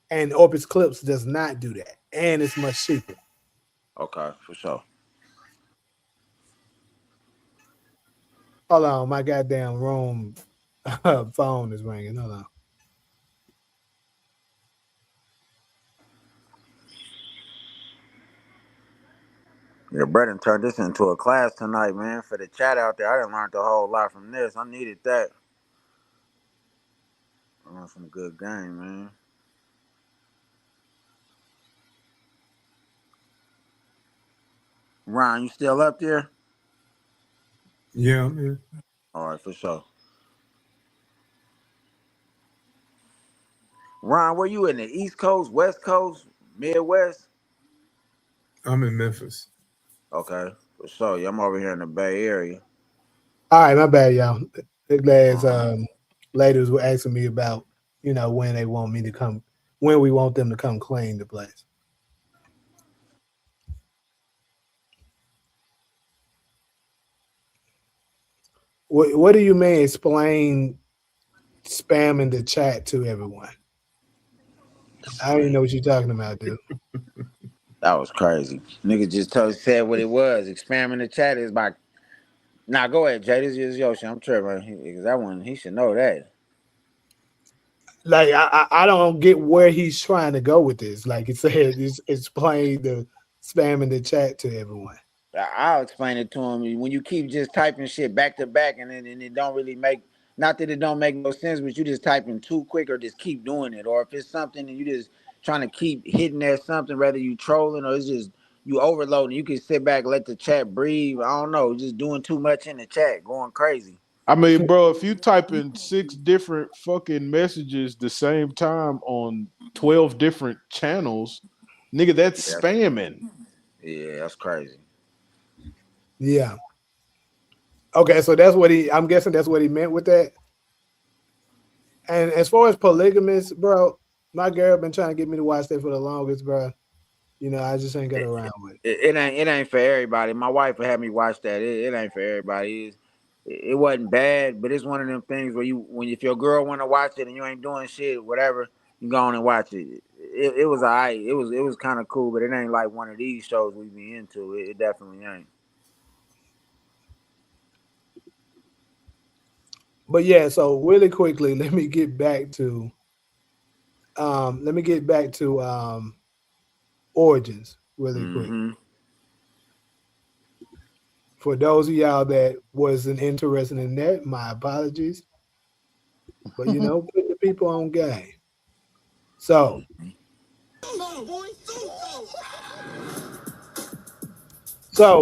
Speaker 7: And Opus Clips does not do that, and it's much cheaper.
Speaker 6: Okay, for sure.
Speaker 7: Hold on, my goddamn room phone is ringing. Hold on.
Speaker 6: Yeah, Brendan turned this into a class tonight, man. For the chat out there, I done learned a whole lot from this. I needed that. I learned some good game, man. Ron, you still up there?
Speaker 2: Yeah, I'm here.
Speaker 6: All right, for sure. Ron, where you in the East Coast, West Coast, Midwest?
Speaker 2: I'm in Memphis.
Speaker 6: Okay, for sure. Yeah, I'm over here in the Bay Area.
Speaker 7: All right, my bad, y'all. The last ladies were asking me about, when they want me to come, when we want them to come clean the place. What do you mean explain spamming the chat to everyone? I don't even know what you're talking about, dude.
Speaker 6: That was crazy. Nigga just said what it was. Spamming the chat is my. Nah, go ahead, Jay. This is Yoshi. I'm tripping. Because that one, he should know that.
Speaker 7: Like I don't get where he's trying to go with this. Like it said, explain the spamming the chat to everyone.
Speaker 6: I'll explain it to him. When you keep just typing shit back to back and it don't really make, not that it don't make no sense, but you just typing too quick or just keep doing it. Or if it's something and you just trying to keep hitting at something, whether you trolling or it's just you overloading, you can sit back, let the chat breathe. I don't know, just doing too much in the chat, going crazy.
Speaker 3: I mean, bro, if you type in 6 different fucking messages the same time on 12 different channels, nigga, that's spamming.
Speaker 6: Yeah, that's crazy.
Speaker 7: Yeah. Okay, so I'm guessing that's what he meant with that. And as far as polygamous, bro, my girl been trying to get me to watch that for the longest, bro. I just ain't got around with it.
Speaker 6: It ain't for everybody. My wife had me watch that. It ain't for everybody. It wasn't bad, but it's one of them things where if your girl want to watch it and you ain't doing shit, whatever, You go on and watch it. It was alright. It was kind of cool, but it ain't like one of these shows we be into. It definitely ain't.
Speaker 7: But yeah, so really quickly, let me get back to Origins really quick.
Speaker 6: Mm-hmm.
Speaker 7: For those of y'all that wasn't interested in that, my apologies. But you know, put the people on game. So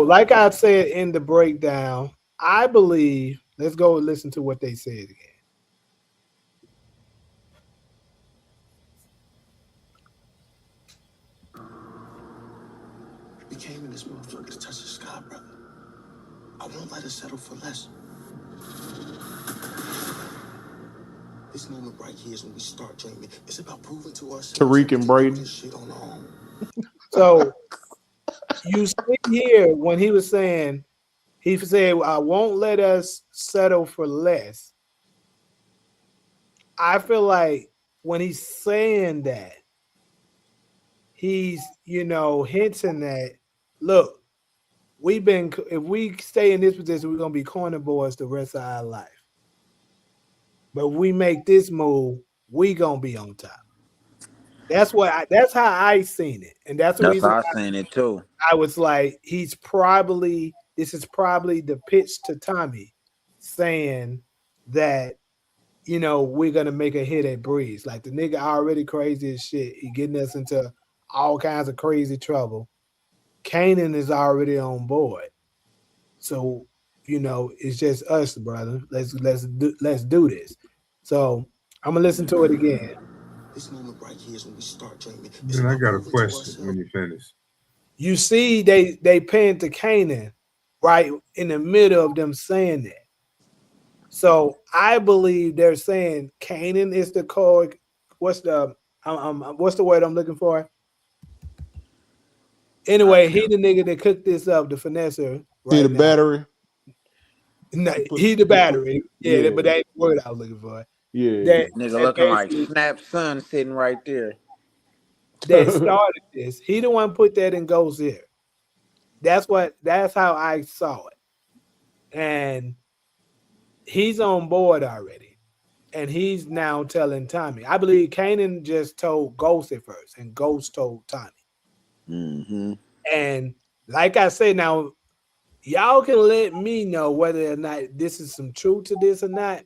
Speaker 7: like I said in the breakdown, I believe, let's go and listen to what they said again.
Speaker 5: We came in this motherfucker to touch the sky, brother. I won't let us settle for less. This moment right here is when we start dreaming. It's about proving to ourselves
Speaker 3: Tariq
Speaker 5: that
Speaker 3: and
Speaker 5: we can do
Speaker 3: Braden.
Speaker 5: this shit on our own.
Speaker 7: So you see here when he was saying, he said, I won't let us settle for less. I feel like when he's saying that, he's, hinting that, look, if we stay in this position, we're going to be corner boys the rest of our life. But we make this move, we going to be on top. That's how I seen it. And that's the
Speaker 6: That's
Speaker 7: reason
Speaker 6: how I seen it too.
Speaker 7: I was like, this is probably the pitch to Tommy saying that, we're going to make a hit at Breeze. Like the nigga already crazy as shit. He getting us into all kinds of crazy trouble. Kanan is already on board. So, it's just us, brother. Let's do this. So I'm going to listen to it again.
Speaker 5: This moment right here is when we start dreaming.
Speaker 2: Then I got a question when you finish.
Speaker 7: You see, they paying to Kanan right in the middle of them saying that. So I believe they're saying Kanan is the core. What's the word I'm looking for? Anyway, he the nigga that cooked this up, the finesser.
Speaker 3: See
Speaker 7: Right
Speaker 3: the
Speaker 7: now.
Speaker 3: battery.
Speaker 7: No, he the battery. Yeah, but that's the word I was looking for.
Speaker 3: Yeah.
Speaker 7: That
Speaker 6: Nigga looking like Snap Son sitting right there.
Speaker 7: that started this. He the one put that in Ghost here. That's how I saw it. And he's on board already. And he's now telling Tommy. I believe Kanan just told Ghost at first, and Ghost told Tommy.
Speaker 6: Mm-hmm.
Speaker 7: And like I said, now y'all can let me know whether or not this is some truth to this or not.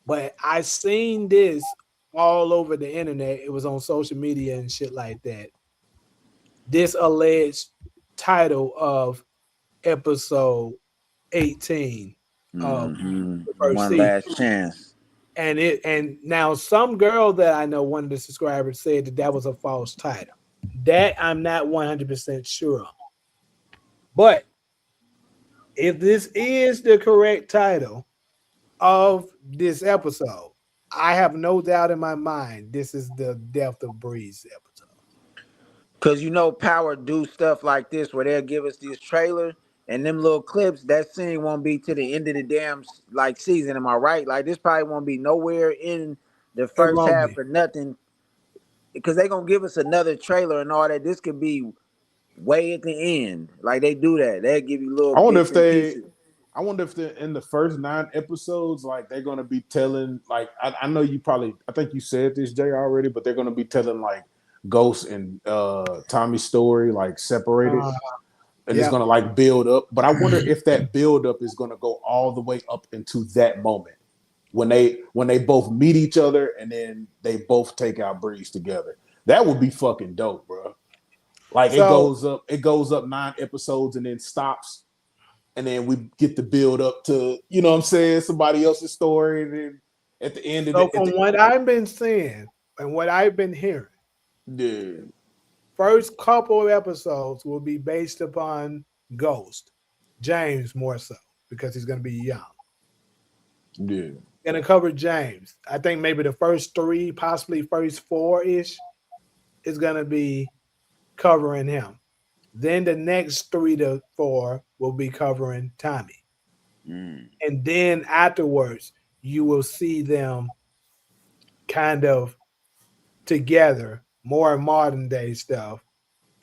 Speaker 7: But I seen this all over the internet. It was on social media and shit like that. This alleged title of episode 18 of the first
Speaker 6: One
Speaker 7: season.
Speaker 6: last chance.
Speaker 7: And now some girl that I know, one of the subscribers, said that was a false title. That I'm not 100% sure on. But if this is the correct title of this episode, I have no doubt in my mind this is the Death of Breeze episode.
Speaker 6: Cause Power do stuff like this where they'll give us these trailers and them little clips. That scene won't be to the end of the damn season. Am I right? Like this probably won't be nowhere in the first half or nothing. Because they gonna give us another trailer and all that. This could be way at the end. Like they do that. They give you little
Speaker 3: I wonder
Speaker 6: bits
Speaker 3: if
Speaker 6: and pieces.
Speaker 3: in the first 9 episodes, like they're gonna be telling, like I know I think you said this, Jay, already, but they're gonna be telling like Ghost and Tommy's story like separated. And it's gonna like build up. But I wonder if that build up is gonna go all the way up into that moment when they both meet each other and then they both take out Breeze together. That would be fucking dope, bro. Like it goes up 9 episodes and then stops. And then we get the build up to, what I'm saying, somebody else's story. And then at the end of
Speaker 7: So from what I've been seeing and what I've been hearing, first couple of episodes will be based upon Ghost. James more so, because he's going to be young.
Speaker 3: Yeah.
Speaker 7: Going to cover James. I think maybe the first 3, possibly first 4-ish is going to be covering him. Then the next 3 to 4 will be covering Tommy. And then afterwards, you will see them kind of together, more modern day stuff.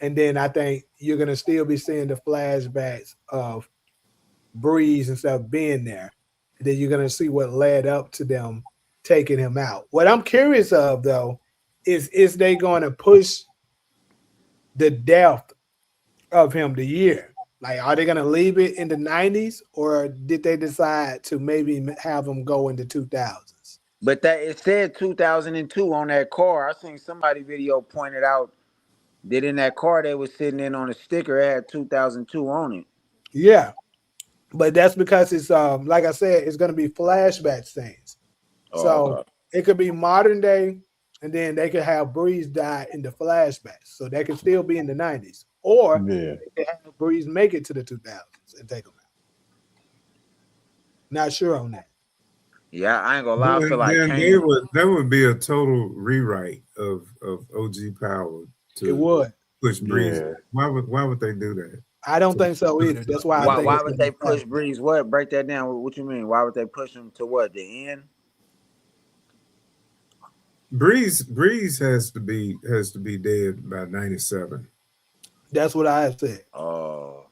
Speaker 7: And then I think you're gonna still be seeing the flashbacks of Breeze and stuff being there. And then you're gonna see what led up to them taking him out. What I'm curious of though is they gonna push the depth of him the year? Like, are they gonna leave it in the 90s or did they decide to maybe have him go in the 2000s?
Speaker 6: But that it said 2002 on that car. I seen somebody video pointed out that in that car they was sitting in on a sticker it had 2002 on it.
Speaker 7: Yeah, but that's because it's like I said, it's gonna be flashback scenes.
Speaker 6: Oh,
Speaker 7: So
Speaker 6: okay.
Speaker 7: it could be modern day, and then they could have Breeze die in the flashbacks. So they could still be in the 90s. Or
Speaker 3: Yeah.
Speaker 7: they could have Breeze make it to the 2000s and take him out. Not sure on that.
Speaker 6: Yeah, I ain't gonna lie. I feel like
Speaker 2: Then
Speaker 6: Kanan.
Speaker 2: that would be a total rewrite of OG Power
Speaker 7: It
Speaker 2: to
Speaker 7: would.
Speaker 2: push Breeze.
Speaker 3: Yeah.
Speaker 2: Why would they do that?
Speaker 7: I don't think so either. That's why I think
Speaker 6: Why
Speaker 7: it's
Speaker 6: would
Speaker 7: gonna
Speaker 6: they
Speaker 7: be
Speaker 6: push
Speaker 7: flashback.
Speaker 6: Breeze? What? Break that down. What you mean? Why would they push him to what? The end?
Speaker 2: Breeze has to be dead by 97.
Speaker 7: That's what I have said.
Speaker 6: Oh.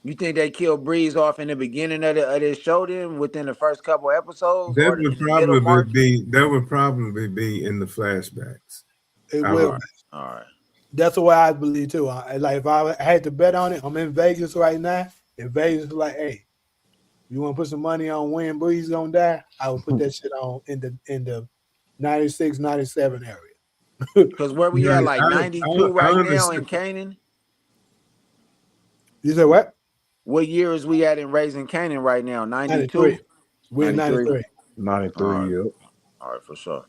Speaker 6: You think they killed Breeze off in the beginning of this show then within the first couple episodes or in the middle mark?
Speaker 2: That would probably be in the flashbacks.
Speaker 7: It
Speaker 2: All
Speaker 7: will
Speaker 2: right.
Speaker 7: be.
Speaker 6: All right.
Speaker 7: That's what I believe too. Like if I had to bet on it, I'm in Vegas right now. If Vegas is like, hey, you want to put some money on when Breeze gonna die, I would put that shit on in the 96, 97 area.
Speaker 6: Because where we at, like 92
Speaker 2: I
Speaker 6: right now in
Speaker 2: understand.
Speaker 6: Kanan?
Speaker 7: You said what?
Speaker 6: What year is we at in Raising Kanan right now? 92?
Speaker 7: 93. We're in
Speaker 6: 93.
Speaker 7: 93.
Speaker 3: 93,
Speaker 6: All right.
Speaker 3: yep.
Speaker 6: All right, for sure.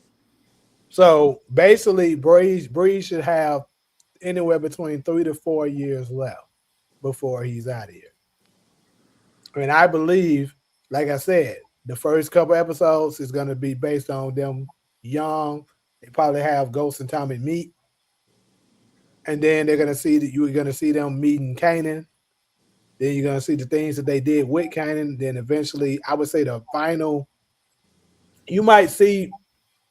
Speaker 7: So basically, Breeze should have anywhere between 3 to 4 years left before he's out of here. And I believe, like I said, the first couple episodes is going to be based on them young. They probably have Ghost and Tommy meet, and then they're going to see that you're going to see them meeting Kanan. Then you're going to see the things that they did with Kanan. Then eventually, I would say the final, you might see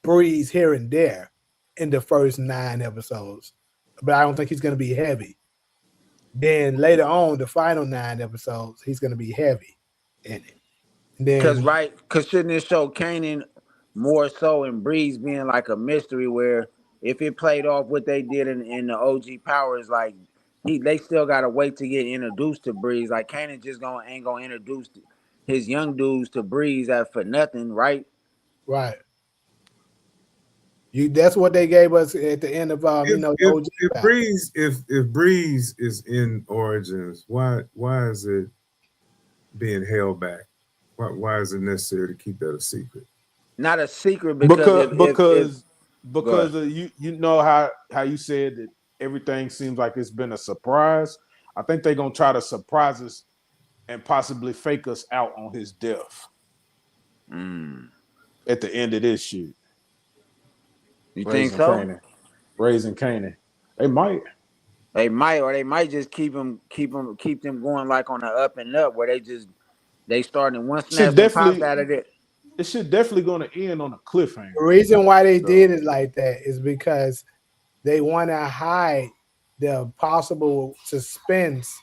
Speaker 7: Breeze here and there in the first 9 episodes, but I don't think he's going to be heavy. Then later on, the final 9 episodes, he's going to be heavy in it. And then
Speaker 6: Because shouldn't it show Kanan more so and Breeze being like a mystery where if it played off what they did in the OG Powers, like they still gotta wait to get introduced to Breeze. Like Kanan just ain't gonna introduce his young dudes to Breeze for nothing, right?
Speaker 7: right, that's what they gave us at the end of the OG.
Speaker 2: If Breeze is in Origins, why is it being held back? Why is it necessary to keep that a secret?
Speaker 6: Not a secret because
Speaker 3: of you know how you said that everything seems like it's been a surprise. I think they're gonna try to surprise us and possibly fake us out on his death at the end of this shit.
Speaker 6: You think so?
Speaker 3: Raising Kanan. They might.
Speaker 6: They might, or they might just keep them going like on the up and up where they starting one snap and pops out of it.
Speaker 3: It should definitely going to end on a cliffhanger.
Speaker 7: The reason why they did it like that is because they want to hide the possible suspense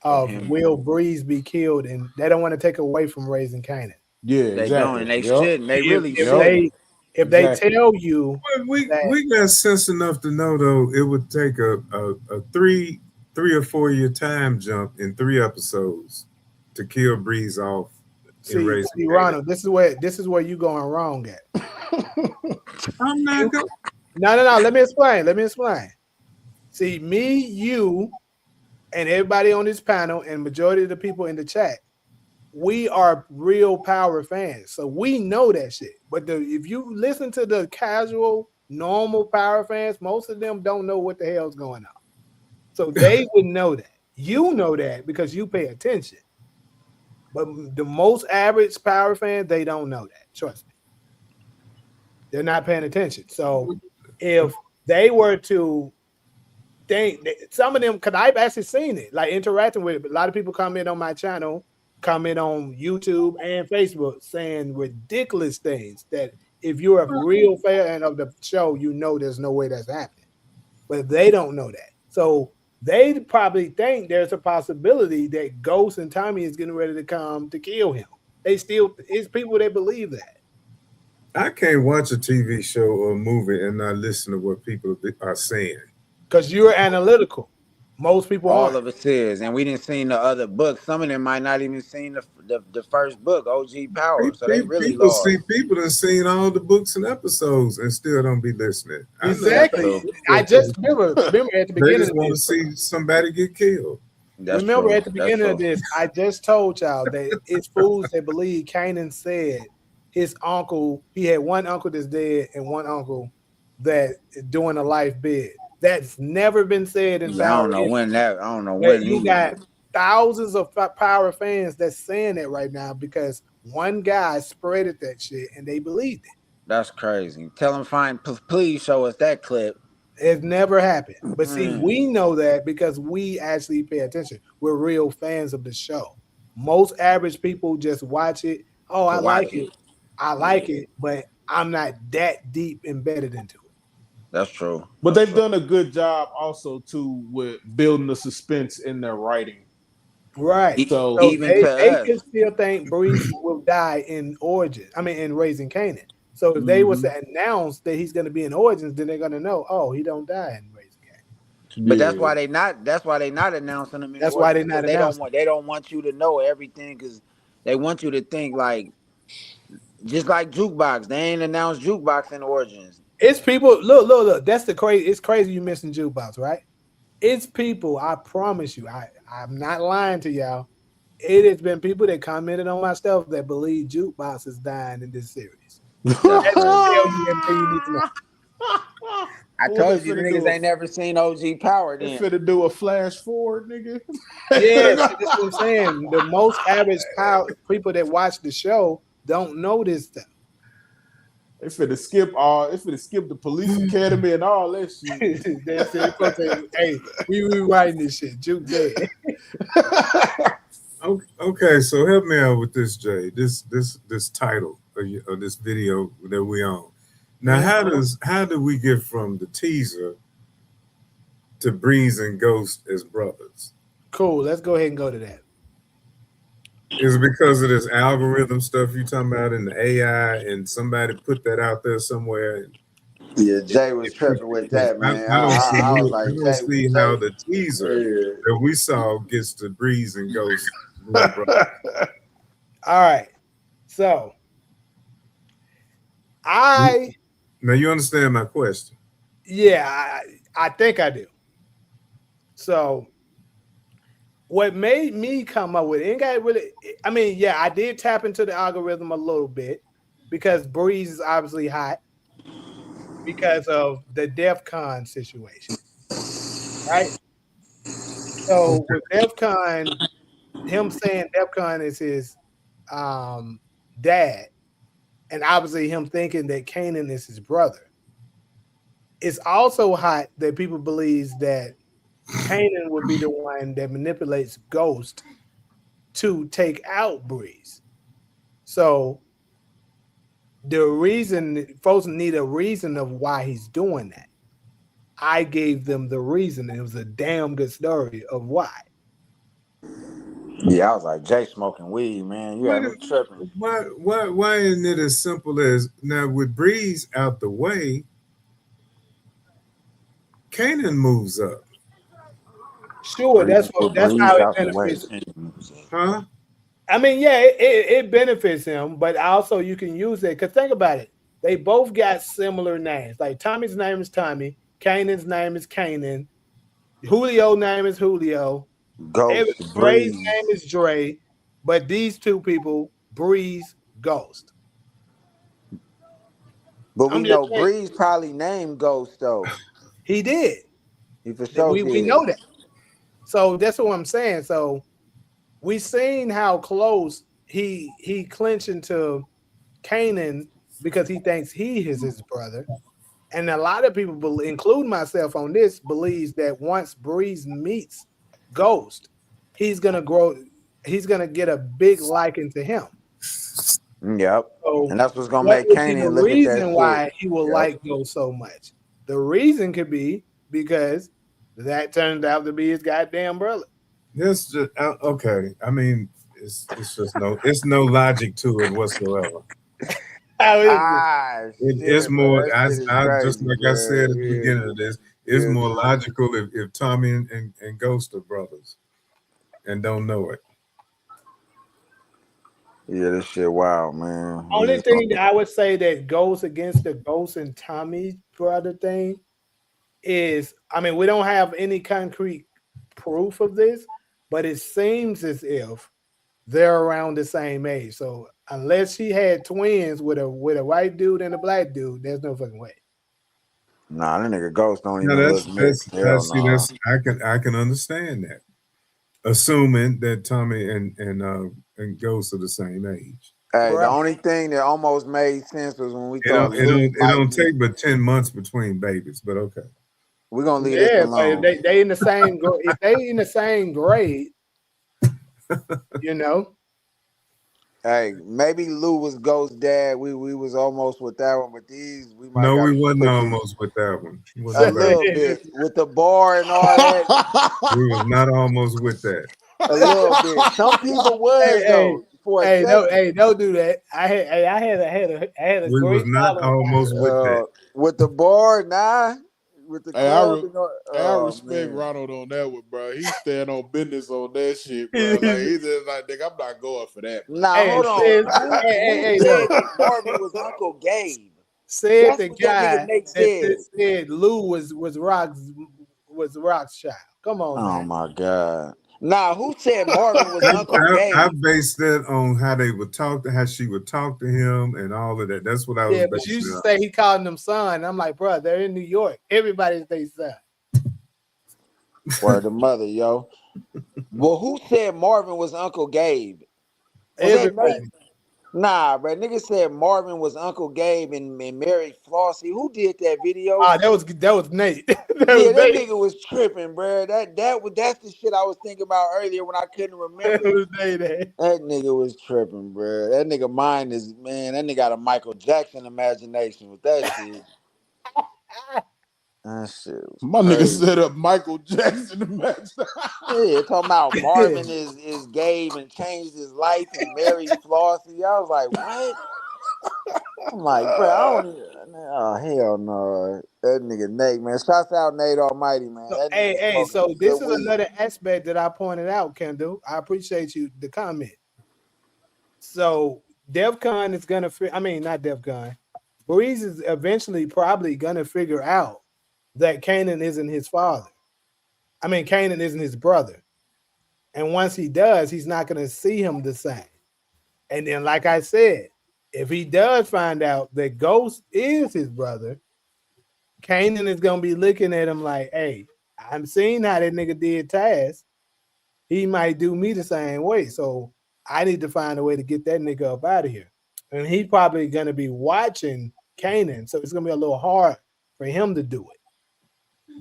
Speaker 7: of will Breeze be killed, and they don't want to take away from Raising Kanan.
Speaker 3: Yeah,
Speaker 6: they
Speaker 3: exactly.
Speaker 6: don't, and they shouldn't. They really
Speaker 7: should. If they tell you,
Speaker 2: we got sense enough to know though it would take a 3 or 4 year time jump in 3 episodes to kill Breeze off.
Speaker 7: See, Ronald, this is where you going wrong at.
Speaker 2: I'm not going.
Speaker 7: No. Let me explain. See, me, you, and everybody on this panel, and majority of the people in the chat, we are real Power fans, so we know that shit. But if you listen to the casual, normal Power fans, most of them don't know what the hell's going on. So they would know that. You know that because you pay attention. But the most average Power fan, they don't know that. Trust me. They're not paying attention. So if they were to think, some of them, because I've actually seen it, like interacting with it, but a lot of people comment on my channel, comment on YouTube and Facebook saying ridiculous things that if you're a real fan of the show, you know there's no way that's happening. But they don't know that. So they probably think there's a possibility that Ghost and Tommy is getting ready to come to kill him. It's people that believe that.
Speaker 2: I can't watch a TV show or a movie and not listen to what people are saying.
Speaker 7: Because you're analytical. Most people
Speaker 6: All
Speaker 7: aren't.
Speaker 6: of us is, and we didn't seen the other books. Some of them might not even seen the first book, OG Power. So they really lost.
Speaker 2: People that seen all the books and episodes and still don't be listening.
Speaker 7: Exactly. I just remember at the
Speaker 2: They
Speaker 7: beginning
Speaker 2: just
Speaker 7: of
Speaker 2: want to
Speaker 7: this.
Speaker 2: see somebody get killed.
Speaker 7: Remember at the beginning of this, I just told y'all that it's fools that believe Kanan said his uncle, he had one uncle that's dead and one uncle that is doing a life bid. That's never been said in
Speaker 6: I
Speaker 7: Power.
Speaker 6: don't know when that. I don't know
Speaker 7: But
Speaker 6: when
Speaker 7: you got thousands of Power fans that's saying that right now because one guy spreaded that shit and they believed it.
Speaker 6: That's crazy. Tell him please show us that clip.
Speaker 7: It never happened. But see, we know that because we actually pay attention. We're real fans of the show. Most average people just watch it. Oh, I like it. I like it, but I'm not that deep embedded into it.
Speaker 6: That's true.
Speaker 3: But they've done a good job also too with building the suspense in their writing.
Speaker 7: Right.
Speaker 6: So
Speaker 7: even they can still think Breeze will die in Origins. I mean, in Raising Kanan. So if they was to announce that he's going to be in Origins, then they're going to know, oh, he don't die in Raising Kanan.
Speaker 6: But that's why they not. That's why they not announcing them.
Speaker 7: That's why they're not announcing.
Speaker 6: They don't want you to know everything because they want you to think like, just like Jukebox. They ain't announced Jukebox in Origins.
Speaker 7: It's people. Look. That's the crazy. It's crazy you mentioned Jukebox, right? It's people. I promise you. I'm not lying to y'all. It has been people that commented on my stuff that believe Jukebox is dying in this series. That's tell you everything you need to know.
Speaker 6: I told you the niggas ain't never seen OG Power.
Speaker 3: They finna do a flash forward, nigga.
Speaker 7: Yes, that's what I'm saying. The most average people that watch the show don't know this stuff.
Speaker 3: They finna skip the police academy and all that shit.
Speaker 7: That's it. Hey, we rewriting this shit. Juke dead.
Speaker 2: Okay, so help me out with this, Jay. This title of this video that we on. Now, how do we get from the teaser to Breeze and Ghost as brothers?
Speaker 7: Cool. Let's go ahead and go to that.
Speaker 2: Is it because of this algorithm stuff you talking about in the AI and somebody put that out there somewhere?
Speaker 6: Yeah, Jay was tripping with that, man.
Speaker 2: I don't see how the teaser that we saw gets to Breeze and Ghost.
Speaker 7: All right. So
Speaker 2: now you understand my question.
Speaker 7: Yeah, I think I do. So what made me come up with it, ain't got really, I mean, yeah, I did tap into the algorithm a little bit because Breeze is obviously hot because of the DEF CON situation, right? So with DEF CON, him saying DEF CON is his dad, and obviously him thinking that Kanan is his brother. It's also hot that people believe that Kanan would be the one that manipulates Ghost to take out Breeze. So the reason, folks need a reason of why he's doing that. I gave them the reason. It was a damn good story of why.
Speaker 6: Yeah, I was like, Jay smoking weed, man. You had me tripping.
Speaker 2: Why isn't it as simple as, now with Breeze out the way, Kanan moves up?
Speaker 7: Sure, that's how it benefits him.
Speaker 2: Huh?
Speaker 7: I mean, yeah, it benefits him, but also you can use it because think about it. They both got similar names. Like Tommy's name is Tommy, Kanan's name is Kanan, Julio's name is Julio, Dre's name is Dre, but these two people, Breeze, Ghost.
Speaker 6: But we know Breeze probably named Ghost though.
Speaker 7: He did.
Speaker 6: He for sure did.
Speaker 7: We know that. So that's what I'm saying. So we seen how close he clinched into Kanan because he thinks he is his brother. And a lot of people, including myself on this, believes that once Breeze meets Ghost, he's gonna grow, he's gonna get a big liking to him.
Speaker 6: Yep.
Speaker 7: So
Speaker 6: And that's what's gonna
Speaker 7: what
Speaker 6: make
Speaker 7: would be the
Speaker 6: Kanan look at that
Speaker 7: reason
Speaker 6: shit.
Speaker 7: why he will
Speaker 6: Yep.
Speaker 7: like Ghost so much? The reason could be because that turned out to be his goddamn brother.
Speaker 2: This just okay. I mean, it's just no logic to it whatsoever.
Speaker 7: How is it?
Speaker 2: It's
Speaker 6: Shit, bro.
Speaker 2: more.
Speaker 6: That shit is
Speaker 2: I just
Speaker 6: crazy,
Speaker 2: like I
Speaker 6: bro.
Speaker 2: said at the beginning of this. It's
Speaker 6: Yeah,
Speaker 2: more
Speaker 6: dude.
Speaker 2: logical if Tommy and Ghost are brothers and don't know it.
Speaker 6: Yeah, this shit wild, man. We
Speaker 7: Only
Speaker 6: just gonna...
Speaker 7: thing that I would say that goes against the Ghost and Tommy brother thing is, I mean, we don't have any concrete proof of this, but it seems as if they're around the same age. So unless she had twins with a white dude and a black dude, there's no fucking way.
Speaker 6: Nah, that nigga Ghost don't
Speaker 2: No,
Speaker 6: even look mixed. Hell no.
Speaker 2: I can understand that, assuming that Tommy and Ghost are the same age.
Speaker 6: Hey, the
Speaker 7: Right.
Speaker 6: only thing that almost made sense was when we
Speaker 2: It
Speaker 6: thought Lou
Speaker 2: it
Speaker 6: might
Speaker 2: don't
Speaker 6: be.
Speaker 2: take but 10 months between babies, but okay.
Speaker 6: We're gonna leave this
Speaker 7: Yeah, but
Speaker 6: alone.
Speaker 7: if they in the same if they in the same grade, you know.
Speaker 6: Hey, maybe Lou was Ghost's dad. We was almost with that one, but these we might
Speaker 2: No,
Speaker 6: got
Speaker 2: we
Speaker 6: to
Speaker 2: wasn't
Speaker 6: put these
Speaker 2: almost with that one. We
Speaker 6: a
Speaker 2: wasn't
Speaker 6: little bit with the bar and all that.
Speaker 2: we was not almost with that.
Speaker 6: A little bit. Some people was though for a second.
Speaker 7: Don't do that. I had a
Speaker 2: We was
Speaker 7: great
Speaker 2: not
Speaker 7: following.
Speaker 2: almost with that.
Speaker 6: With the bar, nah. With the
Speaker 3: Hey,
Speaker 6: club, and all,
Speaker 3: I
Speaker 6: oh
Speaker 3: respect
Speaker 6: man.
Speaker 3: Ronald on that one, bro. He stand on business on that shit, bro. Like he just like, nigga, I'm not going for that. Bro.
Speaker 6: Nah,
Speaker 7: Hey,
Speaker 6: hold on. Who
Speaker 7: no.
Speaker 6: said that Marvin was Uncle Gabe?
Speaker 7: Said
Speaker 6: That's
Speaker 7: the
Speaker 6: what that nigga
Speaker 7: guy
Speaker 6: Nate
Speaker 7: that
Speaker 6: said.
Speaker 7: said Lou was Rock's child. Come on,
Speaker 6: Oh
Speaker 7: man.
Speaker 6: my god. Nah, who said Marvin was Uncle Gabe?
Speaker 2: I based that on how they would talk how she would talk to him and all of that. That's what I was
Speaker 7: Yeah, but you
Speaker 2: basing
Speaker 7: used
Speaker 2: it
Speaker 7: to
Speaker 2: on.
Speaker 7: say he called them son. I'm like, bro, they're in New York. Everybody's their son.
Speaker 6: Word the mother, yo. Well, who said Marvin was Uncle Gabe? Was that
Speaker 7: Everybody.
Speaker 6: Nate? Nah, bro. Nigga said Marvin was Uncle Gabe and married Flossie. Who did that video?
Speaker 7: Ah, that was Nate.
Speaker 6: Yeah, that nigga was tripping, bro. That's the shit I was thinking about earlier when I couldn't remember.
Speaker 7: That was Nate.
Speaker 6: That nigga was tripping, bro. That nigga mind is, man. That nigga got a Michael Jackson imagination with that shit. That shit was
Speaker 3: My nigga
Speaker 6: crazy.
Speaker 3: set up Michael Jackson to match.
Speaker 6: Yeah, talking about Marvin is Gabe and changed his life and married Flossie. I was like, what? I'm like, bro, I don't even. Oh hell no, that nigga Nate, man. Shouts out Nate Almighty, man.
Speaker 7: So,
Speaker 6: That nigga
Speaker 7: hey,
Speaker 6: smoking
Speaker 7: so
Speaker 6: some
Speaker 7: this
Speaker 6: good
Speaker 7: is
Speaker 6: weed.
Speaker 7: another aspect that I pointed out, Kendall. I appreciate you the comment. So DEFCON is gonna not DEFCON. Breeze is eventually probably gonna figure out that Kanan isn't his father. Kanan isn't his brother. And once he does, he's not gonna see him the same. And then, like I said, if he does find out that Ghost is his brother, Kanan is gonna be looking at him like, hey, I'm seeing how that nigga did Taz. He might do me the same way. So I need to find a way to get that nigga up out of here. And he's probably gonna be watching Kanan. So it's gonna be a little hard for him to do it.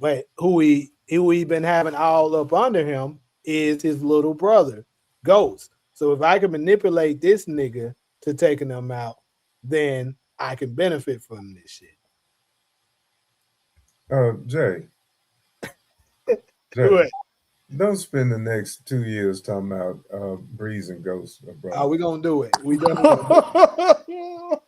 Speaker 7: But who he been having all up under him is his little brother, Ghost. So if I can manipulate this nigga to taking them out, then I can benefit from this shit.
Speaker 2: Jay,
Speaker 7: What?
Speaker 2: don't spend the next 2 years talking about Breeze and Ghost, bro.
Speaker 7: Oh, we gonna do it. We definitely gonna do it.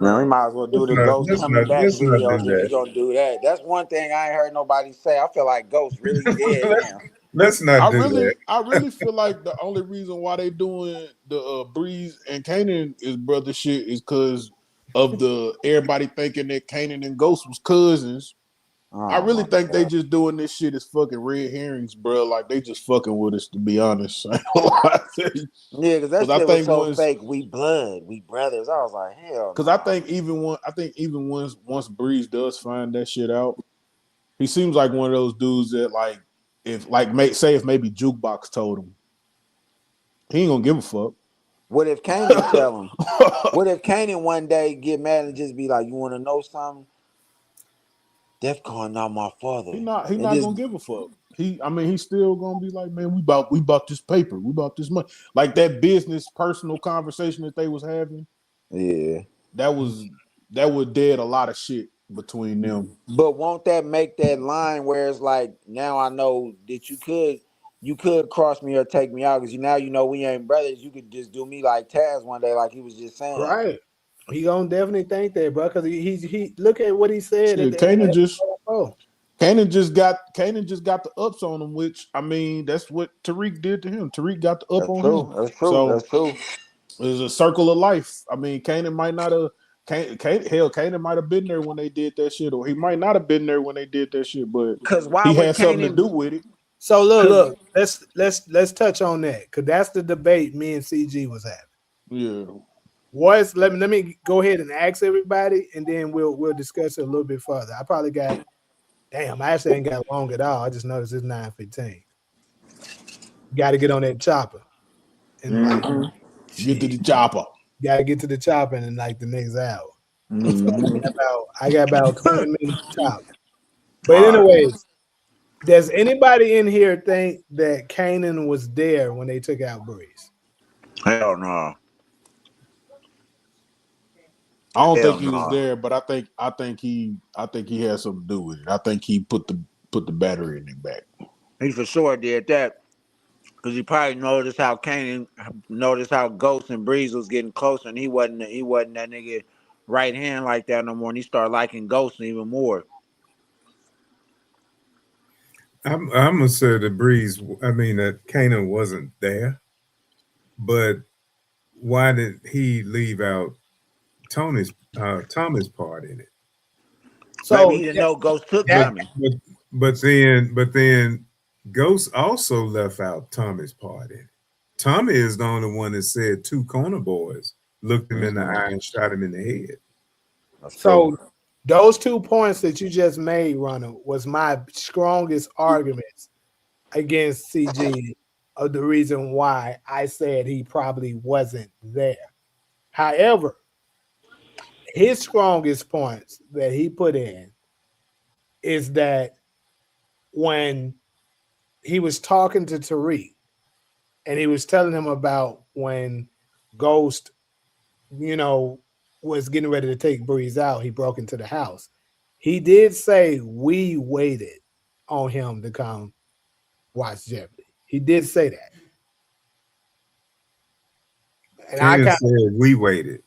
Speaker 6: Man, we might as well do the Ghost coming back
Speaker 2: let's not
Speaker 6: videos
Speaker 2: do
Speaker 6: if we
Speaker 2: that.
Speaker 6: gonna do that. That's one thing I ain't heard nobody say. I feel like Ghost really dead now.
Speaker 2: Let's not do that.
Speaker 3: I really feel like the only reason why they doing the Breeze and Kanan is brother shit is because of everybody thinking that Kanan and Ghost was cousins.
Speaker 6: Oh,
Speaker 3: I really
Speaker 6: my
Speaker 3: think they
Speaker 6: God.
Speaker 3: just doing this shit as fucking red herrings, bro. Like they just fucking with us, to be honest.
Speaker 6: Yeah, because that shit was so fake. We blood, we brothers. I was like, hell.
Speaker 3: Because I think even once Breeze does find that shit out, he seems like one of those dudes that if maybe Jukebox told him, he ain't gonna give a fuck.
Speaker 6: What if Kanan tell him? What if Kanan one day get mad and just be like, you want to know something? DEFCON not my father.
Speaker 3: He not gonna give a fuck. he's still gonna be like, man, we bought this paper, we bought this money. Like that business personal conversation that they was having.
Speaker 6: Yeah.
Speaker 3: That would dead a lot of shit between them.
Speaker 6: But won't that make that line where it's like, now I know that you could cross me or take me out because now you know we ain't brothers. You could just do me like Taz one day, like he was just saying.
Speaker 7: Right. He gonna definitely think that, bro, because he look at what he said at
Speaker 3: Shit,
Speaker 7: the end of
Speaker 3: Kanan just got the ups on him, which I mean that's what Tariq did to him. Tariq got the up
Speaker 6: That's
Speaker 3: on
Speaker 6: true.
Speaker 3: him.
Speaker 6: That's true.
Speaker 3: So
Speaker 6: That's true.
Speaker 3: it's a circle of life. I mean, Kanan might not have Kanan might have been there when they did that shit, or he might not have been there when they did that shit, but
Speaker 6: Because why
Speaker 3: he
Speaker 6: would
Speaker 3: had something to
Speaker 6: Kanan?
Speaker 3: do with it.
Speaker 7: So
Speaker 6: Cause
Speaker 7: look, let's touch on that because that's the debate me and CG was having.
Speaker 3: Yeah.
Speaker 7: Let me go ahead and ask everybody, and then we'll discuss it a little bit further. I probably got I actually ain't got long at all. I just noticed it's 9:15. Got to get on that chopper and like
Speaker 3: Get to the chopper.
Speaker 7: got to get to the chopper in like the next hour.
Speaker 6: Mhm.
Speaker 7: I got about 20 minutes top. But
Speaker 6: All right.
Speaker 7: anyways, does anybody in here think that Kanan was there when they took out Breeze?
Speaker 6: Hell no.
Speaker 3: I don't think
Speaker 6: Hell
Speaker 3: he was
Speaker 6: no.
Speaker 3: there, but I think he had something to do with it. I think he put the battery in him back.
Speaker 6: He for sure did that. Because he probably noticed how Ghost and Breeze was getting closer, and he wasn't that nigga right hand like that no more. And he started liking Ghost even more.
Speaker 2: I'm gonna say that that Kanan wasn't there, but why did he leave out Tommy's part in it?
Speaker 6: Maybe
Speaker 7: So
Speaker 6: he didn't know Ghost took
Speaker 7: that,
Speaker 6: Tommy.
Speaker 2: But then Ghost also left out Tommy's part in it. Tommy is the only one that said two corner boys looked him in the eye and shot him in the head.
Speaker 6: That's true.
Speaker 7: so those 2 points that you just made, Ronald, was my strongest arguments against CG of the reason why I said he probably wasn't there. However, his strongest points that he put in is that when he was talking to Tariq and he was telling him about when Ghost, was getting ready to take Breeze out, he broke into the house. He did say we waited on him to come watch Jeopardy. He did say that. And I
Speaker 2: Kanan
Speaker 7: kind
Speaker 2: said we waited.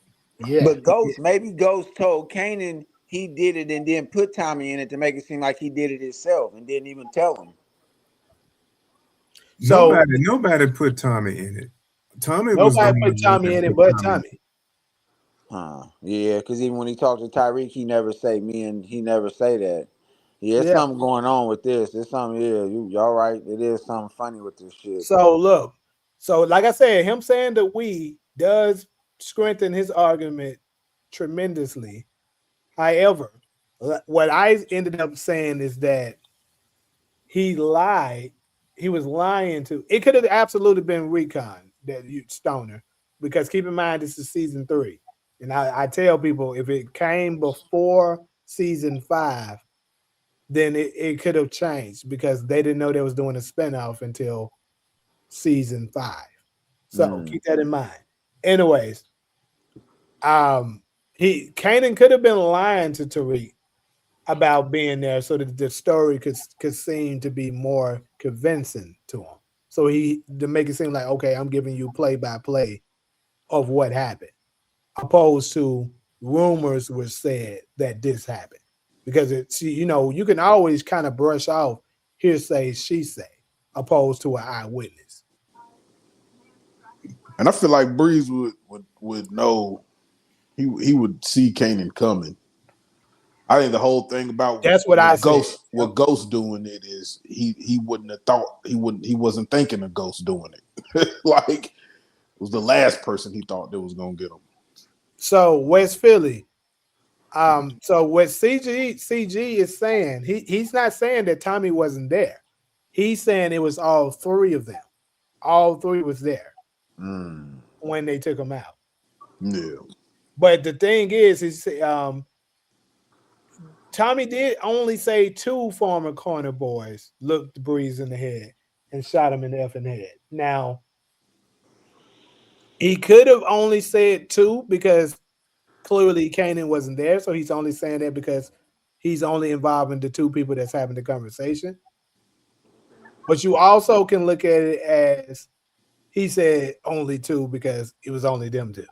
Speaker 6: But maybe Ghost told Kanan he did it and then put Tommy in it to make it seem like he did it himself and didn't even tell him.
Speaker 7: So
Speaker 2: Nobody put Tommy in it. Tommy was the
Speaker 7: nobody
Speaker 2: one
Speaker 7: put Tommy
Speaker 2: that
Speaker 7: in it
Speaker 2: put
Speaker 7: but
Speaker 2: Tommy.
Speaker 6: Huh. Yeah, because even when he talked to Tyreek, he never say that. Yeah, there's
Speaker 7: Yeah.
Speaker 6: something going on with this. There's something, y'all right. It is something funny with this shit.
Speaker 7: So look, like I said, him saying that we does strengthen his argument tremendously. However, what I ended up saying is that he lied. He was lying to. It could have absolutely been Recon that you Stoner, because keep in mind this is season 3, and I tell people if it came before season 5, then it could have changed because they didn't know they was doing a spinoff until season 5. So keep that in mind. Anyways, Kanan could have been lying to Tariq about being there so that the story could seem to be more convincing to him. So to make it seem like, okay, I'm giving you play by play of what happened, opposed to rumors were said that this happened. Because you can always kind of brush off hearsay, she say, opposed to an eyewitness.
Speaker 3: And I feel like Breeze would know he would see Kanan coming. I think the whole thing about
Speaker 7: That's what I said.
Speaker 3: Ghost doing it is he wouldn't have thought he wasn't thinking of Ghost doing it. Like it was the last person he thought that was gonna get him.
Speaker 7: So West Philly. So what CG is saying, he's not saying that Tommy wasn't there. He's saying it was all 3 of them. All 3 was there when they took him out.
Speaker 3: Yeah.
Speaker 7: But the thing is Tommy did only say 2 former corner boys looked Breeze in the head and shot him in the effing head. Now, he could have only said 2 because clearly Kanan wasn't there. So he's only saying that because he's only involving the 2 people that's having the conversation. But you also can look at it as he said only 2 because it was only them 2.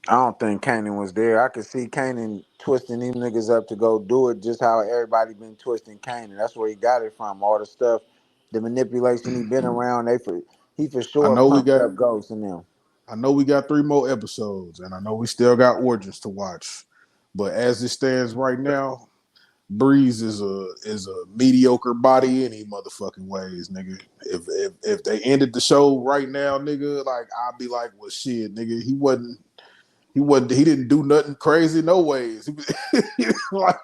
Speaker 6: I don't think Kanan was there. I could see Kanan twisting these niggas up to go do it just how everybody been twisting Kanan. That's where he got it from. All the stuff, the manipulation he been around. He for
Speaker 8: I
Speaker 6: sure
Speaker 8: know we
Speaker 6: pumped
Speaker 8: got
Speaker 6: up Ghost in them.
Speaker 8: I know we got 3 more episodes, and I know we still got Origins to watch. But as it stands right now, Breeze is a mediocre body any motherfucking ways, nigga. If they ended the show right now, nigga, like I'd be like, well, shit, nigga, he didn't do nothing crazy, no ways. He was, like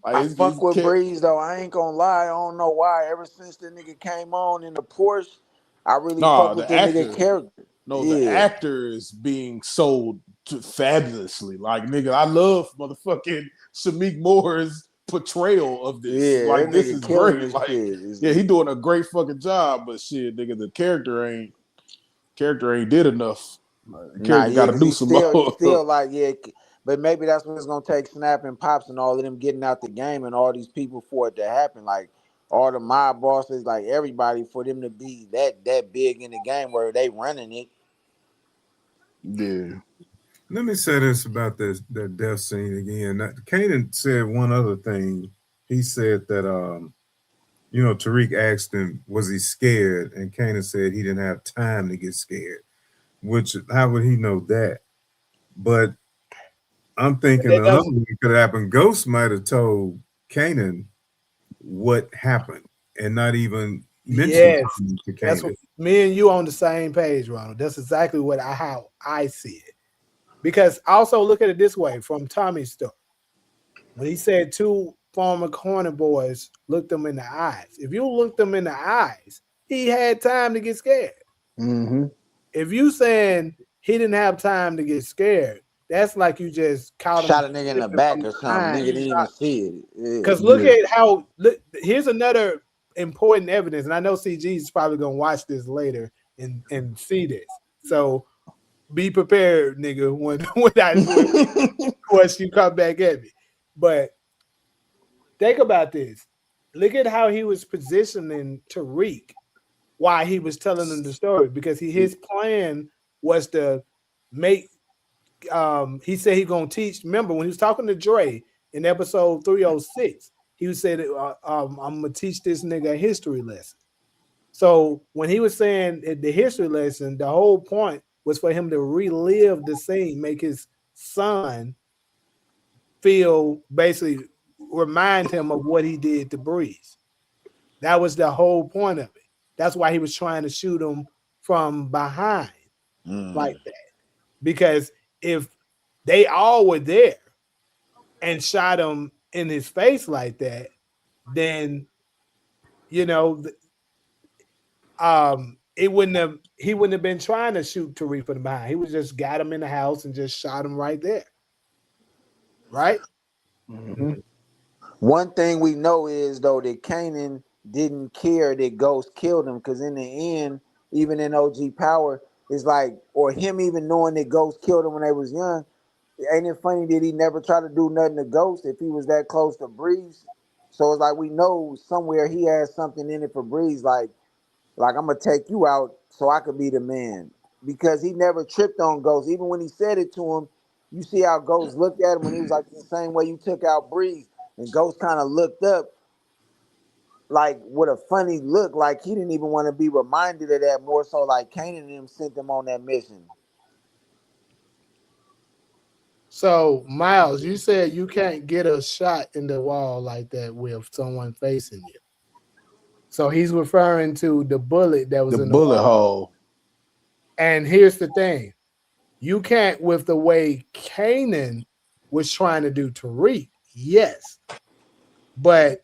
Speaker 6: I
Speaker 8: it's,
Speaker 6: fuck with
Speaker 8: kept,
Speaker 6: Breeze though. I ain't gonna lie. I don't know why. Ever since the nigga came on in the Porsche, I really fuck
Speaker 8: nah,
Speaker 6: with
Speaker 8: the
Speaker 6: the nigga
Speaker 8: actor.
Speaker 6: character.
Speaker 8: No, the
Speaker 6: Yeah.
Speaker 8: actor is being sold fabulously. Like, nigga, I love motherfucking Shamik Moore's portrayal of this.
Speaker 6: Yeah, that
Speaker 8: Like, this
Speaker 6: nigga
Speaker 8: is
Speaker 6: killing
Speaker 8: great.
Speaker 6: this
Speaker 8: Like,
Speaker 6: shit.
Speaker 8: yeah, he doing a great fucking job, but shit, nigga, the character ain't did enough. Like, the
Speaker 6: Nah,
Speaker 8: character got
Speaker 6: yeah,
Speaker 8: to
Speaker 6: cause
Speaker 8: do
Speaker 6: he's
Speaker 8: some
Speaker 6: still
Speaker 8: more.
Speaker 6: like, yeah, but maybe that's what it's gonna take. Snap and Pops and all of them getting out the game and all these people for it to happen. Like all the mob bosses, like everybody, for them to be that big in the game where they running it.
Speaker 8: Yeah.
Speaker 2: Let me say this about that death scene again. Kanan said one other thing. He said that Tariq asked him, was he scared? And Kanan said he didn't have time to get scared. Which, how would he know that? But I'm thinking
Speaker 7: That
Speaker 2: another
Speaker 7: doesn't.
Speaker 2: thing could happen. Ghost might have told Kanan what happened and not even mentioned
Speaker 7: Yes,
Speaker 2: to
Speaker 7: that's what
Speaker 2: Kanan.
Speaker 7: me and you on the same page, Ronald. That's exactly how I see it. Because also look at it this way from Tommy's story. When he said 2 former corner boys looked them in the eyes. If you looked them in the eyes, he had time to get scared.
Speaker 8: Mm-hmm.
Speaker 7: If you saying he didn't have time to get scared, that's like you just caught him
Speaker 6: Shot a nigga in the
Speaker 7: slipping
Speaker 6: back
Speaker 7: from
Speaker 6: or something.
Speaker 7: behind.
Speaker 6: Nigga didn't even see it.
Speaker 7: Because
Speaker 6: Yeah.
Speaker 7: look at how here's another important evidence, and I know CG is probably gonna watch this later and see this. So be prepared, nigga, when once you come back at me. But think about this. Look at how he was positioning Tariq while he was telling him the story, because his plan was to make he said he's gonna teach. Remember when he was talking to Dre in episode 306, he said, I'm gonna teach this nigga a history lesson. So when he was saying the history lesson, the whole point was for him to relive the scene, make his son feel, basically remind him of what he did to Breeze. That was the whole point of it. That's why he was trying to shoot him from behind like that. Because if they all were there and shot him in his face like that, then he wouldn't have been trying to shoot Tariq from behind. He was just got him in the house and just shot him right there. Right?
Speaker 8: Mm-hmm.
Speaker 6: One thing we know is though that Kanan didn't care that Ghost killed him, because in the end, even in OG Power, it's like, or him even knowing that Ghost killed him when they was young, ain't it funny that he never tried to do nothing to Ghost if he was that close to Breeze? So it's like we know somewhere he has something in it for Breeze, like I'm gonna take you out so I could be the man. Because he never tripped on Ghost. Even when he said it to him, you see how Ghost looked at him when he was like, the same way you took out Breeze. And Ghost kind of looked up like with a funny look, like he didn't even want to be reminded of that, more so like Kanan and him sent him on that mission.
Speaker 7: So Miles, you said you can't get a shot in the wall like that with someone facing you. So he's referring to the bullet that was
Speaker 8: The
Speaker 7: in the
Speaker 8: bullet
Speaker 7: wall.
Speaker 8: hole.
Speaker 7: And here's the thing. You can't with the way Kanan was trying to do Tariq, yes. But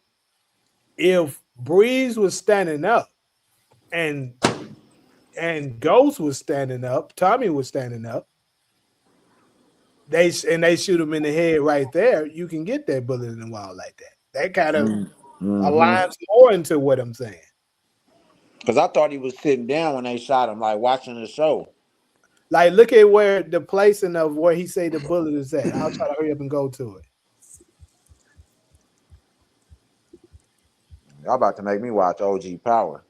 Speaker 7: if Breeze was standing up and Ghost was standing up, Tommy was standing up, they shoot him in the head right there, you can get that bullet in the wall like that. That kind of aligns more into what I'm saying.
Speaker 6: Because I thought he was sitting down when they shot him, like watching the show.
Speaker 7: Like, look at where the placing of where he say the bullet is at. I'll try to hurry up and go to it.
Speaker 6: Y'all about to make me watch OG Power.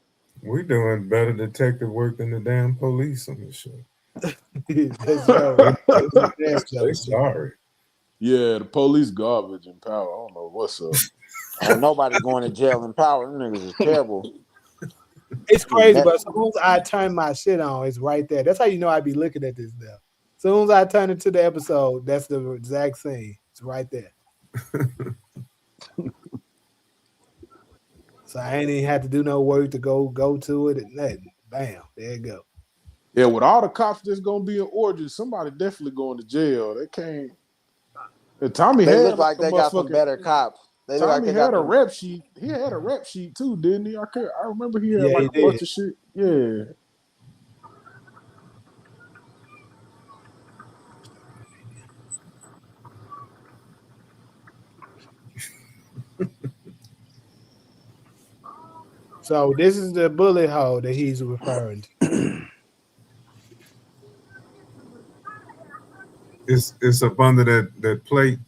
Speaker 2: We're doing better detective work than the damn police on this show.
Speaker 7: Let's go.
Speaker 2: They sorry.
Speaker 8: Yeah, the police garbage in Power. I don't know what's up.
Speaker 6: Ain't nobody going to jail in Power. Them niggas is terrible.
Speaker 7: It's crazy, but as soon as I turn my shit on, it's right there. That's how you know I be looking at this stuff. As soon as I turn it to the episode, that's the exact scene. It's right there. So I ain't even had to do no work to go to it and nothing. Bam, there you go.
Speaker 8: Yeah, with all the cops that's gonna be in origin, somebody definitely going to jail. They can't. And Tommy
Speaker 6: They
Speaker 8: had
Speaker 6: look like they got some
Speaker 8: motherfucking-
Speaker 6: better cops. They look like
Speaker 8: Tommy
Speaker 6: they
Speaker 8: had
Speaker 6: got
Speaker 8: a
Speaker 6: them.
Speaker 8: rep sheet. He had a rep sheet too, didn't he? I remember he had
Speaker 7: Yeah,
Speaker 8: like
Speaker 7: he
Speaker 8: a bunch
Speaker 7: did.
Speaker 8: of shit. Yeah.
Speaker 7: So this is the bullet hole that he's referring to.
Speaker 2: It's up under that plate.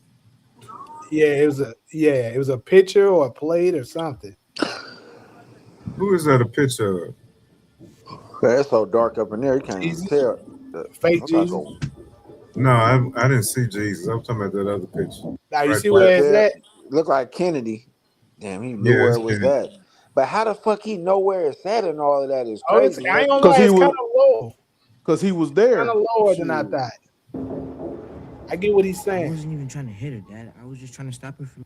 Speaker 7: Yeah, it was a picture or a plate or something.
Speaker 2: Who is that a picture of?
Speaker 6: Man, it's so dark up in there, you can't even
Speaker 7: Jesus?
Speaker 6: tell.
Speaker 7: Fake
Speaker 6: I'm
Speaker 7: Jesus.
Speaker 6: gonna go
Speaker 2: No, I didn't see Jesus. I'm talking about that other picture.
Speaker 7: Now you
Speaker 2: Right
Speaker 7: see where
Speaker 2: there.
Speaker 7: it's
Speaker 6: there.
Speaker 7: at?
Speaker 6: Look like Kennedy. Damn, he knew
Speaker 2: Yeah,
Speaker 6: where
Speaker 2: it's
Speaker 6: it was
Speaker 2: Kennedy.
Speaker 6: at. But how the fuck he know where it's at and all of that is
Speaker 7: Oh,
Speaker 6: crazy.
Speaker 7: I ain't gonna
Speaker 8: Because
Speaker 7: lie,
Speaker 8: he
Speaker 7: it's
Speaker 8: was-
Speaker 7: kind of low.
Speaker 8: Because he was
Speaker 7: Kind
Speaker 8: there.
Speaker 7: of lower than I
Speaker 8: Shit.
Speaker 7: thought. I get what he's
Speaker 9: I
Speaker 7: saying.
Speaker 9: wasn't even trying to hit her, Dad. I was just trying to stop her from.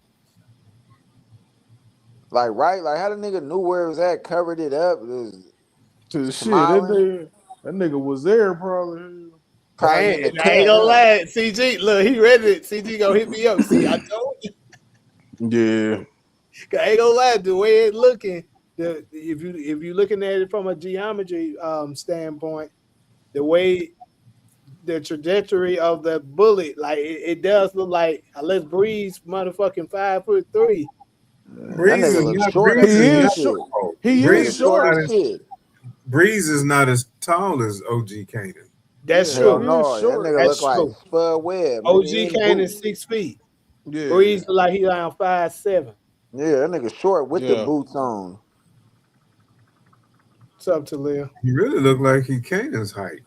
Speaker 6: Like, right? Like, how the nigga knew where it was at, covered it up, was
Speaker 8: To shit,
Speaker 6: smiling.
Speaker 8: that nigga was there probably.
Speaker 6: Probably in the
Speaker 7: I ain't
Speaker 6: cut,
Speaker 7: gonna
Speaker 6: huh?
Speaker 7: lie. CG, look, he ready. CG gonna hit me up. See, I told you.
Speaker 8: Yeah.
Speaker 7: I ain't gonna lie. The way it's looking, if you looking at it from a geometry standpoint, the way the trajectory of the bullet, like it does look like unless Breeze motherfucking 5'3".
Speaker 6: That
Speaker 2: Breeze
Speaker 6: nigga
Speaker 2: is
Speaker 6: look
Speaker 2: not.
Speaker 6: short
Speaker 2: Breeze
Speaker 6: as
Speaker 2: is not.
Speaker 6: shit.
Speaker 8: He
Speaker 2: Breeze
Speaker 8: is
Speaker 6: Nigga short
Speaker 8: short.
Speaker 6: as shit.
Speaker 2: Breeze is not as tall as OG Kanan.
Speaker 7: That's
Speaker 8: Yeah,
Speaker 6: Hell
Speaker 7: true.
Speaker 8: he is
Speaker 6: no, that
Speaker 8: short.
Speaker 6: nigga
Speaker 7: That's
Speaker 6: look like
Speaker 7: true.
Speaker 6: Spud Webb.
Speaker 7: OG
Speaker 6: Nigga in
Speaker 7: Kane is
Speaker 6: boots.
Speaker 7: 6 feet.
Speaker 8: Yeah.
Speaker 7: Breeze look like he around 5'7".
Speaker 6: Yeah, that nigga short with the
Speaker 8: Yeah.
Speaker 6: boots on.
Speaker 7: What's up, Talia?
Speaker 2: He really looked like he Kanan's height.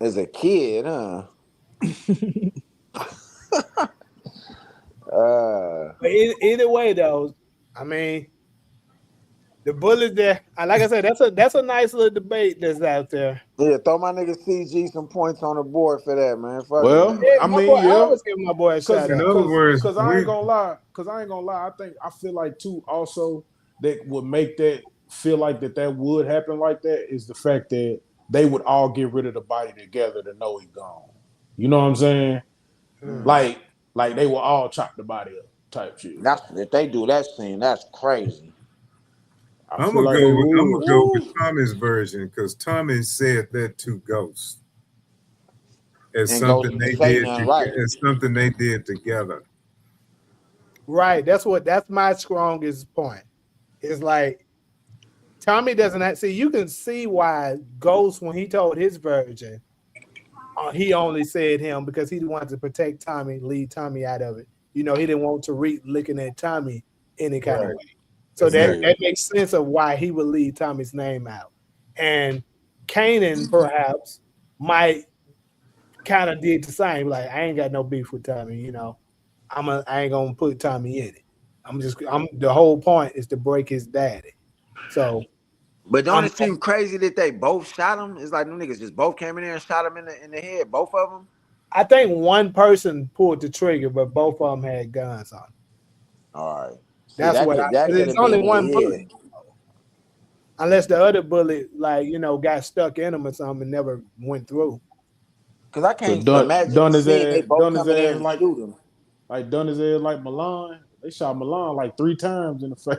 Speaker 6: As a kid, huh?
Speaker 7: But either way, though, I mean, the bullets there. Like I said, that's a nice little debate that's out there.
Speaker 6: Yeah, throw my nigga CG some points on the board for that, man. Fuck
Speaker 8: Well,
Speaker 6: it.
Speaker 7: Yeah,
Speaker 8: I
Speaker 7: my
Speaker 8: mean,
Speaker 7: boy, I
Speaker 8: yeah.
Speaker 7: always give my boy a shout
Speaker 2: In
Speaker 7: out.
Speaker 2: other words,
Speaker 8: Because I ain't gonna lie. I feel like too also that would make that feel like that would happen like that is the fact that they would all get rid of the body together to know he gone. You know what I'm saying? Like they will all chop the body up type shit.
Speaker 6: That's if they do that scene, that's crazy.
Speaker 8: I
Speaker 2: I'm
Speaker 8: feel
Speaker 2: gonna
Speaker 8: like they
Speaker 2: go. I'm
Speaker 8: would.
Speaker 2: gonna go with Tommy's version because Tommy said that to Ghost as
Speaker 6: And
Speaker 2: something
Speaker 6: Ghost
Speaker 2: they
Speaker 6: didn't say
Speaker 2: did.
Speaker 6: nothing right.
Speaker 2: As something they did together.
Speaker 7: Right. That's my strongest point. It's like Tommy doesn't see. You can see why Ghost, when he told his version, he only said him because he wanted to protect Tommy, leave Tommy out of it. You know, he didn't want Tariq looking at Tommy any kind of way. So that makes sense of why he would leave Tommy's name out. And Kanan perhaps might kind of did the same. Like, I ain't got no beef with Tommy, you know. I ain't gonna put Tommy in it. The whole point is to break his daddy. So
Speaker 6: But don't it seem crazy that they both shot him? It's like them niggas just both came in there and shot him in the head, both of them.
Speaker 7: I think one person pulled the trigger, but both of them had guns on them.
Speaker 6: All right. See,
Speaker 7: That's what it's only one bullet. Unless the other bullet, like, you know, got stuck in him or something and never went through.
Speaker 6: Because I can't
Speaker 8: So
Speaker 6: imagine seeing they both come in there and
Speaker 8: like,
Speaker 6: shoot him.
Speaker 8: Like done his head like Milan. They shot Milan like 3 times in the face.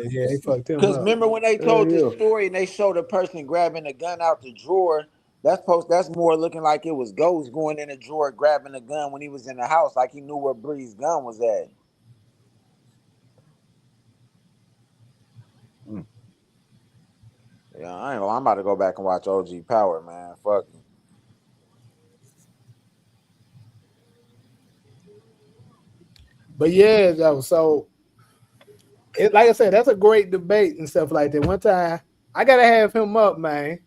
Speaker 7: Yeah, they fucked him
Speaker 6: Because
Speaker 7: up.
Speaker 6: remember when they told the story and they showed a person grabbing a gun out the drawer That's more looking like it was Ghost going in the drawer grabbing the gun when he was in the house, like he knew where Bree's gun was at. Yeah, I ain't gonna. I'm about to go back and watch OG Power, man. Fuck it.
Speaker 7: But yeah, though, so like I said, that's a great debate and stuff like that. One time, I gotta have him up, man,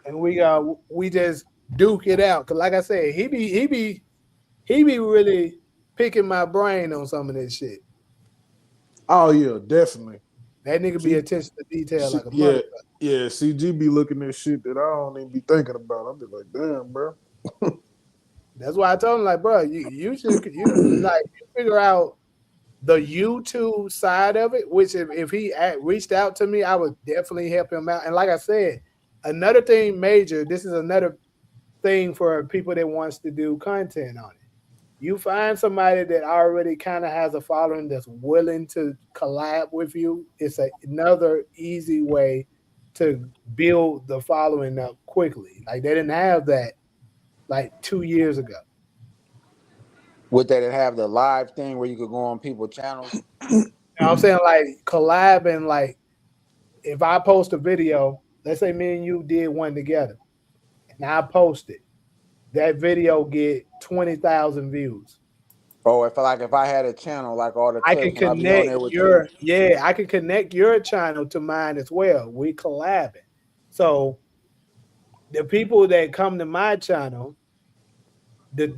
Speaker 7: and we just duke it out. Cause like I said, he be really picking my brain on some of this shit.
Speaker 8: Oh yeah, definitely.
Speaker 7: That nigga be attention to detail like a
Speaker 8: Yeah,
Speaker 7: motherfucker.
Speaker 8: yeah. CG be looking at shit that I don't even be thinking about. I be like, damn, bro.
Speaker 7: That's why I told him, like, bro, you should like figure out the YouTube side of it. Which if he reached out to me, I would definitely help him out. And like I said, another thing major. This is another thing for people that wants to do content on it. You find somebody that already kind of has a following that's willing to collab with you. It's another easy way to build the following up quickly. Like they didn't have that like 2 years ago.
Speaker 6: Would they have the live thing where you could go on people's channels?
Speaker 7: You know what I'm saying? Like collabing, like if I post a video, let's say me and you did one together, and I post it, that video get 20,000 views.
Speaker 6: Oh, if I had a channel like all the
Speaker 7: I can
Speaker 6: clips and I be on
Speaker 7: connect
Speaker 6: there with you.
Speaker 7: I can connect your channel to mine as well. We collabing. So the people that come to my channel, the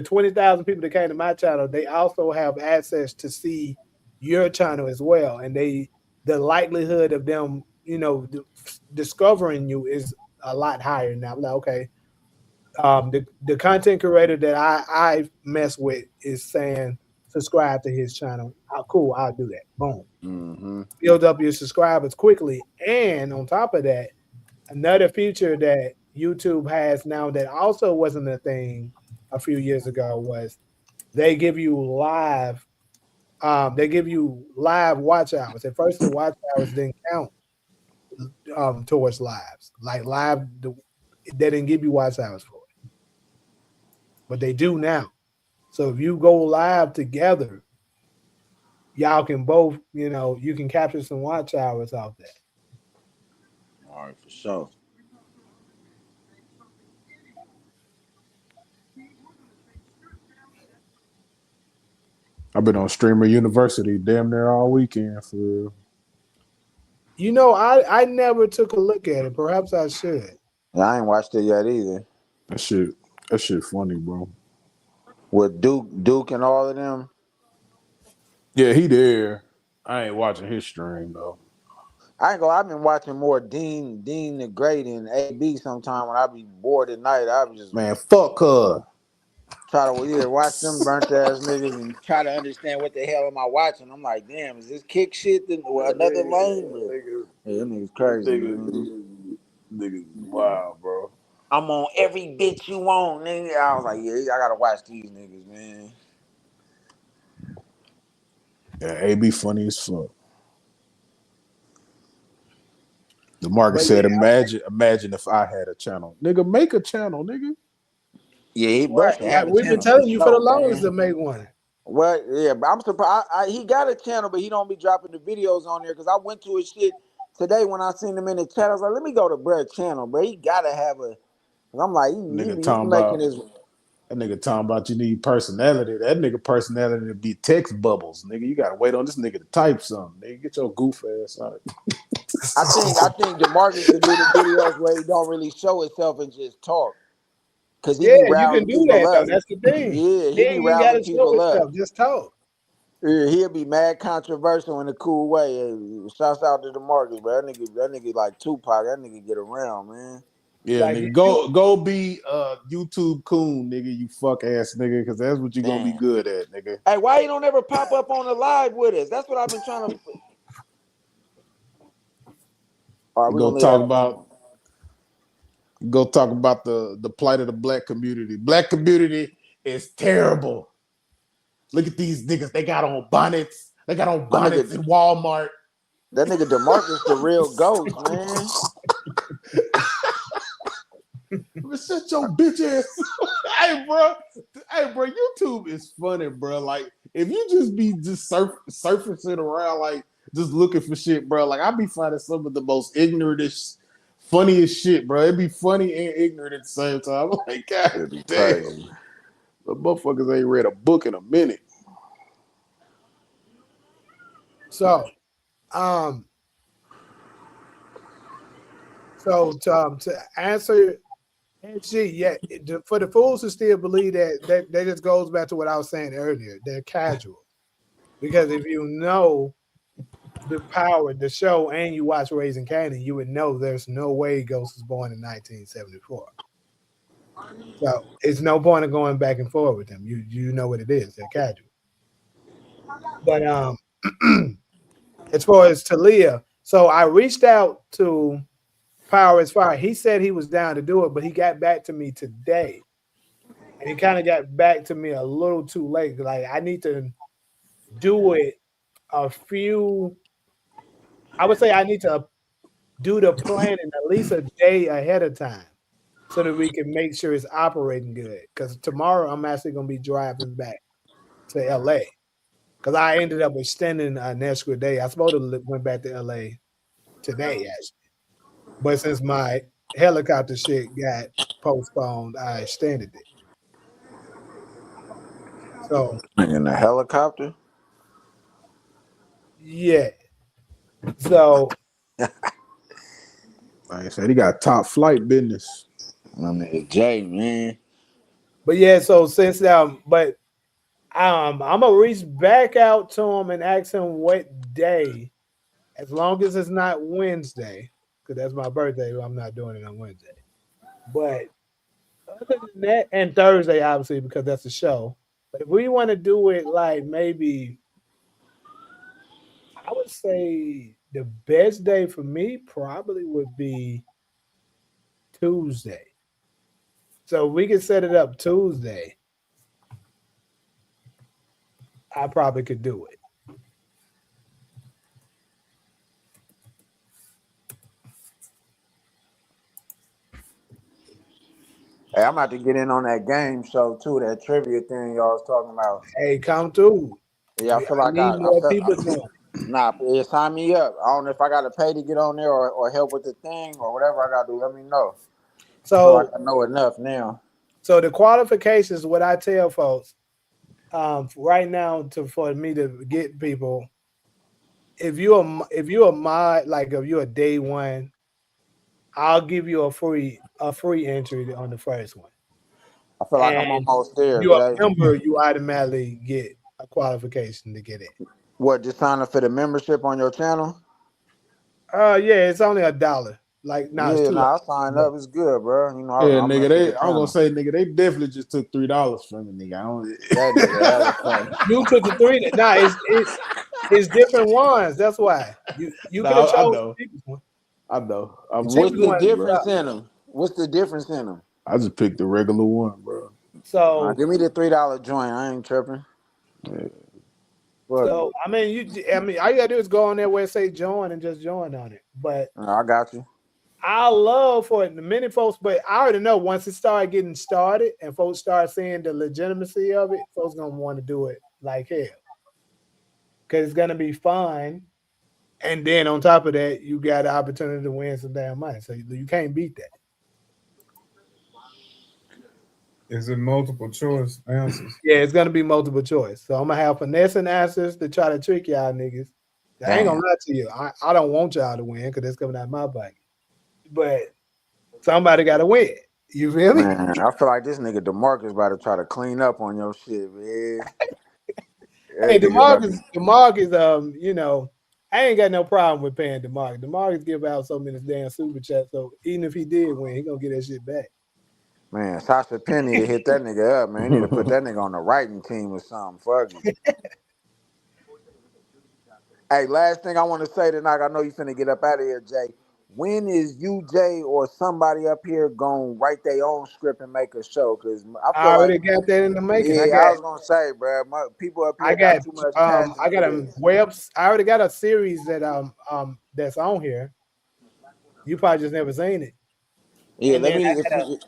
Speaker 7: 20,000 people that came to my channel, they also have access to see your channel as well. And the likelihood of them, discovering you is a lot higher now. I'm like, okay. The content creator that I mess with is saying subscribe to his channel. Oh, cool, I'll do that. Boom.
Speaker 6: Mm-hmm.
Speaker 7: Build up your subscribers quickly. And on top of that, another feature that YouTube has now that also wasn't a thing a few years ago was they give you live watch hours. At first the watch hours didn't count towards lives. Like live they didn't give you watch hours for it. But they do now. So if you go live together, y'all can both, you can capture some watch hours off that.
Speaker 6: All right, for sure.
Speaker 8: I've been on Streamer University damn near all weekend for real.
Speaker 7: I never took a look at it. Perhaps I should.
Speaker 6: Yeah, I ain't watched it yet either.
Speaker 8: That shit funny, bro.
Speaker 6: With Duke and all of them.
Speaker 8: Yeah, he there. I ain't watching his stream though.
Speaker 6: I've been watching more Dean the Great and AB sometime when I be bored at night. I be just
Speaker 8: Man, fuck her.
Speaker 6: try to watch them burnt ass niggas and try to understand what the hell am I watching. I'm like, damn, is this kick shit another lane? Yeah, them niggas crazy, man.
Speaker 8: Niggas wow, bro.
Speaker 6: I'm on every bitch you want, nigga. I was like, yeah, I gotta watch these niggas, man.
Speaker 8: Yeah, AB funny as fuck. The market
Speaker 7: But
Speaker 8: said,
Speaker 7: yeah,
Speaker 8: imagine if I had a channel. Nigga, make a channel, nigga.
Speaker 6: Yeah, he brushed to have a
Speaker 7: we've been
Speaker 6: channel for
Speaker 7: telling you for the
Speaker 6: sure,
Speaker 7: longest to
Speaker 6: man.
Speaker 7: make one.
Speaker 6: Well, yeah, but I'm surprised. He got a channel, but he don't be dropping the videos on there. Cause I went to his shit today when I seen him in the chat. I was like, let me go to Brett's channel, bro. He gotta have a. Cause I'm like,
Speaker 8: Nigga
Speaker 6: he
Speaker 8: talking
Speaker 6: making
Speaker 8: about
Speaker 6: his.
Speaker 8: that nigga talking about you need personality. That nigga personality to be text bubbles, nigga. You gotta wait on this nigga to type something. Nigga, get your goof ass out.
Speaker 6: I think DeMarcus should do the videos where he don't really show himself and just talk. Cause he
Speaker 7: Yeah,
Speaker 6: be
Speaker 7: you can
Speaker 6: riling
Speaker 7: do
Speaker 6: people
Speaker 7: that though.
Speaker 6: up.
Speaker 7: That's the thing.
Speaker 6: Yeah, he be
Speaker 7: Then you
Speaker 6: riling
Speaker 7: gotta show
Speaker 6: people up.
Speaker 7: yourself. Just talk.
Speaker 6: Yeah, he'll be mad controversial in a cool way. Hey, shouts out to DeMarcus, bro. That nigga like Tupac. That nigga get around, man.
Speaker 8: Yeah,
Speaker 7: Like
Speaker 8: nigga,
Speaker 7: you,
Speaker 8: go be YouTube coon, nigga, you fuck ass nigga, because that's what you gonna be
Speaker 6: Damn.
Speaker 8: good at, nigga.
Speaker 6: Hey, why you don't ever pop up on the live with us? That's what I've been trying to. All right, we're
Speaker 8: Go
Speaker 6: gonna leave
Speaker 8: talk
Speaker 6: that
Speaker 8: about
Speaker 6: alone.
Speaker 8: the plight of the black community. Black community is terrible. Look at these niggas. They got on bonnets. They got on
Speaker 6: That
Speaker 8: bonnets
Speaker 6: nigga,
Speaker 8: in Walmart.
Speaker 6: that nigga DeMarcus the real ghost, man.
Speaker 8: Shut your bitch ass. Hey, bro. Hey, bro. YouTube is funny, bro. Like, if you just be just surfacing around, like, just looking for shit, bro. Like, I be finding some of the most ignorantest, funniest shit, bro. It be funny and ignorant at the same time. I'm like, God
Speaker 6: It'd be
Speaker 8: damn.
Speaker 6: crazy.
Speaker 8: The motherfuckers ain't read a book in a minute.
Speaker 7: So, to answer HG, yeah, for the fools who still believe that just goes back to what I was saying earlier. They're casual because if you know the power, the show, and you watch Raising Kanan, you would know there's no way Ghost was born in 1974. So it's no point of going back and forth with them. You know what it is. They're casual. But as far as Talia, so I reached out to Power as Fire. He said he was down to do it, but he got back to me today. And he kind of got back to me a little too late. Like I need to do it a few. I would say I need to do the planning at least a day ahead of time so that we can make sure it's operating good. Because tomorrow I'm actually going to be driving back to LA. Because I ended up extending an extra day. I supposed to went back to LA today, actually. But since my helicopter shit got postponed, I extended it. So
Speaker 6: In the helicopter?
Speaker 7: yeah. So
Speaker 8: Like I said, he got top flight business.
Speaker 6: I mean, Jay, man.
Speaker 7: but yeah, so since but I'm gonna reach back out to him and ask him what day, as long as it's not Wednesday, because that's my birthday. I'm not doing it on Wednesday. But other than that, and Thursday, obviously, because that's the show. But if we want to do it like maybe, I would say the best day for me probably would be Tuesday. So we can set it up Tuesday. I probably could do it.
Speaker 6: Hey, I'm about to get in on that game show too, that trivia thing y'all was talking about.
Speaker 7: Hey, come through.
Speaker 6: Yeah, I feel like
Speaker 7: need
Speaker 6: I
Speaker 7: more
Speaker 6: feel,
Speaker 7: people doing it.
Speaker 6: nah, yeah, sign me up. I don't know if I gotta pay to get on there or help with the thing or whatever I gotta do. Let me know. I feel like
Speaker 7: So,
Speaker 6: I know enough now.
Speaker 7: so the qualifications, what I tell folks, right now, for me to get people, if you're a mod, like if you're a day one, I'll give you a free entry on the first one.
Speaker 6: I feel like I'm
Speaker 7: And
Speaker 6: almost there,
Speaker 7: you're
Speaker 6: Jay.
Speaker 7: a member, you automatically get a qualification to get in.
Speaker 6: What, just sign up for the membership on your channel?
Speaker 7: Yeah, it's only $1. Like, no, it's
Speaker 6: Yeah,
Speaker 7: $2.
Speaker 6: nah, I signed up. It's good, bro. You know,
Speaker 8: Yeah,
Speaker 6: I
Speaker 8: nigga,
Speaker 6: mess with
Speaker 8: they
Speaker 6: the
Speaker 8: I was gonna
Speaker 6: channel.
Speaker 8: say, nigga, they definitely just took $3 from me, nigga. I don't
Speaker 6: That nigga hella funny.
Speaker 7: You took the three. Nah, it's different ones. That's why you could have
Speaker 8: No, I
Speaker 7: chose
Speaker 8: know.
Speaker 7: the cheapest one.
Speaker 8: I know.
Speaker 7: The
Speaker 6: What's
Speaker 7: cheapest
Speaker 6: the
Speaker 7: one is
Speaker 6: difference
Speaker 7: $2.
Speaker 6: in them? What's the difference in them?
Speaker 8: I just picked the regular one, bro.
Speaker 7: So
Speaker 6: Give me the $3 joint. I ain't tripping.
Speaker 8: Yeah.
Speaker 6: Fuck it.
Speaker 7: I mean all you gotta do is go on there where it say join and just join on it. But
Speaker 6: I got you.
Speaker 7: I love for it. The many folks, but I already know once it started getting started and folks start seeing the legitimacy of it, folks gonna want to do it like hell. Cause it's gonna be fun. And then on top of that, you got the opportunity to win some damn money. So you can't beat that.
Speaker 2: Is it multiple choice answers?
Speaker 7: Yeah, it's gonna be multiple choice. So I'm gonna have finessing answers to try to trick y'all niggas. I ain't gonna lie to you. I don't want y'all to win because it's coming out of my pocket. But somebody gotta win. You feel me?
Speaker 6: Man, I feel like this nigga DeMarcus about to try to clean up on your shit, man.
Speaker 7: Hey,
Speaker 6: That nigga about to-
Speaker 7: DeMarcus, I ain't got no problem with paying DeMarcus. DeMarcus give out so many damn super chats. So even if he did win, he gonna get that shit back.
Speaker 6: Man, Sasha Penn need to hit that nigga up, man. He need to put that nigga on the writing team or something. Fuck it. Hey, last thing I want to say tonight, I know you finna get up out of here, Jay. When is you, Jay, or somebody up here gonna write their own script and make a show? Because I
Speaker 7: I
Speaker 6: feel like,
Speaker 7: already got that in the making.
Speaker 6: yeah, I was gonna say, bro, people up here got too much passion
Speaker 7: I
Speaker 6: for
Speaker 7: got
Speaker 6: this.
Speaker 7: I already got a series that that's on here. You probably just never seen it.
Speaker 6: Yeah,
Speaker 7: And
Speaker 6: let
Speaker 7: then
Speaker 6: me. If you,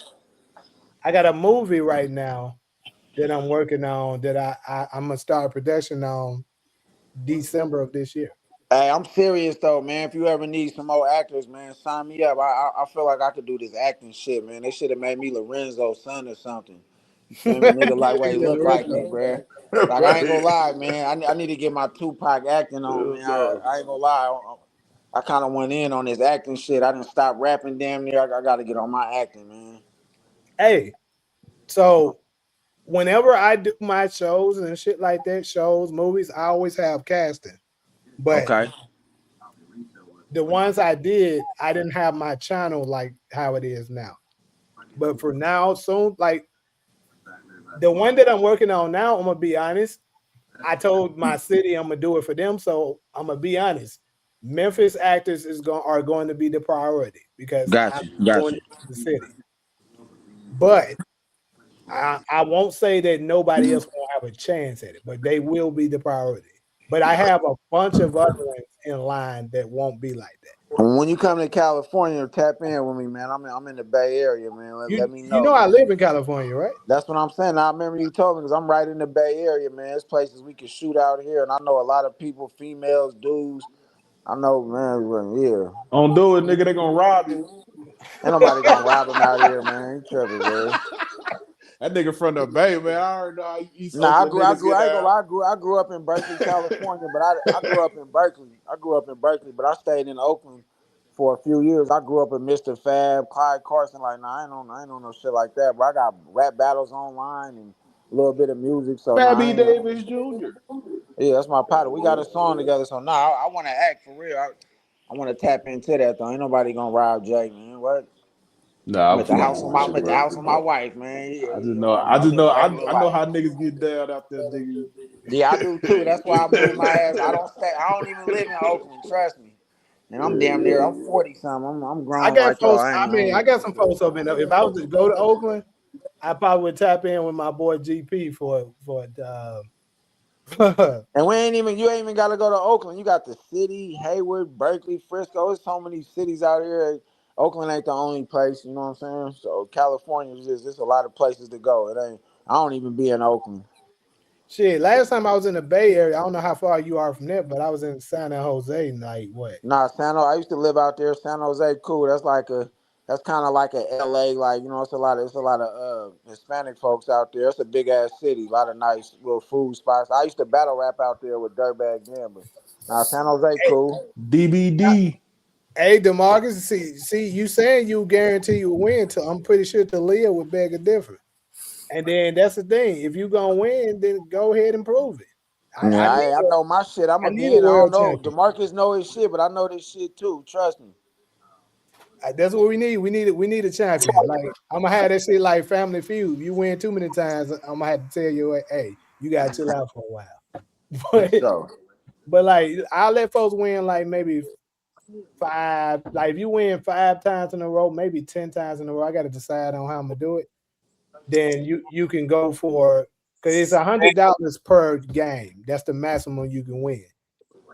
Speaker 7: I got a movie right now that I'm working on that I'm gonna start production on December of this year.
Speaker 6: hey, I'm serious though, man. If you ever need some more actors, man, sign me up. I feel like I could do this acting shit, man. They should have made me Lorenzo's son or something. You feel me? Nigga like what he look like me, bruh. Like I ain't gonna lie, man. I need to get my Tupac acting on, man. I ain't gonna lie. I kind of went in on this acting shit. I didn't stop rapping damn near. I got to get on my acting, man.
Speaker 7: Hey, so whenever I do my shows and shit like that, shows, movies, I always have casting. But
Speaker 6: Okay.
Speaker 7: the ones I did, I didn't have my channel like how it is now. But for now, soon, like the one that I'm working on now, I'm gonna be honest. I told my city I'm gonna do it for them, so I'm gonna be honest. Memphis actors are going to be the priority because I'm
Speaker 6: Gotcha.
Speaker 7: doing
Speaker 6: Gotcha.
Speaker 7: it in the city. But I won't say that nobody else won't have a chance at it, but they will be the priority. But I have a bunch of other ones in line that won't be like that.
Speaker 6: When you come to California, tap in with me, man. I'm in the Bay Area, man. Let me
Speaker 7: You
Speaker 6: know,
Speaker 7: know I
Speaker 6: man.
Speaker 7: live in California, right?
Speaker 6: That's what I'm saying. I remember you told me because I'm right in the Bay Area, man. There's places we can shoot out here, and I know a lot of people, females, dudes. I know, man. Yeah,
Speaker 3: Don't do it, nigga. They gonna rob you.
Speaker 6: ain't nobody gonna rob him out here, man. He tripping, man.
Speaker 3: That nigga from the Bay, man. I already know how East
Speaker 6: Nah,
Speaker 3: Oakland niggas get
Speaker 6: I ain't gonna
Speaker 3: down.
Speaker 6: lie, I grew up in Berkeley, California, but I grew up in Berkeley. I grew up in Berkeley, but I stayed in Oakland for a few years. I grew up in Mr. Fab, Clyde Carson. Like, nah, I ain't on no shit like that. But I got rap battles online and a little bit of music. So nah, I
Speaker 3: Fabby
Speaker 6: ain't.
Speaker 3: Davis Jr.
Speaker 6: Yeah, that's my partner. We got a song together. So nah, I want to act for real. I want to tap into that though. Ain't nobody gonna rob Jay, man. What?
Speaker 3: Nah,
Speaker 6: I'm
Speaker 3: I'm
Speaker 6: at the house
Speaker 3: fucking
Speaker 6: on
Speaker 3: with
Speaker 6: my
Speaker 3: you,
Speaker 6: I'm at the
Speaker 3: bro.
Speaker 6: house on my wife, man.
Speaker 3: I
Speaker 6: Yeah,
Speaker 3: just
Speaker 6: yeah.
Speaker 3: know,
Speaker 6: I'm living a regular
Speaker 3: I know
Speaker 6: life.
Speaker 3: how niggas get down out there, nigga.
Speaker 6: Yeah, I do too. That's why I moved my ass. I don't even live in Oakland. Trust me. And I'm damn near. I'm 40 something. I'm
Speaker 7: I
Speaker 6: grown
Speaker 7: got
Speaker 6: like y'all.
Speaker 7: folks. I mean, I got some folks up in. If I was to go to Oakland, I probably would tap in with my boy GP for
Speaker 6: And we ain't even. You ain't even got to go to Oakland. You got the city, Hayward, Berkeley, Frisco. There's so many cities out here. Oakland ain't the only place. You know what I'm saying? So California is just. There's a lot of places to go. It ain't. I don't even be in Oakland.
Speaker 7: shit. Last time I was in the Bay Area, I don't know how far you are from there, but I was in San Jose. Like what?
Speaker 6: Nah, I used to live out there. San Jose, cool. That's kind of like a LA, like, you know, it's a lot of Hispanic folks out there. It's a big ass city, a lot of nice little food spots. I used to battle rap out there with Dirtbag then, but nah, San Jose,
Speaker 7: Hey,
Speaker 6: cool.
Speaker 3: DBD.
Speaker 7: hey, Demarcus. See, you saying you guarantee you win? I'm pretty sure Talia would beg a different. And then that's the thing. If you gonna win, then go ahead and prove it.
Speaker 6: Yeah, I know my shit. I'm
Speaker 7: I
Speaker 6: a
Speaker 7: need a
Speaker 6: being. I don't
Speaker 7: world
Speaker 6: know.
Speaker 7: champion.
Speaker 6: DeMarcus know his shit, but I know this shit too. Trust me.
Speaker 7: That's what we need. We need a champion. Like I'm gonna have that shit like Family Feud. You win too many times, I'm gonna have to tell you, hey, you gotta chill out for a while.
Speaker 6: For
Speaker 7: But
Speaker 6: sure.
Speaker 7: like I'll let folks win like maybe 5. Like if you win 5 times in a row, maybe 10 times in a row, I gotta decide on how I'm gonna do it. Then you can go for because it's $100 per game. That's the maximum you can win.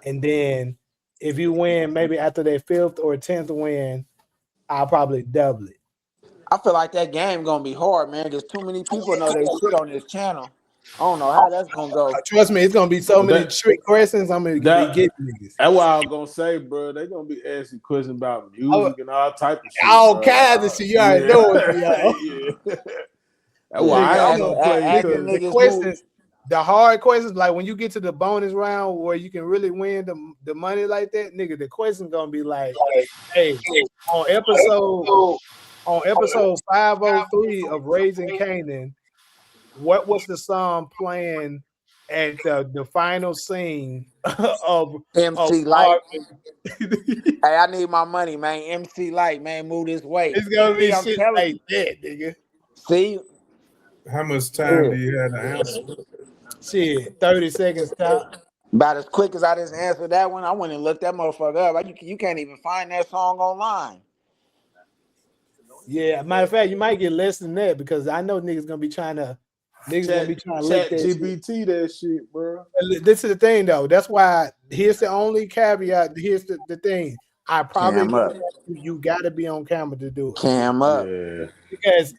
Speaker 7: And then if you win maybe after their 5th or 10th win, I'll probably double it.
Speaker 6: I feel like that game gonna be hard, man, because too many people know they shit on this channel. I don't know how that's gonna go.
Speaker 7: Trust me, it's gonna be so
Speaker 3: But
Speaker 7: many trick questions. I'm gonna be
Speaker 3: that
Speaker 7: getting niggas.
Speaker 3: that's why I was gonna say, bro. They gonna be asking questions about music and all type of shit,
Speaker 7: All
Speaker 3: bro.
Speaker 7: kinds of shit. You already
Speaker 3: Yeah,
Speaker 7: know what's y'all.
Speaker 3: yeah. That's why
Speaker 6: Yeah,
Speaker 3: I
Speaker 7: Nigga,
Speaker 3: ain't
Speaker 7: I'm
Speaker 3: gonna
Speaker 7: gonna
Speaker 3: play
Speaker 6: asking
Speaker 3: because
Speaker 7: the
Speaker 6: niggas who
Speaker 7: questions, the hard questions, like when you get to the bonus round where you can really win the money like that, nigga. The question gonna be like, hey, on episode on episode 503 of Raising Kanan, what was the song playing at the final scene of
Speaker 6: MC Light.
Speaker 7: Marvin?
Speaker 6: Hey, I need my money, man. MC Light, man, move this way.
Speaker 7: It's gonna be
Speaker 6: See, I'm
Speaker 7: shit
Speaker 6: telling
Speaker 7: like
Speaker 6: you.
Speaker 7: that, nigga.
Speaker 6: See,
Speaker 2: How much time
Speaker 6: yeah.
Speaker 2: do you have to answer?
Speaker 7: Shit, 30 seconds top.
Speaker 6: About as quick as I just answered that one, I went and looked that motherfucker up. Like, you can't even find that song online.
Speaker 7: Yeah, matter of fact, you might get less than that because I know niggas gonna be trying to lick
Speaker 3: chat
Speaker 7: that shit.
Speaker 3: GBT that shit, bro.
Speaker 7: This is the thing though. That's why here's the only caveat. Here's the thing. I probably
Speaker 6: Cam up.
Speaker 7: you got to be on camera to do it
Speaker 6: Cam up.
Speaker 3: Yeah.
Speaker 7: because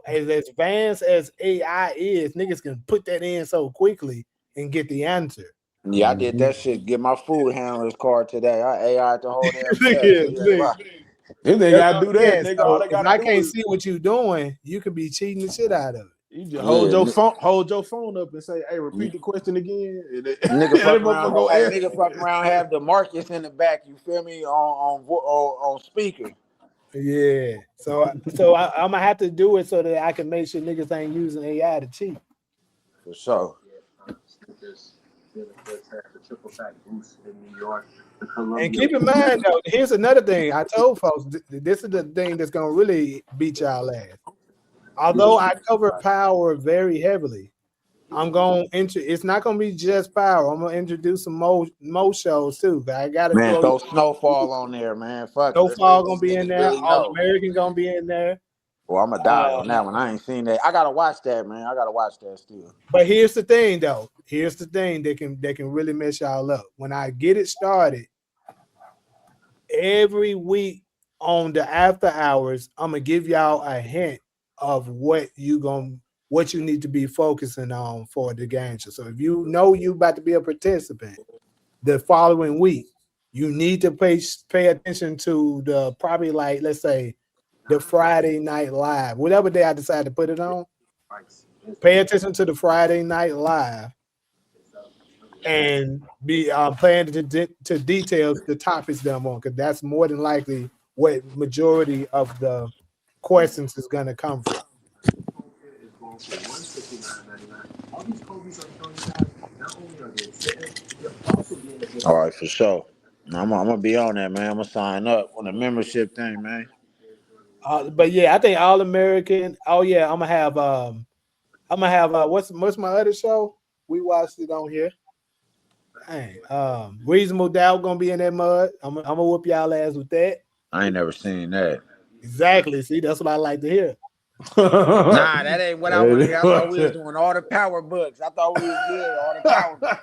Speaker 7: as advanced as AI is, niggas can put that in so quickly and get the answer.
Speaker 6: Yeah, I did that shit. Get my food handler's card today. I AI the whole damn test.
Speaker 7: Look,
Speaker 3: If they
Speaker 7: that's
Speaker 3: gotta
Speaker 7: what
Speaker 3: do
Speaker 7: I'm
Speaker 3: that,
Speaker 7: saying.
Speaker 3: nigga,
Speaker 7: So
Speaker 3: all they
Speaker 7: if
Speaker 3: gotta
Speaker 7: I
Speaker 3: do
Speaker 7: can't
Speaker 3: is
Speaker 7: see what you doing, you could be cheating the shit out of it.
Speaker 3: you just hold
Speaker 6: Yeah,
Speaker 3: your phone up and say, "Hey, repeat the question again." And
Speaker 6: nigga
Speaker 3: that
Speaker 6: fuck around.
Speaker 3: motherfucker
Speaker 6: Hey,
Speaker 3: answer.
Speaker 6: nigga fuck around. Have the Marcus in the back. You feel me? On speaker.
Speaker 7: Yeah. So I'm gonna have to do it so that I can make sure niggas ain't using AI to cheat.
Speaker 6: For sure.
Speaker 7: And keep in mind though, here's another thing I told folks. This is the thing that's gonna really beat y'all ass. Although I cover power very heavily, I'm gonna it's not gonna be just power. I'm gonna introduce some more shows too. I gotta
Speaker 6: Man,
Speaker 7: throw
Speaker 6: throw Snowfall on there, man. Fuck it. Let's see
Speaker 7: Snowfall
Speaker 6: what
Speaker 7: gonna
Speaker 6: these
Speaker 7: be in
Speaker 6: niggas
Speaker 7: there.
Speaker 6: really
Speaker 7: All
Speaker 6: know.
Speaker 7: American gonna be in there.
Speaker 6: Well, I'm gonna die on that one. I ain't seen that. I gotta watch that, man. I gotta watch that still.
Speaker 7: But here's the thing, though. Here's the thing that can really mess y'all up. When I get it started, every week on the after hours, I'm gonna give y'all a hint of what you need to be focusing on for the game show. So if you know you about to be a participant the following week, you need to pay attention to the probably like let's say the Friday Night Live, whatever day I decide to put it on. Pay attention to the Friday Night Live and be paying to details the topics that I'm on, because that's more than likely what majority of the questions is going to come from.
Speaker 6: All right, for sure. I'm gonna be on that, man. I'm gonna sign up on the membership thing, man.
Speaker 7: But yeah, I think All American. Oh yeah, I'm gonna have what's my other show? We watched it on here. Dang, Reasonable Doubt gonna be in that mud. I'm gonna whoop y'all ass with that.
Speaker 6: I ain't never seen that.
Speaker 7: Exactly. See, that's what I like to hear.
Speaker 6: Nah, that ain't what I want to hear. I thought we was doing all the power books. I thought we was good, all the power books.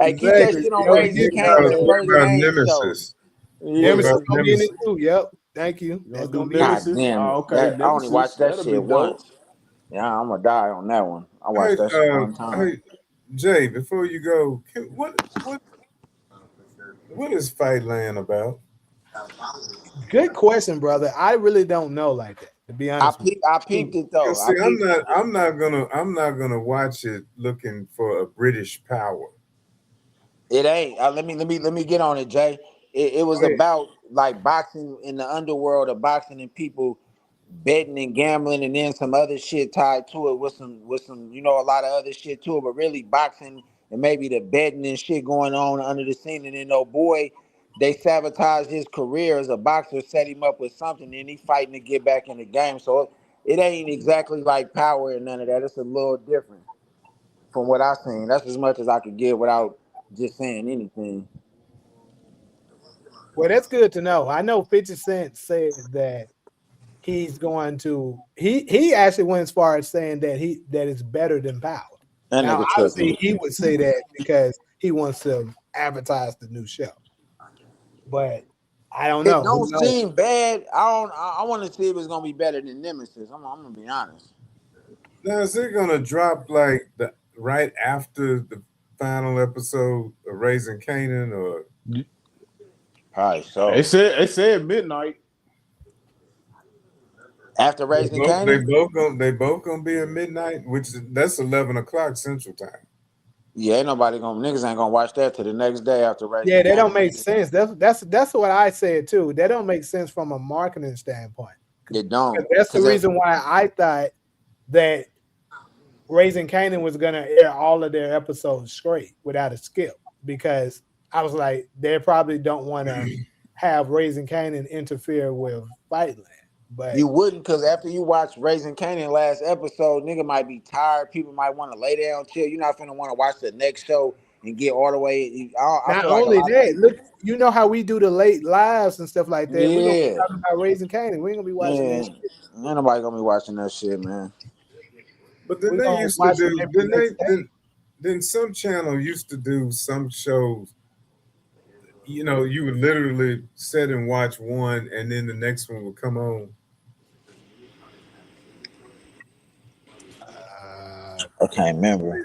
Speaker 6: Hey, keep that
Speaker 7: Exactly.
Speaker 6: shit on
Speaker 7: Yo,
Speaker 6: Raising Kanan, the
Speaker 2: What
Speaker 6: first
Speaker 2: about
Speaker 6: game show.
Speaker 2: Nemesis?
Speaker 7: Nemesis
Speaker 2: about
Speaker 7: gonna be in it
Speaker 2: Nemesis?
Speaker 7: too. Yep. Thank you.
Speaker 3: You
Speaker 7: That's
Speaker 3: gonna
Speaker 7: gonna
Speaker 3: do
Speaker 7: be in it.
Speaker 6: God
Speaker 3: Nemesis?
Speaker 6: damn it.
Speaker 3: Oh, okay,
Speaker 6: I only watched that
Speaker 3: that'll be
Speaker 6: shit
Speaker 3: dope.
Speaker 6: once. Yeah, I'm gonna die on that one. I
Speaker 2: Hey,
Speaker 6: watched that shit one time.
Speaker 2: hey, Jay, before you go, what is Fightland about?
Speaker 7: Good question, brother. I really don't know like that, to be honest with
Speaker 6: I peeped it though.
Speaker 2: Because see, I'm not gonna watch it looking for a British power.
Speaker 6: It ain't. Let me get on it, Jay. It was
Speaker 2: Go ahead.
Speaker 6: about like boxing in the underworld of boxing and people betting and gambling and then some other shit tied to it with some a lot of other shit too. But really boxing and maybe the betting and shit going on under the scene. And then oh boy, they sabotaged his career as a boxer, set him up with something, and he fighting to get back in the game. So it ain't exactly like power and none of that. It's a little different from what I seen. That's as much as I could get without just saying anything.
Speaker 7: Well, that's good to know. I know 50 Cent said that he's going to he actually went as far as saying that it's better than power.
Speaker 6: That
Speaker 7: Now,
Speaker 6: nigga
Speaker 7: obviously,
Speaker 6: tripping.
Speaker 7: he would say that because he wants to advertise the new show. But I don't
Speaker 6: It
Speaker 7: know. Who
Speaker 6: don't
Speaker 7: knows?
Speaker 6: seem bad. I want to see if it's gonna be better than Nemesis. I'm gonna be honest.
Speaker 2: Now is it gonna drop like right after the final episode of Raising Kanan, or
Speaker 6: Probably
Speaker 3: They
Speaker 6: so.
Speaker 3: said midnight.
Speaker 6: After Raising
Speaker 2: they
Speaker 6: Kanan?
Speaker 2: both gonna be at midnight, that's 11 o'clock Central Time.
Speaker 6: Yeah, ain't nobody niggas ain't gonna watch that till the next day after Raising
Speaker 7: Yeah, that don't
Speaker 6: Kanan.
Speaker 7: make sense. That's what I said too. That don't make sense from a marketing standpoint.
Speaker 6: It don't.
Speaker 7: That's the reason why I thought that Raising Kanan was gonna air all of their episodes straight without a skip, because I was like, they probably don't want to have Raising Kanan interfere with Fightland. But
Speaker 6: You wouldn't, because after you watch Raising Kanan last episode, nigga might be tired. People might want to lay down, chill. You're not finna want to watch the next show and get all the way. I
Speaker 7: not
Speaker 6: feel like a
Speaker 7: only
Speaker 6: lot of
Speaker 7: that,
Speaker 6: people.
Speaker 7: look, you know how we do the late lives and stuff like that. We're gonna be
Speaker 6: Yeah.
Speaker 7: talking about Raising Kanan. We ain't gonna be watching
Speaker 6: Yeah.
Speaker 7: that
Speaker 6: Ain't
Speaker 7: shit.
Speaker 6: nobody gonna be watching that shit, man.
Speaker 2: But then
Speaker 7: We're
Speaker 2: they
Speaker 7: gonna
Speaker 2: used to
Speaker 7: watch it
Speaker 2: do
Speaker 7: maybe the
Speaker 2: then
Speaker 7: next day.
Speaker 2: then some channel used to do some shows you know, you would literally sit and watch one, and then the next one would come on.
Speaker 6: I can't remember.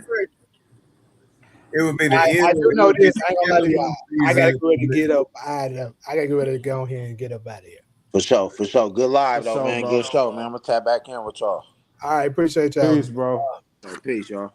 Speaker 2: It would be the
Speaker 7: I
Speaker 2: end.
Speaker 7: do know this. I ain't gonna lie to
Speaker 2: Of
Speaker 7: y'all.
Speaker 2: one
Speaker 7: I gotta
Speaker 2: season.
Speaker 7: go ahead and get up out of. I gotta go ahead and go here and get up out of here.
Speaker 6: For sure. Good live
Speaker 3: For
Speaker 6: though,
Speaker 3: sure,
Speaker 6: man.
Speaker 3: bro.
Speaker 6: Good show, man. I'm gonna tap back in with y'all.
Speaker 7: All right, appreciate y'all.
Speaker 3: Peace, bro.
Speaker 6: Peace, y'all.